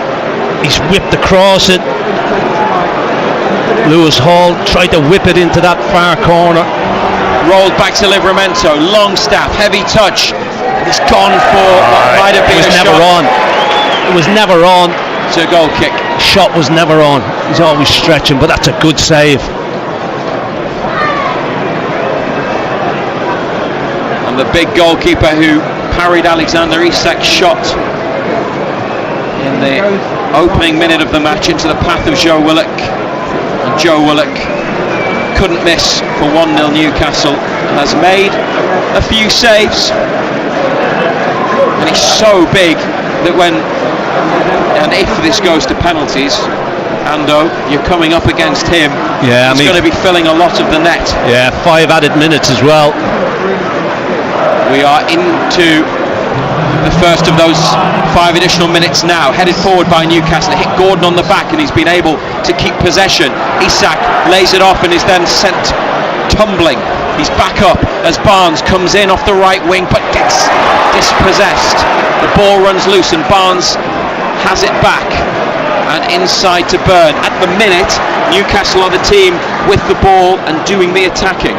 He's whipped across it. Lewis Hall tried to whip it into that far corner. Rolled back to Livramento. Longstaff, heavy touch. He's gone for what might have been a shot. It was never on. It's a goal kick. Shot was never on. He's always stretching, but that's a good save. And the big goalkeeper who parried Alexander Isak's shot in the opening minute of the match into the path of Joe Willock. And Joe Willock couldn't miss for 1-0 Newcastle, has made a few saves, and he's so big that when and if this goes to penalties, Ando, you're coming up against him. Yeah, he's going to be filling a lot of the net. Yeah, 5 added minutes as well. We are into the first of those 5 additional minutes now. Headed forward by Newcastle. Hit Gordon on the back, and he's been able to keep possession. Isak lays it off and is then sent tumbling. He's back up as Barnes comes in off the right wing, but gets dispossessed. The ball runs loose and Barnes has it back and inside to Burn. At the minute, Newcastle are the team with the ball and doing the attacking.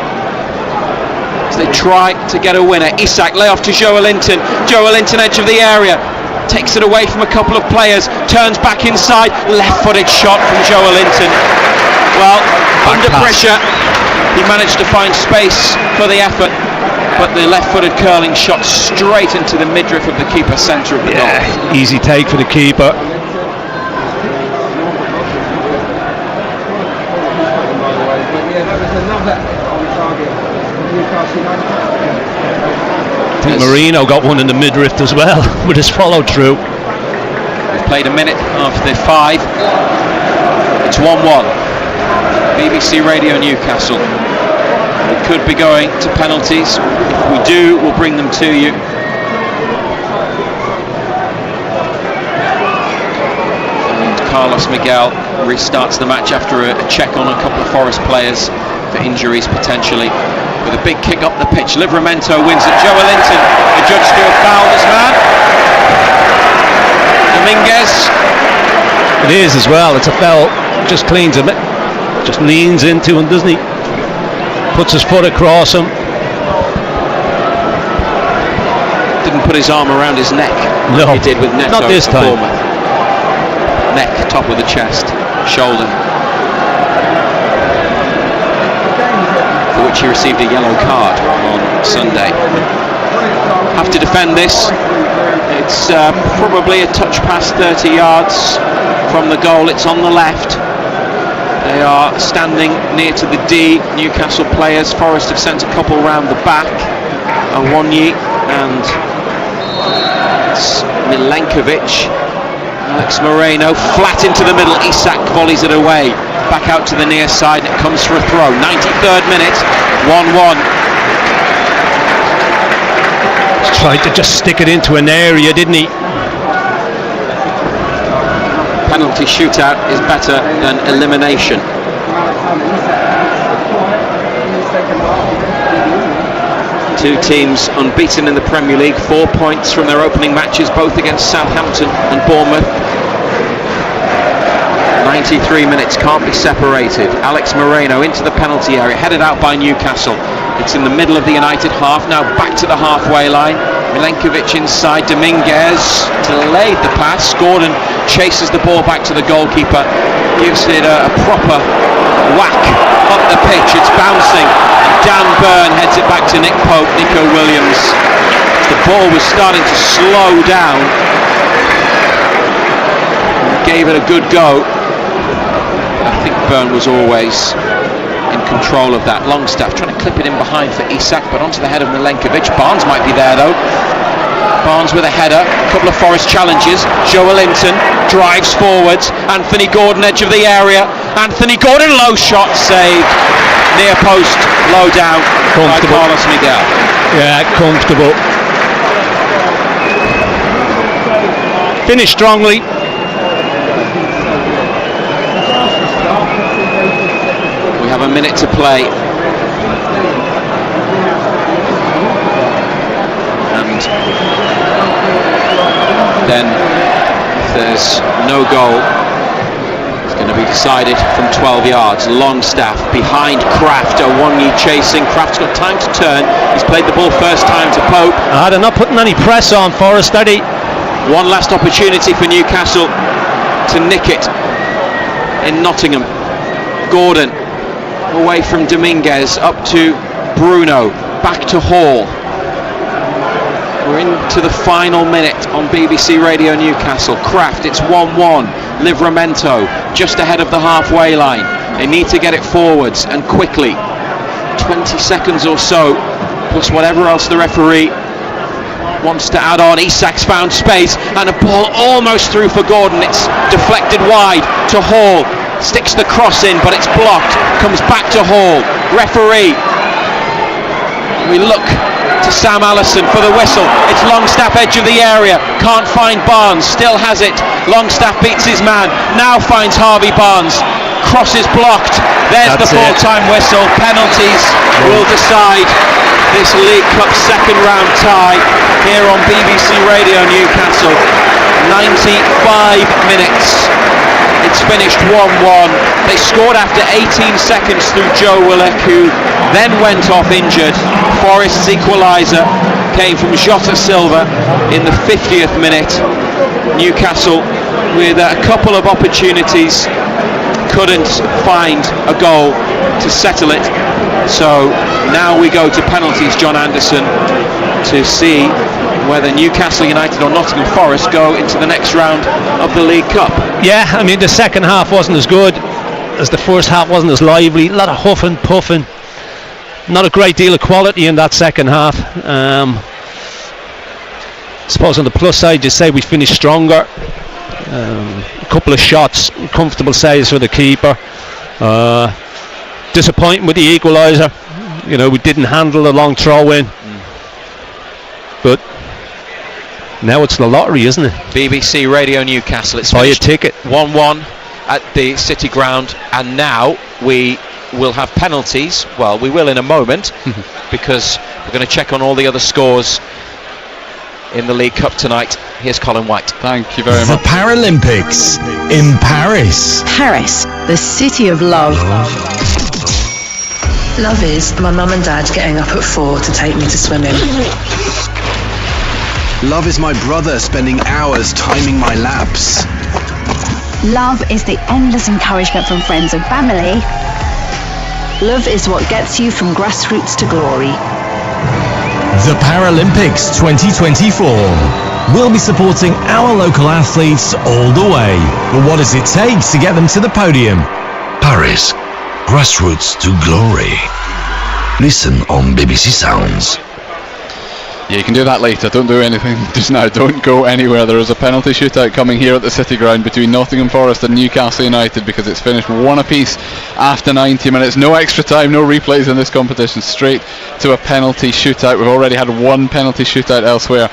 They try to get a winner. Isak lay off to Joelinton. Joelinton edge of the area, takes it away from a couple of players, turns back inside, left-footed shot from Joelinton. Well, under pressure, he managed to find space for the effort, but the left-footed curling shot straight into the midriff of the keeper, centre of the goal. Easy take for the keeper. I think Marino got one in the midriff as well with his follow through. We've played a minute after 5. It's 1-1. BBC Radio Newcastle. We could be going to penalties. If we do, we'll bring them to you. And Carlos Miguel restarts the match after a check on a couple of Forest players for injuries potentially. With a big kick up the pitch, Livramento wins it. Joelinton, the judge to have fouled this man. Dominguez. It is as well. It's a foul. Just cleans him. Just leans into him, doesn't he? puts his foot across him. Didn't put his arm around his neck. No, he did with Neto. not this time. Bournemouth. Neck, top of the chest, shoulder. For which he received a yellow card on Sunday. Have to defend this. It's probably a touch past 30 yards from the goal. It's on the left. They are standing near to the D, Newcastle players. Forest have sent a couple round the back. Awonyi and Milenkovic. Alex Moreno flat into the middle. Isak volleys it away. Back out to the near side and it comes for a throw. 93rd minute, 1-1. Tried to just stick it into an area, didn't he? Penalty shootout is better than elimination. Two teams unbeaten in the Premier League, 4 points from their opening matches, both against Southampton and Bournemouth. 93 minutes, can't be separated. Alex Moreno into the penalty area, headed out by Newcastle. It's in the middle of the United half, now back to the halfway line. Milenkovic inside, Dominguez delayed the pass. Gordon chases the ball back to the goalkeeper, gives it a proper whack up the pitch. It's bouncing. Dan Burn heads it back to Nico Williams. The ball was starting to slow down. Gave it a good go. I think Burn was always in control of that. Longstaff trying to clip it in behind for Isak, but onto the head of Milenkovic. Barnes might be there though. Barnes with a header, a couple of Forest challenges. Joelinton drives forwards. Anthony Gordon, edge of the area. Anthony Gordon, low shot, saved. Near post, low down by Carlos Miguel. Yeah, comfortable. Finished strongly. We have a minute to play. And then if there's no goal, it's going to be decided from 12 yards. Longstaff behind Kraft. Awonyi chasing. Kraft's got time to turn. He's played the ball first time to Pope. They're not putting any press on Forest, are they? One last opportunity for Newcastle to nick it in Nottingham. Gordon away from Dominguez, up to Bruno, back to Hall. We're into the final minute on BBC Radio Newcastle. Kraft, it's 1-1. Livramento just ahead of the halfway line. They need to get it forwards and quickly. 20 seconds or so, plus whatever else the referee wants to add on. Isak's found space and a ball almost through for Gordon. It's deflected wide to Hall. Sticks the cross in, but it's blocked. Comes back to Hall. Referee. We look to Sam Allison for the whistle. It's Longstaff, edge of the area. Can't find Barnes. Still has it. Longstaff beats his man. Now finds Harvey Barnes. Cross is blocked. There's the full-time whistle. Penalties will decide this League Cup second round tie here on BBC Radio Newcastle. 95 minutes. It's finished 1-1. They scored after 18 seconds through Joe Willock, who then went off injured. Forest's equaliser came from Jota Silva in the 50th minute. Newcastle with a couple of opportunities couldn't find a goal to settle it. So now we go to penalties, John Anderson, to see whether Newcastle United or Nottingham Forest go into the next round of the League Cup. Yeah, I mean the second half wasn't as good as the first half, wasn't as lively. A lot of huffing, puffing. Not a great deal of quality in that second half. I suppose on the plus side you say we finished stronger. A couple of shots, comfortable saves for the keeper. Disappointing with the equaliser. You know, we didn't handle the long throw in. But now it's the lottery, isn't it? BBC Radio Newcastle. It's buy a ticket. 1-1 at the City Ground, and now we will have penalties. Well, we will in a moment, because we're going to check on all the other scores in the League Cup tonight. Here's Colin White. Thank you very much. The Paralympics in Paris. Paris, the city of love. Love is my mum and dad getting up at 4 to take me to swimming. Love is my brother spending hours timing my laps. Love is the endless encouragement from friends and family. Love is what gets you from grassroots to glory. The Paralympics 2024. We'll be supporting our local athletes all the way. But what does it take to get them to the podium? Paris, grassroots to glory. Listen on BBC Sounds. Yeah, you can do that later. Don't do anything just now. Don't go anywhere. There is a penalty shootout coming here at the City Ground between Nottingham Forest and Newcastle United, because it's finished 1 apiece after 90 minutes. No extra time, no replays in this competition. Straight to a penalty shootout. We've already had 1 penalty shootout elsewhere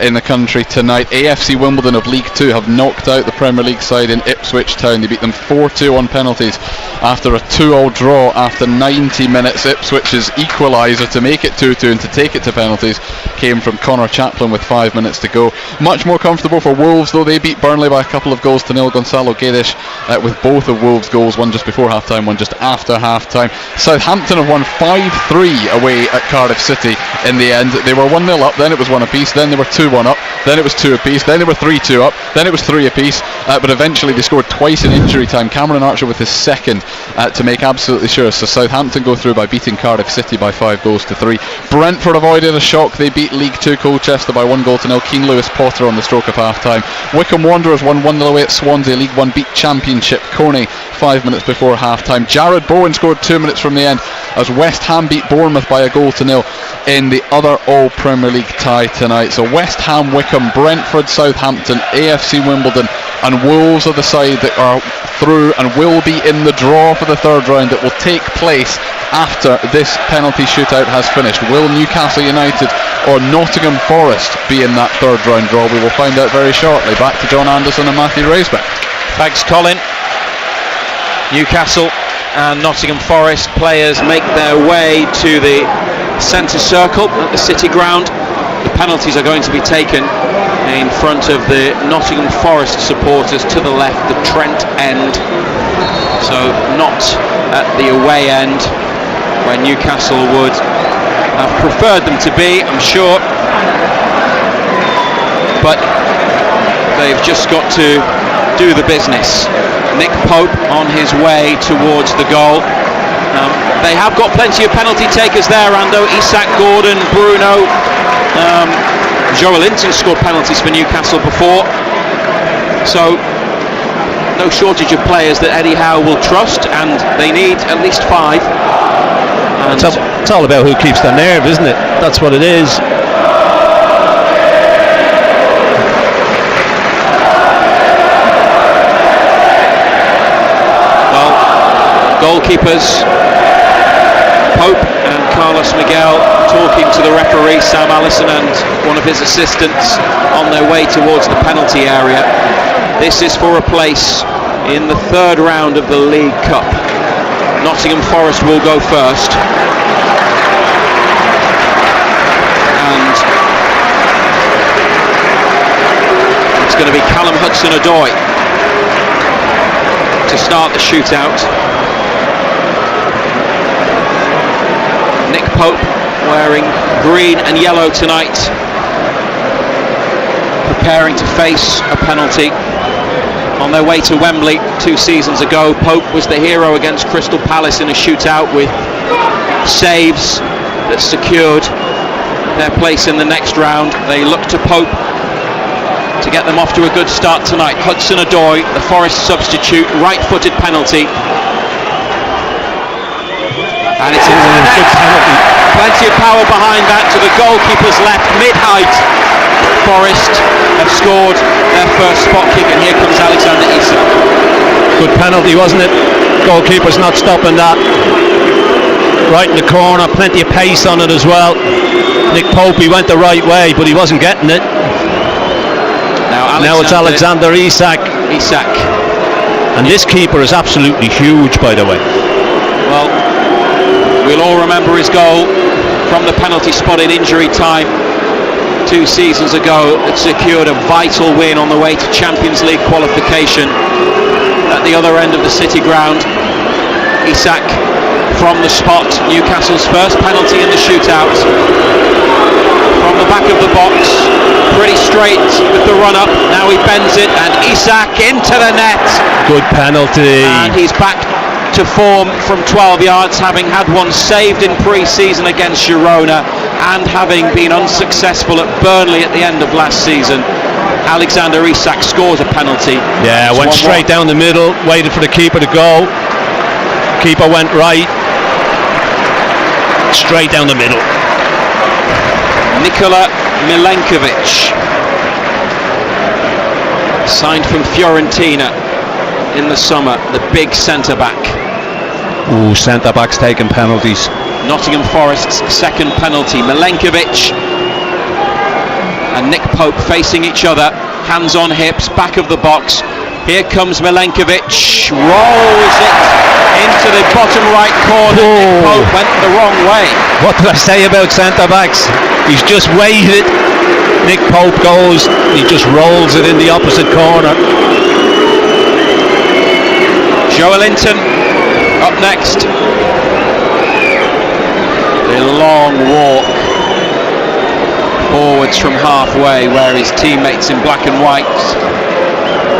in the country tonight. AFC Wimbledon of League 2 have knocked out the Premier League side in Ipswich Town. They beat them 4-2 on penalties after a 2-all draw after 90 minutes. Ipswich's equaliser to make it 2-2 and to take it to penalties came from Connor Chaplin with 5 minutes to go. Much more comfortable for Wolves, though. They beat Burnley by a couple of goals to nil. Gonzalo Guedes with both of Wolves' goals, one just before half-time, one just after half-time. Southampton have won 5-3 away at Cardiff City in the end. They were 1-0 up, then it was 1 apiece, then they were 2-1 up, then it was 2 apiece, then they were 3-2 up, then it was 3 apiece, but eventually they scored twice in injury time. Cameron Archer with his second to make absolutely sure. So Southampton go through by beating Cardiff City by 5-3. Brentford avoided a shock. They beat League 2 Colchester by 1-0. Keane Lewis Potter on the stroke of half-time. Wycombe Wanderers won 1-0 away at Swansea. League 1 beat Championship Coney 5 minutes before half-time. Jared Bowen scored 2 minutes from the end as West Ham beat Bournemouth by 1-0 in the other All-Premier League tie tonight. So West Ham, Wycombe, Brentford, Southampton, AFC Wimbledon and Wolves are the side that are through and will be in the draw for the third round that will take place after this penalty shootout has finished. Will Newcastle United or Nottingham Forest be in that third round draw? We will find out very shortly. Back to John Anderson and Matthew Raisbeck. Thanks, Colin. Newcastle and Nottingham Forest players make their way to the centre circle at the City Ground. The penalties are going to be taken in front of the Nottingham Forest supporters to the left, the Trent end. So not at the away end where Newcastle would have preferred them to be, I'm sure. But they've just got to do the business. Nick Pope on his way towards the goal. They have got plenty of penalty takers there, Ando. Isak, Gordon, Bruno. Joe Linton scored penalties for Newcastle before. So no shortage of players that Eddie Howe will trust, and they need at least 5. And it's all about who keeps their nerve, isn't it? That's what it is. Well, goalkeepers Pope and Carlos Miguel talking to the referee Sam Allison and one of his assistants on their way towards the penalty area. This is for a place in the third round of the League Cup. Nottingham Forest will go first. And it's going to be Callum Hudson-Odoi to start the shootout. Nick Pope wearing green and yellow tonight, preparing to face a penalty. On their way to Wembley 2 seasons ago, Pope was the hero against Crystal Palace in a shootout with saves that secured their place in the next round. They look to Pope to get them off to a good start tonight. Hudson-Odoi, the Forest substitute, right-footed penalty. And it's into the net. Plenty of power behind that to the goalkeeper's left, mid-height. Forest have scored their first spot kick, and here comes Alexander Isak. Good penalty, wasn't it? Goalkeeper's not stopping that. Right in the corner, plenty of pace on it as well. Nick Pope, he went the right way, but he wasn't getting it. Now it's Alexander Isak. And this keeper is absolutely huge, by the way. Well, we'll all remember his goal from the penalty spot in injury time 2 seasons ago that secured a vital win on the way to Champions League qualification at the other end of the City Ground. Isak from the spot. Newcastle's first penalty in the shootout. From the back of the box, pretty straight with the run up. Now he bends it, and Isak into the net. Good penalty. And he's back to form from 12 yards, having had one saved in pre-season against Girona and having been unsuccessful at Burnley at the end of last season. Alexander Isak scores a penalty. Yeah, went straight down the middle, waited for the keeper to go. Keeper went right, straight down the middle. Nikola Milenkovic, signed from Fiorentina in the summer, the big centre-back. Ooh, centre-backs taking penalties. Nottingham Forest's second penalty. Milenkovic and Nick Pope facing each other, hands on hips, back of the box. Here comes Milenkovic, rolls it into the bottom right corner. Nick Pope went the wrong way. What did I say about centre-backs? He's just waited. Nick Pope goes, he just rolls it in the opposite corner. Joelinton up next. The long walk forwards from halfway, where his teammates in black and white,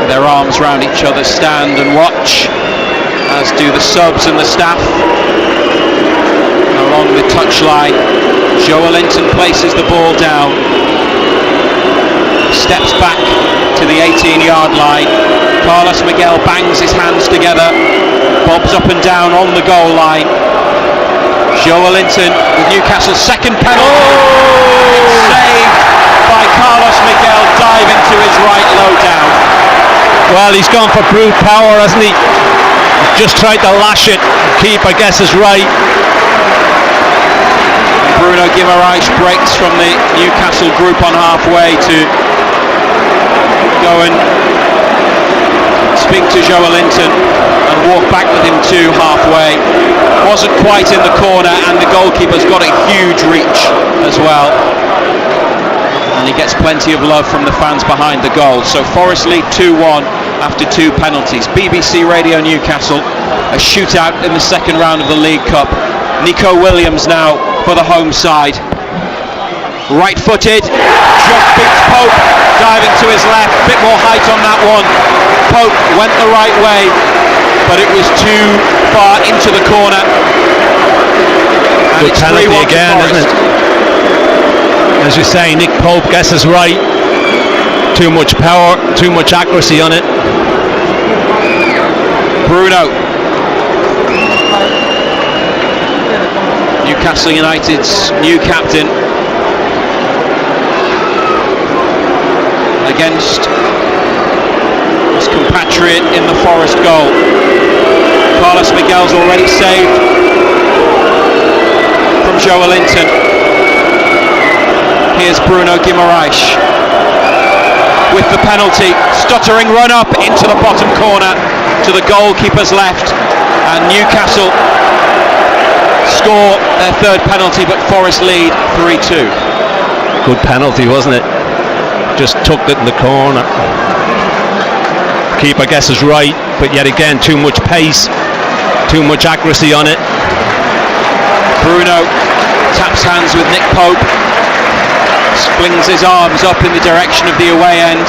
their arms round each other, stand and watch, as do the subs and the staff. Along the touchline, Joelinton places the ball down, steps back to the 18-yard line. Carlos Miguel bangs his hands together, bobs up and down on the goal line. Joelinton with Newcastle's second penalty. It's saved by Carlos Miguel, diving to his right low down. Well, he's gone for brute power, hasn't he? Just tried to lash it. Keeper guesses right. Bruno Guimaraes breaks from the Newcastle group on halfway to go and speak to Joelinton and walk back with him to halfway. Wasn't quite in the corner, and the goalkeeper's got a huge reach as well. And he gets plenty of love from the fans behind the goal. So Forest lead 2-1 after two penalties. BBC Radio Newcastle, a shootout in the second round of the League Cup. Nico Williams now for the home side. Right-footed, just beats Pope, diving to his left, bit more height on that one. Pope went the right way, but it was too far into the corner. And good penalty again, isn't it? As you say, Nick Pope guesses right. Too much power, too much accuracy on it. Bruno. Newcastle United's new captain against his compatriot in the Forest goal. Carlos Miguel's already saved from Joelinton. Here's Bruno Guimaraes with the penalty. Stuttering run up into the bottom corner to the goalkeeper's left, and Newcastle score their third penalty, but Forest lead 3-2. Good penalty, wasn't it? Just tucked it in the corner. Keeper guesses right, but yet again too much pace, too much accuracy on it. Bruno taps hands with Nick Pope, flings his arms up in the direction of the away end.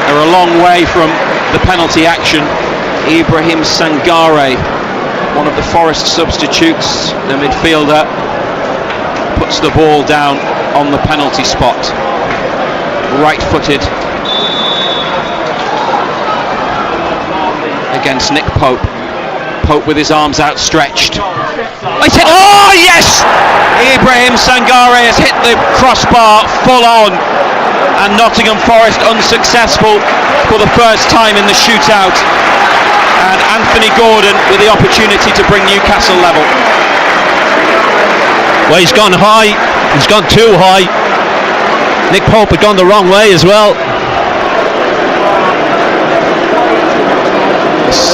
They're a long way from the penalty action. Ibrahim Sangare, one of the Forest substitutes, the midfielder, puts the ball down on the penalty spot. Right-footed against Nick Pope. Pope with his arms outstretched. Oh yes! Ibrahim Sangare has hit the crossbar full on, and Nottingham Forest unsuccessful for the first time in the shootout. And Anthony Gordon with the opportunity to bring Newcastle level. Well, he's gone high. He's gone too high. Nick Pope had gone the wrong way as well.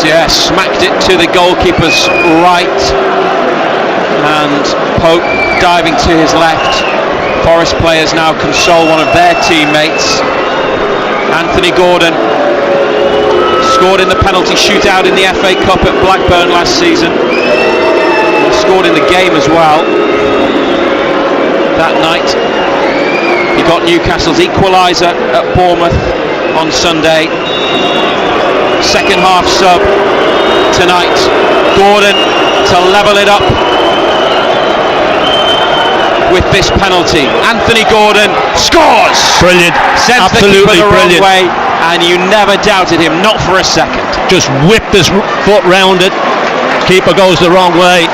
Yeah, smacked it to the goalkeeper's right, and Pope diving to his left. Forest players now console one of their teammates. Anthony Gordon scored in the penalty shootout in the FA Cup at Blackburn last season. He scored in the game as well that night. He got Newcastle's equaliser at Bournemouth on Sunday. Second half sub tonight. Gordon to level it up with this penalty. Anthony Gordon scores! Brilliant. Sends Absolutely the keeper the brilliant. wrong way, and you never doubted him, not for a second. Just whipped his foot round it. Keeper goes the wrong way.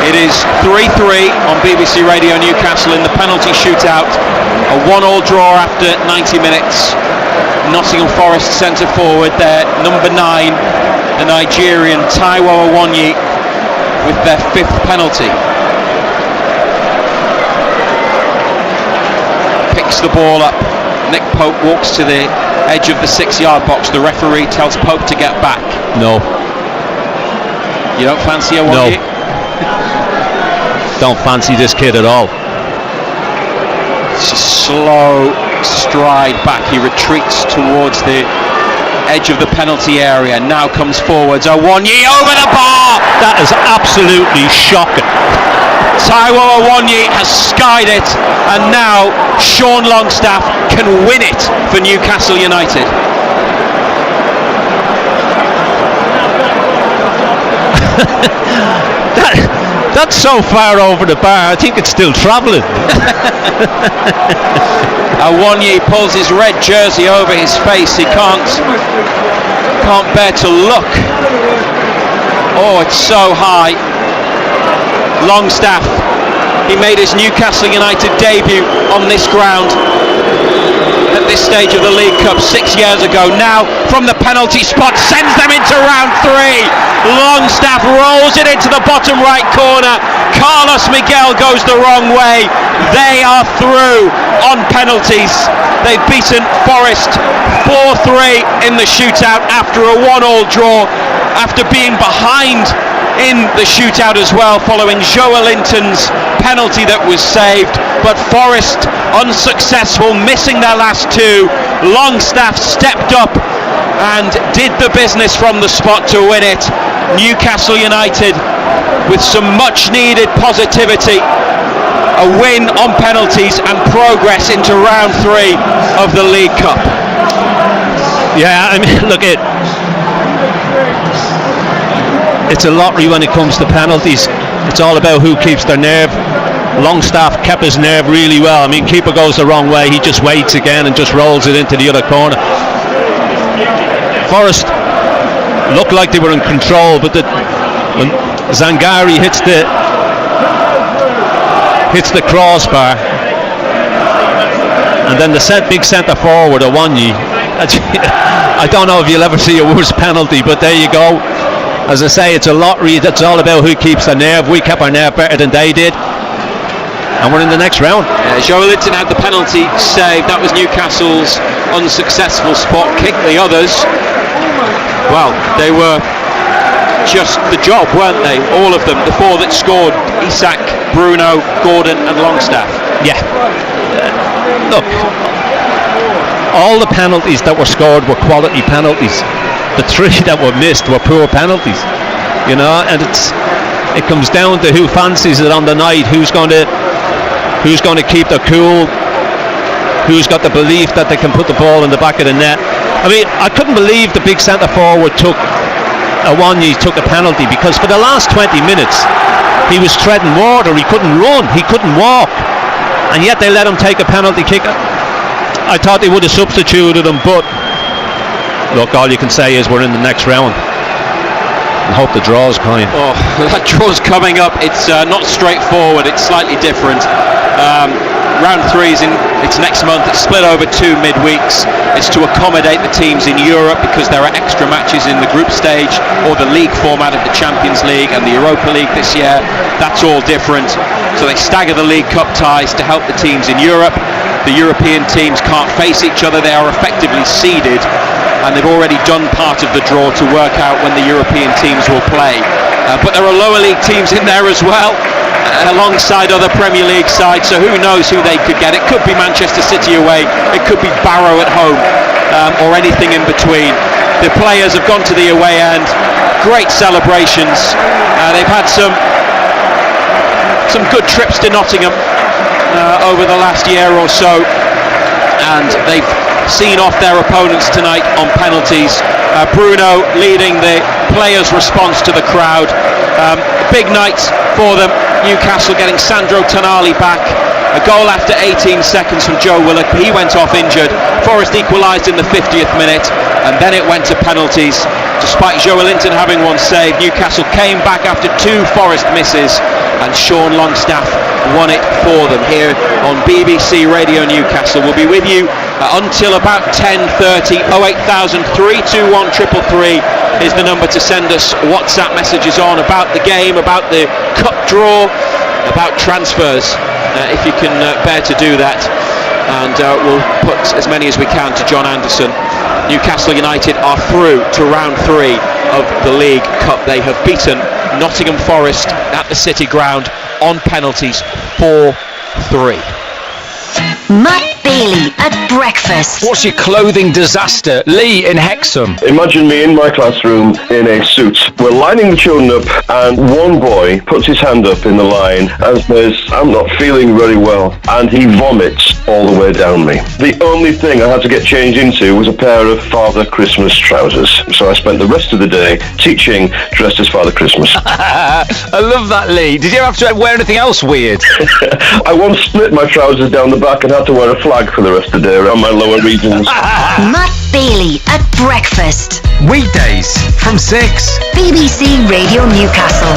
It is 3-3 on BBC Radio Newcastle in the penalty shootout. A 1-1 draw after 90 minutes. Nottingham Forest centre forward there, number 9, the Nigerian Taiwo Awoniyi, with their 5th penalty. Picks the ball up. Nick Pope walks to the edge of the 6-yard box. The referee tells Pope to get back. No. You don't fancy Awoniyi? No. Don't fancy this kid at all. It's a slow stride back. He retreats towards the edge of the penalty area. Now comes forwards. Awoniyi over the bar. That is absolutely shocking. Taiwo Awoniyi has skied it, and now Sean Longstaff can win it for Newcastle United. That's so far over the bar, I think it's still travelling. Awoniyi pulls his red jersey over his face. He can't bear to look. Oh, it's so high. Longstaff, he made his Newcastle United debut on this ground at this stage of the League Cup 6 years ago. Now from the penalty spot, sends them into round 3. Longstaff rolls it into the bottom right corner. Carlos Miguel goes the wrong way. They are through on penalties. They've beaten Forest 4-3 in the shootout after a 1-1 draw, after being behind in the shootout as well, following Joelinton's penalty that was saved. But Forest unsuccessful, missing their last 2. Longstaff stepped up and did the business from the spot to win it. Newcastle United with some much needed positivity, a win on penalties and progress into round 3 of the League Cup. Yeah, I mean, look, it's a lottery when it comes to penalties. It's all about who keeps their nerve. Longstaff kept his nerve really well. I mean, keeper goes the wrong way, he just waits again and just rolls it into the other corner. Forest looked like they were in control, but when Zangari hits the crossbar, and then the big centre forward Awoniyi, I don't know if you'll ever see a worse penalty, but there you go. As I say, it's a lottery. That's all about who keeps their nerve. We kept our nerve better than they did, and we're in the next round. Joelinton had the penalty saved. That was Newcastle's unsuccessful spot kick. The others, well, they were just the job, weren't they? All of them. The 4 that scored: Isak, Bruno, Gordon and Longstaff. Yeah. Look, all the penalties that were scored were quality penalties. The 3 that were missed were poor penalties, you know, and it comes down to who fancies it on the night, who's going to keep their cool, who's got the belief that they can put the ball in the back of the net. I mean, I couldn't believe the big centre forward Awoniyi took a penalty, because for the last 20 minutes he was treading water. He couldn't run, he couldn't walk, and yet they let him take a penalty kick. I thought they would have substituted him, but look, all you can say is we're in the next round and hope the draw's coming. Oh, that draw's coming up. It's not straightforward, it's slightly different. Round 3 is it's next month. It's split over 2 midweeks. It's to accommodate the teams in Europe, because there are extra matches in the group stage or the league format of the Champions League and the Europa League this year. That's all different. So they stagger the League Cup ties to help the teams in Europe. The European teams can't face each other. They are effectively seeded, and they've already done part of the draw to work out when the European teams will play. But there are lower league teams in there as well, alongside other Premier League sides, so who knows who they could get. It could be Manchester City away, it could be Barrow at home, or anything in between. The players have gone to the away end. Great celebrations. They've had some good trips to Nottingham over the last year or so, and they've seen off their opponents tonight on penalties. Bruno leading the players' response to the crowd. Big night for them. Newcastle getting Sandro Tonali back. A goal after 18 seconds from Joe Willock. He went off injured. Forest equalised in the 50th minute, and then it went to penalties. Despite Joe Linton having one save, Newcastle came back after 2 Forest misses, and Sean Longstaff won it for them here on BBC Radio Newcastle. We'll be with you until about 10:30. 08000 321 333 is the number to send us WhatsApp messages on about the game, about the cup draw, about transfers, if you can bear to do that. And we'll put as many as we can to John Anderson. Newcastle United are through to round 3 of the League Cup. They have beaten Nottingham Forest at the City Ground on penalties 4-3. Matt Bailey at breakfast. What's your clothing disaster? Lee in Hexham. Imagine me in my classroom in a suit. We're lining the children up, and one boy puts his hand up in the line and says, "I'm not feeling very well," and he vomits all the way down me. The only thing I had to get changed into was a pair of Father Christmas trousers. So I spent the rest of the day teaching dressed as Father Christmas. I love that, Lee. Did you have to wear anything else weird? I once split my trousers down the back and had to wear a flag for the rest of the day around my lower regions. Matt Bailey at breakfast. Weekdays from 6. BBC Radio Newcastle.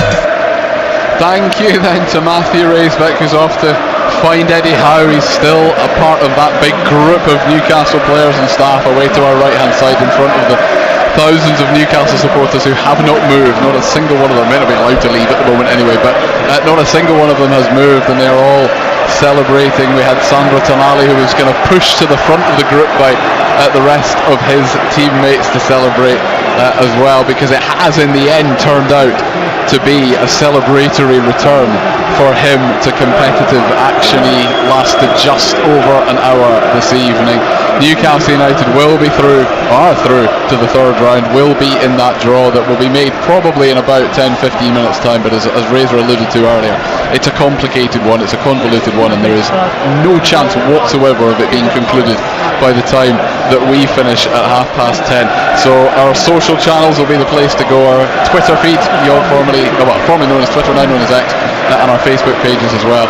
Thank you then to Matthew Raisbeck, who's off to find Eddie Howe. He's still a part of that big group of Newcastle players and staff away to our right hand side in front of the thousands of Newcastle supporters who have not moved. Not a single one of them, may not be allowed to leave at the moment anyway, but not a single one of them has moved, and they're all celebrating. We had Sandro Tonali, who was going to push to the front of the group by the rest of his teammates to celebrate as well, because it has in the end turned out to be a celebratory return for him to competitive action. He lasted just over an hour this evening. Newcastle United are through to the third round, will be in that draw that will be made probably in about 10-15 minutes time, but as Razor alluded to earlier, it's a complicated one, it's a convoluted one, and there is no chance whatsoever of it being concluded by the time that we finish at 10:30. So our social channels will be the place to go. Our Twitter feed, formerly known as Twitter, now known as X, and our Facebook pages as well,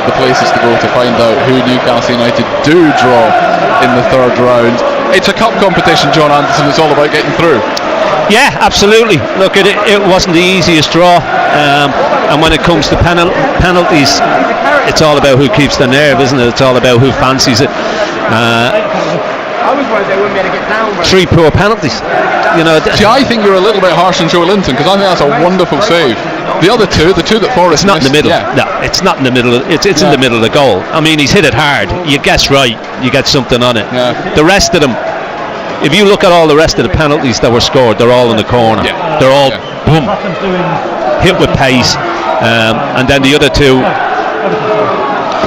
the places to go to find out who Newcastle United do draw in the third round. It's a cup competition, John Anderson. It's all about getting through. Yeah, absolutely. Look, it wasn't the easiest draw, and when it comes to penalties, it's all about who keeps the nerve, isn't it? It's all about who fancies it. 3 poor penalties. See, I think you're a little bit harsh on Joe Linton, because I think that's a wonderful save. The other two that Forrest it's not missed, in the middle. yeah. No, it's not in the middle. It's in the middle of the goal. I mean, he's hit it hard. You guess right, you get something on it. Yeah. The rest of them, if you look at all the rest of the penalties that were scored, they're all in the corner. Yeah. They're all boom, hit with pace, and then the other two.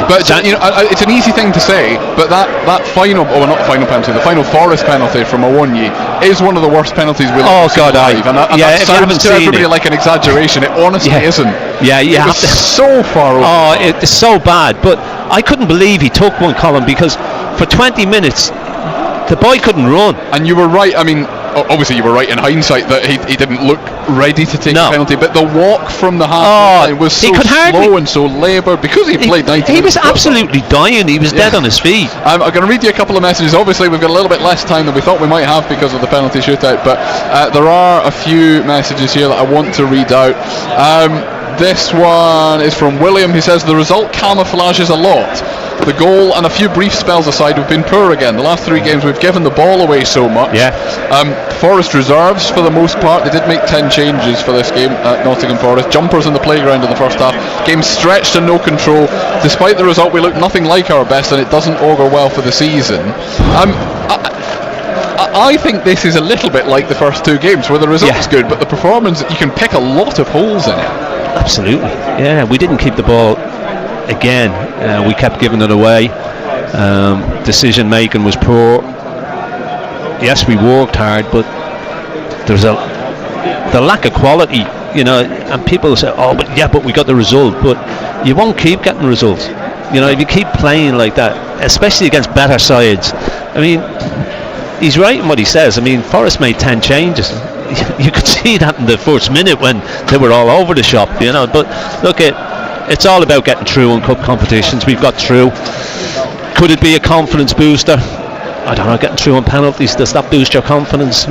But it's an easy thing to say, but that final, not the final penalty, the final Forest penalty from Awonyi is one of the worst penalties we'll ever see live. And that if you haven't sounds to seen everybody it, like an exaggeration. It honestly isn't. Yeah, you have to. So far over. Oh, it's so bad. But I couldn't believe he took one, Colin, because for 20 minutes the boy couldn't run. And you were right. I mean, obviously you were right in hindsight that he didn't look ready to take the penalty, but the walk from the half line was so slow and so laboured, because he played 90 minutes. He was absolutely dying. He was dead on his feet. I'm going to read you a couple of messages. Obviously we've got a little bit less time than we thought we might have because of the penalty shootout, but there are a few messages here that I want to read out. This one is from William, who says the result camouflages a lot. The goal and a few brief spells aside, we've been poor again. The last 3 games we've given the ball away so much. Forest reserves for the most part. They did make 10 changes for this game at Nottingham Forest. Jumpers in the playground in the first half. Game stretched and no control. Despite the result, we look nothing like our best, and it doesn't augur well for the season. I think this is a little bit like the first 2 games, where the result's good, but the performance, you can pick a lot of holes in it. Absolutely. Yeah, we didn't keep the ball again. We kept giving it away. Decision making was poor. Yes, we worked hard, but there's the lack of quality, you know, and people say, but we got the result, but you won't keep getting results. You know, if you keep playing like that, especially against better sides. I mean, he's right in what he says. I mean, Forest made 10 changes. You could see that in the first minute when they were all over the shop, you know. But look, it's all about getting through in cup competitions. We've got through. Could it be a confidence booster? I don't know. Getting through on penalties, does that boost your confidence?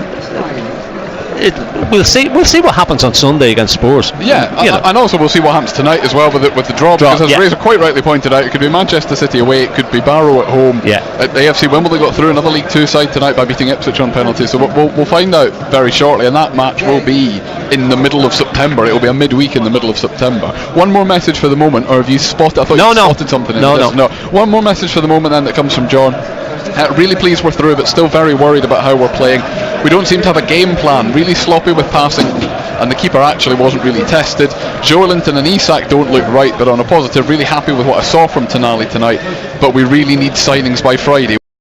We'll see what happens on Sunday against Spurs. Yeah, and also we'll see what happens tonight as well with the draw, because as Razor quite rightly pointed out, it could be Manchester City away, it could be Barrow at home. Yeah. The AFC Wimbledon got through another League 2 side tonight by beating Ipswich on penalties, so we'll find out very shortly, and that match will be in the middle of September. It will be a midweek in the middle of September. One more message for the moment, or have you spotted? I thought you spotted something. No. One more message for the moment then that comes from John. Really pleased we're through, but still very worried about how we're playing. We don't seem to have a game plan. Really sloppy with passing, and the keeper actually wasn't really tested. Joelinton and Isak don't look right, but on a positive, really happy with what I saw from Tonali tonight. But we really need signings by Friday.